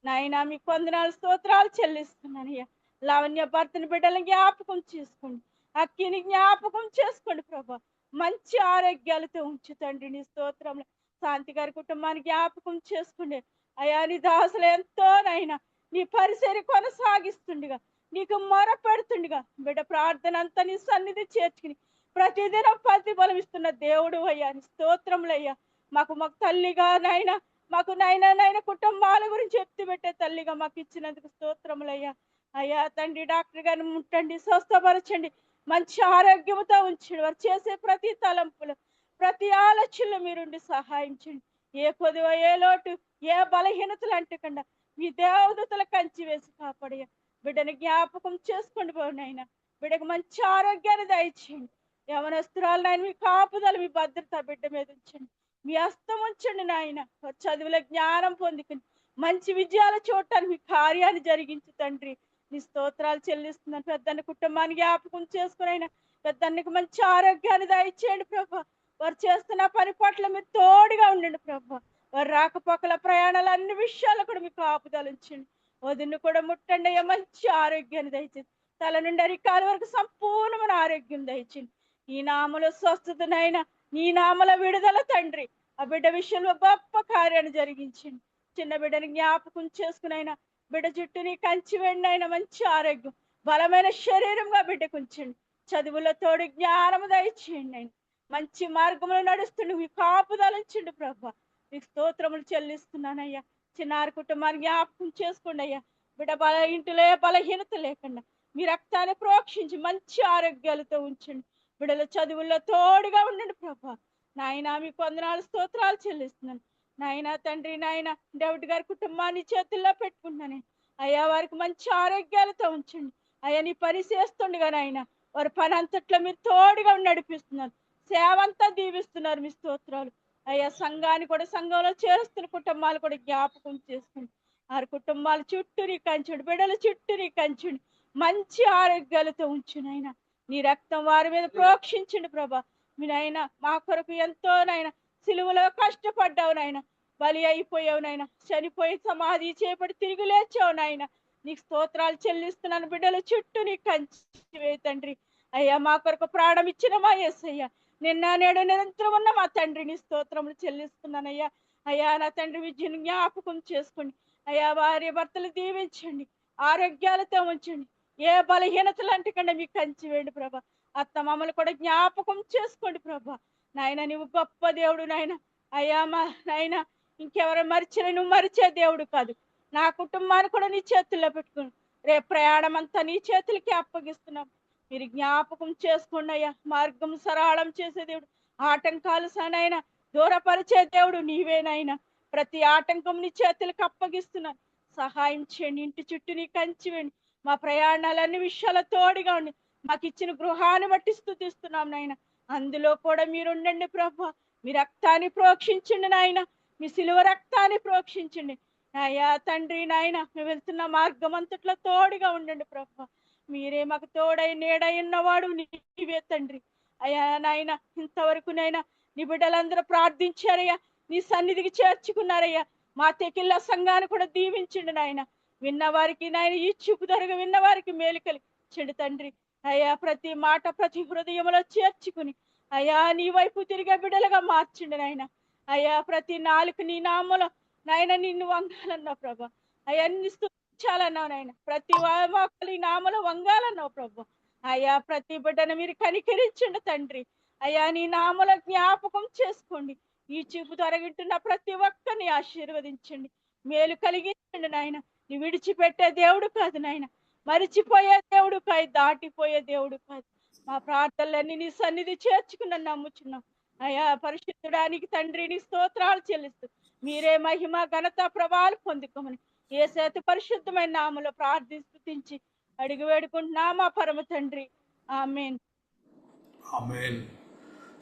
నాయనా. మీకు వందనాలు స్తోత్రాలు చెల్లిస్తున్నానయ్యా. లావణ్య భర్తని బిడ్డల జ్ఞాపకం చేసుకోండి, అక్కిని జ్ఞాపకం చేసుకోండి ప్రభా. మంచి ఆరోగ్యాలతో ఉంచు తండ్రి. నీ స్తోత్రంలో శాంతి గారి కుటుంబాన్ని జ్ఞాపకం చేసుకోండి అయ్యా. నీ దాసులు ఎంతోనైనా నీ పరిసరి కొనసాగిస్తుండగా, నీకు మొర పెడుతుండగా బిడ్డ ప్రార్థన అంతా నీ సన్నిధి చేర్చుకుని ప్రతిదినం ప్రతిఫలం ఇస్తున్న దేవుడు అయ్యా. నీ స్తోత్రములయ్యా. మాకు తల్లిగా నాయన, మాకు నాయన కుటుంబాల గురించి ఎత్తి పెట్టే తల్లిగా మాకు ఇచ్చినందుకు స్తోత్రములయ్యా. అయ్యా తండ్రి డాక్టర్ గారిని ముట్టండి, స్వస్థపరచండి, మంచి ఆరోగ్యంతో ఉంచండి. వారు చేసే ప్రతి తలంపులు, ప్రతి ఆలోచనలు మీరుండి సహాయం చేయండి. ఏ కొద్దివ, ఏ లోటు, ఏ బలహీనతలు అంటకుండా మీ దేవదూతల కంచి వేసి కాపాడయ్యా. బిడ్డని జ్ఞాపకం చేసుకోండి బాగునైనా. బిడ్డకు మంచి ఆరోగ్యాన్ని దయచేయండి. యవనస్తురాలు నాయన మీ కాపుదల, మీ భద్రత బిడ్డ మీద ఉంచండి. మీ హస్తం ఉంచండి నాయన. చదువుల జ్ఞానం పొందుకుని మంచి విజయాలు చూడటానికి మీ కార్యాన్ని జరిగించు తండ్రి. నీ స్తోత్రాలు చెల్లిస్తున్నాను. పెద్దన్న కుటుంబాన్ని జ్ఞాపకం చేసుకునైనా పెద్దన్నకి మంచి ఆరోగ్యాన్ని దయచేయండి ప్రభా. వారు చేస్తున్న పని పట్ల మీరు తోడుగా ఉండండి ప్రభా. వారు రాకపోకల ప్రయాణాలు అన్ని విషయాలు కూడా మీకు కాపుదలు ఉంచండి. వదిన్ని కూడా ముట్టండి అయ్యా. మంచి ఆరోగ్యాన్ని దయచేయండి. తల నుండి అరికాల వరకు సంపూర్ణమైన ఆరోగ్యం దయచేయండి. ఈ నామలో స్వస్థతనైనా, నీ నామల విడుదల తండ్రి. ఆ బిడ్డ విషయంలో గొప్ప కార్యాన్ని జరిగించండి. చిన్న బిడ్డని జ్ఞాపకం చేసుకునైనా బిడ్డ చుట్టూ నీ కంచి వెండి అయినా మంచి ఆరోగ్యం, బలమైన శరీరంగా బిడ్డకు ఉంచండి. చదువుల తోడు జ్ఞానము దయచేయండి. ఆయన మంచి మార్గంలో నడుస్తుండే మీ కాపుదలించండి ప్రభా. మీకు స్తోత్రములు చెల్లిస్తున్నానయ్యా. చిన్నారి కుటుంబాన్ని జ్ఞాపకం చేసుకోండి అయ్యా. బిడ్డ ఇంటిలో బలహీనత లేకుండా మీ రక్తాన్ని ప్రోక్షించి మంచి ఆరోగ్యాలతో ఉంచండి. బిడ్డల చదువుల్లో తోడుగా ఉండండి ప్రభా. నాయన మీకు వందనాలు స్తోత్రాలు చెల్లిస్తున్నాను నాయన. తండ్రి నాయన డేవిడ్ గారి కుటుంబాన్ని చేతుల్లో పెట్టుకుంటున్నాను అయ్యా. వారికి మంచి ఆరోగ్యాలతో ఉంచండి అయ్యా. నీ పని చేస్తుండగా నాయన వారి పని అంతట్లో మీరు తోడుగా నడిపిస్తున్నారు, సేవ అంతా దీవిస్తున్నారు. మీ స్తోత్రాలు అయ్యా. సంఘాన్ని కూడా, సంఘంలో చేరుస్తున్న కుటుంబాలు కూడా జ్ఞాపకం చేసుకోండి. వారి కుటుంబాల చుట్టూ నీ కంచుండి, బిడ్డల చుట్టూ నీ కంచుండి మంచి ఆరోగ్యాలతో ఉంచునైనా. నీ రక్తం వారి మీద ప్రోక్షించండి ప్రభా. మీ నాయన మా కొరకు ఎంతో నాయన సిలువలో కష్టపడ్డావు నాయన, బలి అయిపోయావు నాయన, చనిపోయి సమాధి చేపడి తిరిగి లేచావు నాయన. నీకు స్తోత్రాలు చెల్లిస్తున్నాను. బిడ్డల చుట్టూ నీ కంచి తండ్రి అయ్యా. మా కొరకు ప్రాణం ఇచ్చిన మా యేసయ్యా, నిన్న నేడు నిరంతరం ఉన్న మా తండ్రిని స్తోత్రములు చెల్లిస్తున్నానయ్యా. అయ్యా నా తండ్రి విద్యను జ్ఞాపకం చేసుకోండి అయ్యా. భార్య భర్తలు దీవించండి, ఆరోగ్యాలతో ఉంచండి. ఏ బలహీనతలు అంటకుండా మీకు కంచి వేయండి ప్రభా. అత్త మామలు కూడా జ్ఞాపకం చేసుకోండి ప్రభా. నాయన నువ్వు గొప్ప దేవుడు నాయన. అయ్యా మా నాయన ఇంకెవరు మరిచిన నువ్వు మరిచే దేవుడు కాదు. నా కుటుంబాన్ని కూడా నీ చేతుల్లో పెట్టుకుని రేపు ప్రయాణం అంతా నీ చేతులకి అప్పగిస్తున్నాం. మీరు జ్ఞాపకం చేసుకోండి అయ్యా. మార్గం సరళం చేసే దేవుడు, ఆటంకాలు సనైనా దూరపరిచే దేవుడు నీవేనైనా. ప్రతి ఆటంకం నీ చేతులకు అప్పగిస్తున్నాను. సహాయం చేయండి. ఇంటి చుట్టూ నీ కంచి వేయండి. మా ప్రయాణాలన్ని విషయాల తోడుగా ఉండి మాకు ఇచ్చిన గృహాన్ని బట్టి స్తుతిస్తున్నాం నాయన. అందులో కూడా మీరు ఉండండి ప్రభా. మీ రక్తాన్ని ప్రోక్షించండి నాయన. మీ సిలువ రక్తాన్ని ప్రోక్షించండి అయ్యా. తండ్రి నాయన మేము వెళ్తున్న మార్గం అంతట్లో తోడుగా ఉండండి ప్రభా. మీరే మాకు తోడై నీడై ఉన్నవాడు నీవే తండ్రి అయ్యా నాయన ఇంతవరకు నైనా నీ బిడ్డలందరూ ప్రార్థించారయ్యా, నీ సన్నిధికి చేర్చుకున్నారయ్యా. మా తెకిళ్ళ సంఘాన్ని కూడా దీవించండి నాయన. విన్నవారికి నాయన ఈ చూపు ధరగా విన్నవారికి మేలు కలిగించండి తండ్రి. అయ్యా ప్రతి మాట ప్రతి హృదయంలో చేర్చుకుని అయ్యా నీ వైపు తిరిగే బిడ్డలుగా మార్చండి నాయన. అయ్యా ప్రతి నాలుగు నీ నామలో నాయన నిన్ను వంగాలన్నావు ప్రభా. అయ్యా నిన్ను స్తుతించాలన్నావు నాయన. ప్రతి వామోకలు ఈ నామలో వంగాలన్నావు ప్రభా. అయ్యా ప్రతి బిడ్డను మీరు కనికరించండి తండ్రి. అయ్యా నీ నామల జ్ఞాపకం చేసుకోండి. ఈ చూపు తొలగింటున్న ప్రతి ఒక్కరిని ఆశీర్వదించండి, మేలు కలిగించండి నాయన. నీ విడిచిపెట్టే దేవుడు కాదు నాయన, మరిచిపోయే దేవుడు కాదు, దాటిపోయే దేవుడు కాదు. మా ప్రార్థనలన్నీ నీ సన్నిధి చేర్చుకుని నమ్ముచున్నాం. అయ్యా పరిశుద్ధుడానికి తండ్రి నీ స్తోత్రాలు చెల్లిస్తూ మీరే మహిమ ఘనత ప్రభావాలు పొందుకోమని యేసు పరిశుద్ధమైన నామములో ప్రార్థించి అడిగి వేడుకుంటున్నా మా పరమ తండ్రి. ఆమేన్. ఆమేన్.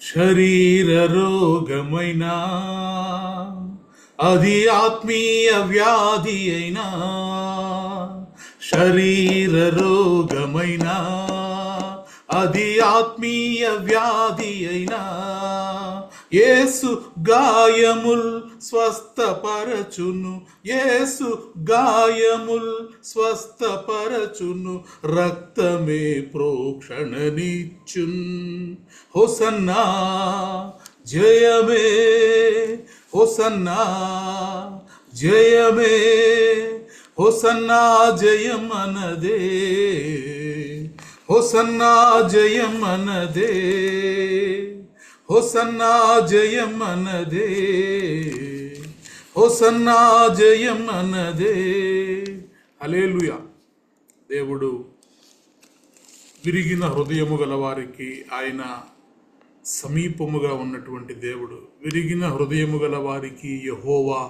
శరీర రోగమైనా అది ఆత్మీయ వ్యాధి అయినా, శరీర రోగమైనా అది ఆత్మీయ వ్యాధి అయినా, యేసు గాయముల్ స్వస్థపరచును, యేసు గాయముల్ స్వస్థపరచును, రక్తమే ప్రోక్షణనిచ్చున్. హోసన్నా జయమే, హోసన్నా జయమే, హోసన్నా జయం అనదే, హోసన్నా జయం అనదే, హోసన్నా జయం అనదే, హోసన్నా జయం అనదే. హల్లెలూయా. దేవుడు విరిగిన హృదయము గల వారికి ఆయన సమీపముగా ఉన్నటువంటి దేవుడు. విరిగిన హృదయము గల వారికి యెహోవా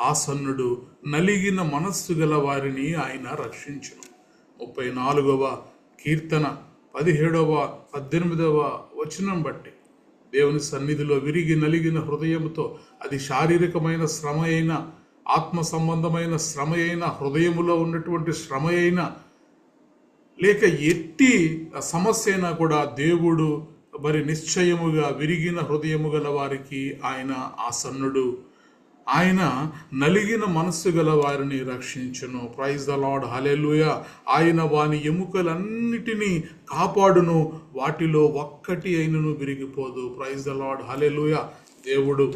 ఆసన్నుడు, నలిగిన మనస్సు గల వారిని ఆయన రక్షించును. 34వ కీర్తన 17వ 18వ వచనం బట్టి దేవుని సన్నిధిలో విరిగి నలిగిన హృదయముతో, అది శారీరకమైన శ్రమ అయినా, ఆత్మ సంబంధమైన శ్రమ అయినా, హృదయములో ఉన్నటువంటి శ్రమ అయినా, లేక ఎట్టి సమస్య అయినా కూడా దేవుడు మరి నిశ్చయముగా విరిగిన హృదయము గల వారికి ఆయన ఆసన్నుడు. ఆయన నలిగిన మనస్సు గల వారిని రక్షించును. Praise the lord. హల్లెలూయా. ఆయన వాని ఎముకలన్నిటినీ కాపాడును, వాటిలో ఒక్కటి అయినను విరిగిపోదు. Praise the lord. హల్లెలూయా. దేవుడు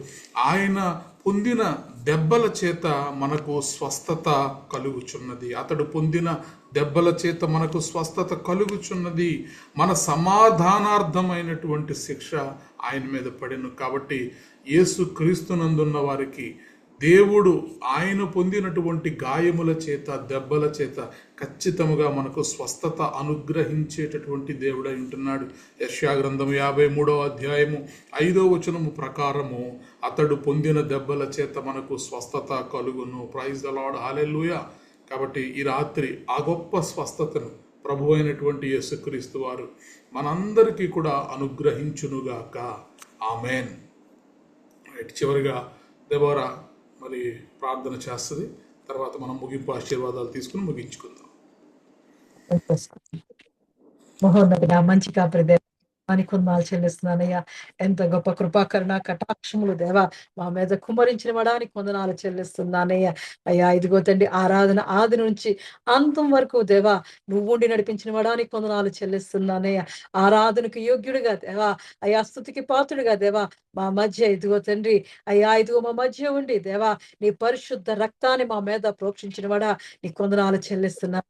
ఆయన పొందిన దెబ్బల చేత మనకు స్వస్థత కలుగుచున్నది. అతడు పొందిన దెబ్బల చేత మనకు స్వస్థత కలుగుచున్నది. మన సమాధానార్థమైనటువంటి శిక్ష ఆయన మీద పడెను. కాబట్టి యేసు క్రీస్తునందున్న వారికి దేవుడు ఆయన పొందినటువంటి గాయముల చేత, దెబ్బల చేత ఖచ్చితంగా మనకు స్వస్థత అనుగ్రహించేటటువంటి దేవుడై ఉంటున్నాడు. యెషయా గ్రంథం 53వ అధ్యాయము 5వ వచనము ప్రకారము అతడు పొందిన దెబ్బల చేత మనకు స్వస్థత కలుగును. Praise the lord. హల్లెలూయా. కాబట్టి ఈ రాత్రి ఆ గొప్ప స్వస్థతను ప్రభు అయినటువంటి యేసుక్రీస్తు వారు మనందరికీ కూడా అనుగ్రహించునుగాక. ఆమెన్. చివరిగా దెబోరా మరి ప్రార్థన చేస్తుంది. తర్వాత మనం ముగింపు ఆశీర్వాదాలు తీసుకుని ముగించుకుందాం. మహోన్నతుడా, మంచి కాపరి దేవా, కొందాలు చెల్లిస్తున్నానయ్యా. ఎంత గొప్ప కృపాకరణ కటాక్షములు దేవా మా మీద కుమరించిన వడానికి వందనాలు చెల్లిస్తున్నానయ్యా. అయ్యా ఇదిగో తండ్రి, ఆరాధన ఆది నుంచి అంతం వరకు దేవా నువ్వు ఉండి నడిపించిన వడానికి వందనాలు చెల్లిస్తున్నానయ్యా. ఆరాధనకు యోగ్యుడిగా దేవా, అయ్యా స్తుతికి పాత్రుడిగా దేవా మా మధ్య ఇదిగో తండ్రి, అయ్యా ఇదిగో మా మధ్య ఉండి దేవా నీ పరిశుద్ధ రక్తాన్ని మా మీద ప్రోక్షించిన వాడా నీ వందనాలు చెల్లిస్తున్నా.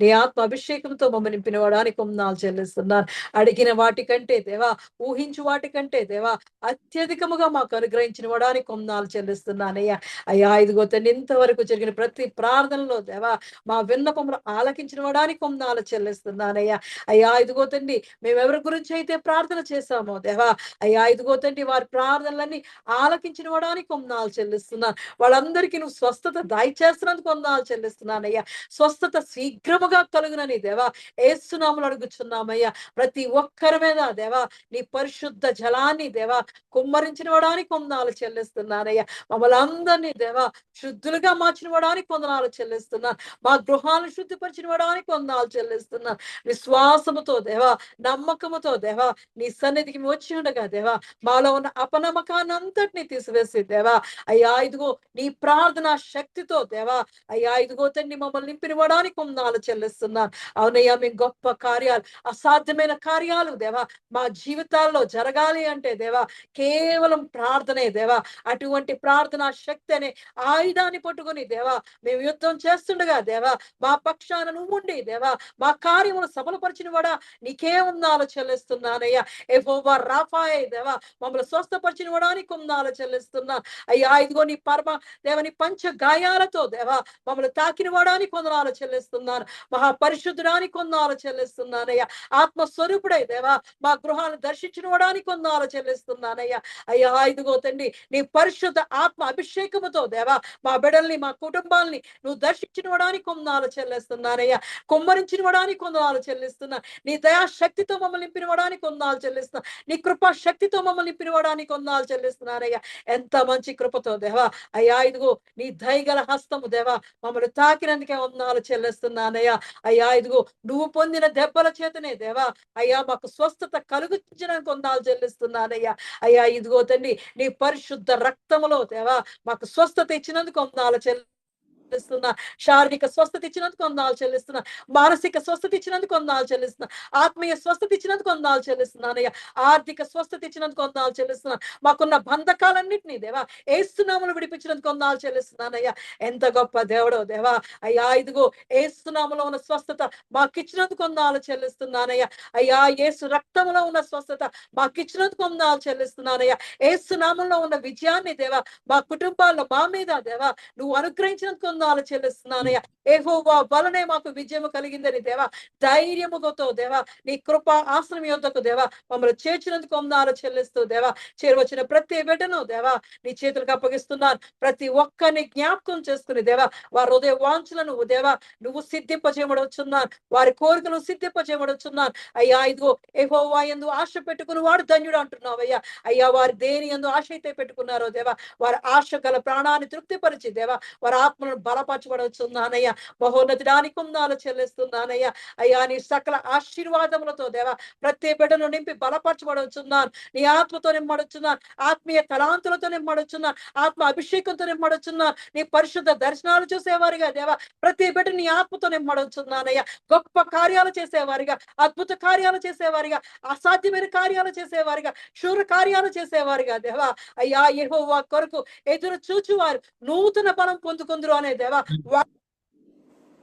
నీ ఆత్మ అభిషేకంతో మమ్మల్ని నింపిన వాడానికి వందనాలు చెల్లిస్తున్నాను. అడిగిన వాటికంటే దేవా, ఊహించు వాటికంటే దేవా అత్యధికముగా మాకు అనుగ్రహించిన వాడానికి వందనాలు చెల్లిస్తున్నానయ్యా. అయ్యా ఇదిగో తండ్రి, ఇంతవరకు జరిగిన ప్రతి ప్రార్థనలో దేవా మా విన్నపములు ఆలకించిన వాడానికి వందనాలు చెల్లిస్తున్నానయ్యా. అయ్యా ఇదిగో తండ్రి, మేము ఎవరి గురించి అయితే ప్రార్థన చేశామో దేవా, అయ్యా ఇదిగో తండ్రి వారి ప్రార్థనలన్నీ ఆలకించిన వాడానికి వందనాలు చెల్లిస్తున్నాను. వాళ్ళందరికీ నువ్వు స్వస్థత దయచేస్తున్నందుకు వందనాలు చెల్లిస్తున్నానయ్యా. స్వస్థత శీఘ్రముగా కలుగునని దేవా యేసు నామములో అడుగుచున్నామయ్యా. ప్రతి ఒక్కరి మీద దేవా నీ పరిశుద్ధ జలాన్ని దేవా కుమ్మరించిన వాడానికి వందనాలు చెల్లిస్తున్నానయ్యా. మమ్మల్ని అందరినీ దేవా శుద్ధులుగా మార్చిన వాడానికి వందనాలు చెల్లిస్తున్నాను. మా గృహాలను శుద్ధిపరిచిన వాడానికి వందనాలు చెల్లిస్తున్నాను. విశ్వాసముతో దేవా, నమ్మకముతో దేవా నీ సన్నిధికి వచ్చి ఉండగా దేవా మాలో ఉన్న అపనమ్మకాన్ని అంతటినీ తీసివేసి దేవా అయ్యా ఇదిగో నీ ప్రార్థన శక్తితో దేవా అయ్యా ఇదిగో తండ్రి మమ్మల్ని నింపినవడానికి వందనాలు చెల్లిస్తున్నాను. అవునయ్యా మేము గొప్ప కార్యాలు, అసాధ్యమైన కార్యాలు దేవా మా జీవితాల్లో జరగాలి అంటే దేవా కేవలం ప్రార్థనే దేవా. అటువంటి ప్రార్థన శక్తి అనే ఆయుధాన్ని పట్టుకుని దేవా మేము యుద్ధం చేస్తుండగా దేవా మా పక్షాన నువ్వు ఉండి దేవా మా కార్యములు సఫలపరిచిన వాడా నీకే వందనాలు చెల్లిస్తున్నానయ్యా. యెహోవా రాఫాయే దేవా మమ్మల్ని స్వస్థపరిచిన వాడానికి వందనాలు చెల్లిస్తున్నాను. అయ్యా ఇదిగో నీ పరమ దేవని పంచ గాయాలతో దేవా మమ్మల్ని తాకిన వాడానికి వందనాలు చెల్లిస్తున్నాను. మహాపరిశుద్ధుడానికి వందనాలు చెల్లిస్తున్నానయ్యా. ఆత్మస్వరూపుడై దేవా మా గృహాన్ని దర్శించిన వాడానికి వందనాలు చెల్లిస్తున్నానయ్యా. అయ్యా ఇదిగో తండ్రి నీ పరిశుద్ధ ఆత్మ అభిషేకముతో దేవా మా బిడ్డల్ని మా కుటుంబాల్ని నువ్వు దర్శించిన వాడానికి వందనాలు చెల్లిస్తున్నానయ్యా. కుమ్మరించిన వాడానికి వందనాలు చెల్లిస్తున్నా. నీ దయా శక్తితో మమ్మల్ని నింపిన వాడానికి వందనాలు చెల్లిస్తున్నా. నీ కృపా శక్తితో మమ్మల్ని నింపిన వాడానికి వందనాలు చెల్లిస్తున్నానయ్యా. ఎంత మంచి కృపతో దేవా అయ్యా ఇదిగో నీ దయగల హస్తము దేవా మమ్మల్ని తాకినందుకే వందనాలు చెల్లిస్తున్నానయ్యా. అయ్యా ఇదిగో నువ్వు పొందిన దెబ్బల చేతనే దేవా అయ్యా మాకు స్వస్థత కలుగుచడానికి వందనాలు చెల్లిస్తున్నానయ్యా. అయ్యా ఇదిగో తండ్రి నీ పరిశుద్ధ రక్తములో దేవా మాకు స్వస్థత ఇచ్చినందుకు వందనాలు చెల్లిస్తున్నా. శారీరక స్వస్థత ఇచ్చినందుకు వందనాలు చెల్లిస్తున్నా. మానసిక స్వస్థత ఇచ్చినందుకు వందనాలు చెల్లిస్తున్నా. ఆత్మీయ స్వస్థత ఇచ్చినందుకు వందనాలు చెల్లిస్తున్నానయ్యా. ఆర్థిక స్వస్థత ఇచ్చినందుకు వందనాలు చెల్లిస్తున్నా. మాకున్న బంధకాలన్నింటినీ దేవా యేసు నామములో విడిపించినందుకు వందనాలు చెల్లిస్తున్నానయ్యా. ఎంత గొప్ప దేవుడో దేవా అయ్యా ఇదిగో యేసు నామములో ఉన్న స్వస్థత మాకిచ్చినందుకు వందనాలు చెల్లిస్తున్నానయ్యా. అయ్యా యేసు రక్తంలో ఉన్న స్వస్థత మాకిచ్చినందుకు వందనాలు చెల్లిస్తున్నానయ్యా. యేసు నామములో ఉన్న విజయాన్ని దేవా మా కుటుంబాల్లో మా మీద దేవా నువ్వు అనుగ్రహించినందుకు వందనాలు చెల్లిస్తున్నానయ్యా. యెహోవా వలనే మాకు విజయము కలిగిందని దేవా ధైర్యముతో దేవా నీ కృపా ఆశ్రమ యొద్దకు దేవా మమ్మల్ని చేర్చినందుకు వందనాలు చెల్లిస్తూ దేవా చేరువచ్చిన ప్రతి బిడ్డను దేవా నీ చేతులకు అప్పగిస్తున్నాను. ప్రతి ఒక్కరిని జ్ఞాపకం చేసుకుని దేవా వారి హృదయ వాంఛలను దేవా నువ్వు సిద్ధింపజేయమడుచున్నాను. వారి కోరికలు సిద్ధింపజేయమడుచున్నాను. అయ్యా ఇదిగో యెహోవా యందు ఆశ పెట్టుకుని వాడు ధన్యుడు అంటున్నావు అయ్యా. అయ్యా వారి దేని యందు ఆశ అయితే పెట్టుకున్నారో దేవా వారి ఆశ గల ప్రాణాన్ని తృప్తిపరిచి దేవా వారి ఆత్మను బలపరచబడుచున్నానయ్యా. మహోన్నతుడానికి వందనాలు చెల్లిస్తున్నానయ్యా. అయ్యా నీ సకల ఆశీర్వాదములతో దేవా ప్రతి బిడ్డను నింపి బలపరచబడుచున్నాను. నీ ఆత్మతో నింపడుచున్నాను. ఆత్మీయ తలాంతులతో నింపడుచున్నాను. ఆత్మ అభిషేకంతో నింపడుచున్నాను. నీ పరిశుద్ధ దర్శనాలు చూసేవారిగా దేవా ప్రతి బిడ్డ నీ ఆత్మతో నింపడుచున్నానయ్యా. గొప్ప కార్యాలు చేసేవారిగా, అద్భుత కార్యాలు చేసేవారిగా, అసాధ్యమైన కార్యాలు చేసేవారిగా, శూర కార్యాలు చేసేవారిగా దేవా అయ్యా యెహోవా కొరకు ఎదురు చూచువారు నూతన బలం పొందుకుందరు అనే దేవా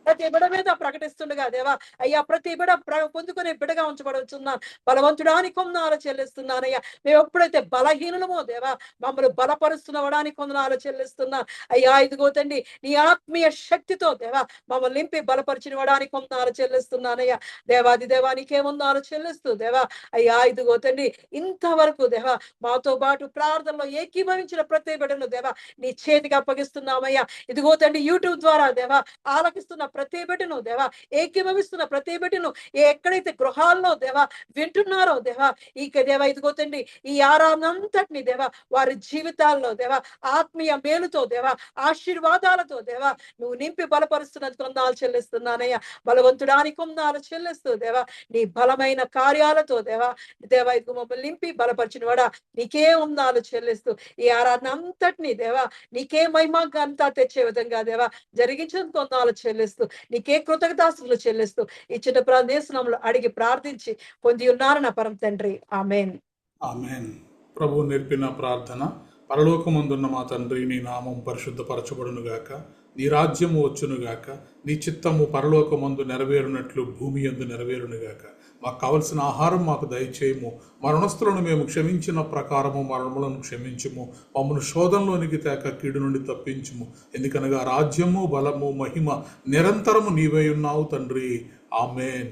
ప్రతి బిడ మీద ప్రకటిస్తుండగా దేవా అయ్యా ప్రతి బిడ పొందుకునే బిడగా ఉంచబడుచున్నాను. బలవంతుడానికి వందనాలు చెల్లిస్తున్నానయ్యా. మేము ఎప్పుడైతే బలహీనులమో దేవా మమ్మల్ని బలపరుస్తున్నవడానికి వందనాలు చెల్లిస్తున్నాను. అయ్యా ఇదిగో తండ్రి నీ ఆత్మీయ శక్తితో దేవా మమ్మల్ని నింపి బలపరిచినవడానికి వందనాలు చెల్లిస్తున్నానయ్యా. దేవాది దేవానికే వందనాలు చెల్లిస్తూ దేవా అయ్యా ఇదిగో తండ్రి ఇంతవరకు దేవా మాతో పాటు ప్రార్థనలో ఏకీభవించిన ప్రతి బిడను దేవా నీ చేతికి అప్పగిస్తున్నామయ్యా. ఇదిగో తండ్రి యూట్యూబ్ ద్వారా దేవా ఆలకిస్తున్న ప్రతి బిడ్డను దేవా ఏకీభవిస్తున్న ప్రతి బిడ్డను ఎక్కడైతే గృహాల్లో దేవా వింటున్నారో దేవా ఇక దేవా ఇదిగో తండ్రి ఈ ఆరాధనంతటిని దేవా వారి జీవితాల్లో దేవా ఆత్మీయ మేలుతో దేవా ఆశీర్వాదాలతో దేవా నువ్వు నింపి బలపరుస్తున్నందుకు వందనాలు చెల్లిస్తున్నానయ్యా. బలవంతుడానికి వందనాలు చెల్లిస్తూ దేవా నీ బలమైన కార్యాలతో దేవా దేవా ఇదిగో మమ్మల్ని నింపి బలపరిచిన వాడా నీకే వందనాలు చెల్లిస్తూ ఈ ఆరాధన అంతటిని దేవా నీకే మహిమ ఘనత తెచ్చే విధంగా దేవా జరిగించేందుకు వందనాలు చెల్లిస్తూ నీకే కృతజ్ఞతాస్తుతులు చెల్లిస్తూ ఈ చిన్న ప్రార్థనలో అడిగి ప్రార్థించి పొంది ఉన్నాను నా పరమ తండ్రి. ఆమేన్. ఆమేన్. ప్రభు నేర్పిన ప్రార్థన. పరలోకమందున్న మా తండ్రి నీ నామం పరిశుద్ధపరచబడునుగాక, నీ రాజ్యము వచ్చునుగాక, నీ చిత్తము పరలోకమందు నెరవేరునట్లు భూమి యందు నెరవేరునుగాక. మాకు కావలసిన ఆహారం మాకు దయచేయము, మరణస్తులను మేము క్షమించిన ప్రకారము మరణములను క్షమించుము, మమ్మను శోధంలోనికి తేక కీడు నుండి తప్పించుము. ఎందుకనగా రాజ్యము బలము మహిమ నిరంతరము నీవై ఉన్నావు తండ్రి. ఆమేన్.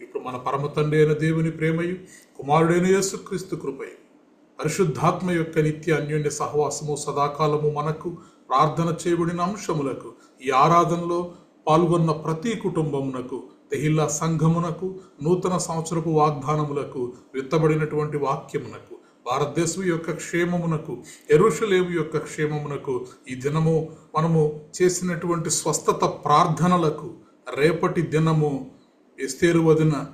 ఇప్పుడు మన పరమ తండ్రి అయిన దేవుని ప్రేమయు కుమారుడైన యేసుక్రీస్తు కృపయు పరిశుద్ధాత్మ యొక్క నిత్య అన్యోన్య సహవాసము సదాకాలము మనకు, ప్రార్థన చేయబడిన అంశములకు, ఈ ఆరాధనలో పాల్గొన్న ప్రతి కుటుంబమునకు, తెహిల్లా సంఘమునకు, నూతన సంవత్సరపు వాగ్దానములకు, విత్తబడినటువంటి వాక్యమునకు, భారతదేశం యొక్క క్షేమమునకు, యెరూషలేము యొక్క క్షేమమునకు, ఈ దినము మనము చేసినటువంటి స్వస్థత ప్రార్థనలకు, రేపటి దినము ఎస్తేరు వదిన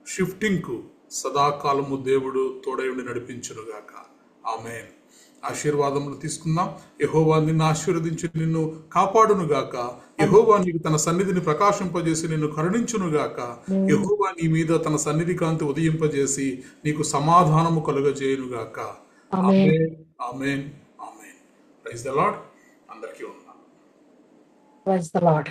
షిఫ్టింగ్కు సదాకాలము దేవుడు తోడయుండి నడిపించునుగాక. ఆమేన్. ఆశీర్వాదములు తీసుకుందాం. యెహోవా నిన్ను ఆశీర్వదించి నిన్ను కాపాడునుగాక. యెహోవా నీకు తన సన్నిధిని ప్రకాశింపజేసి నిన్ను కరుణించునుగాక. యెహోవా నీ మీద తన సన్నిధి కాంతి ఉదయింపజేసి నీకు సమాధానము కలుగజేయునుగాక. Amen, amen, amen. Praise the lord. అందరికీ వందనాలు. Praise the lord.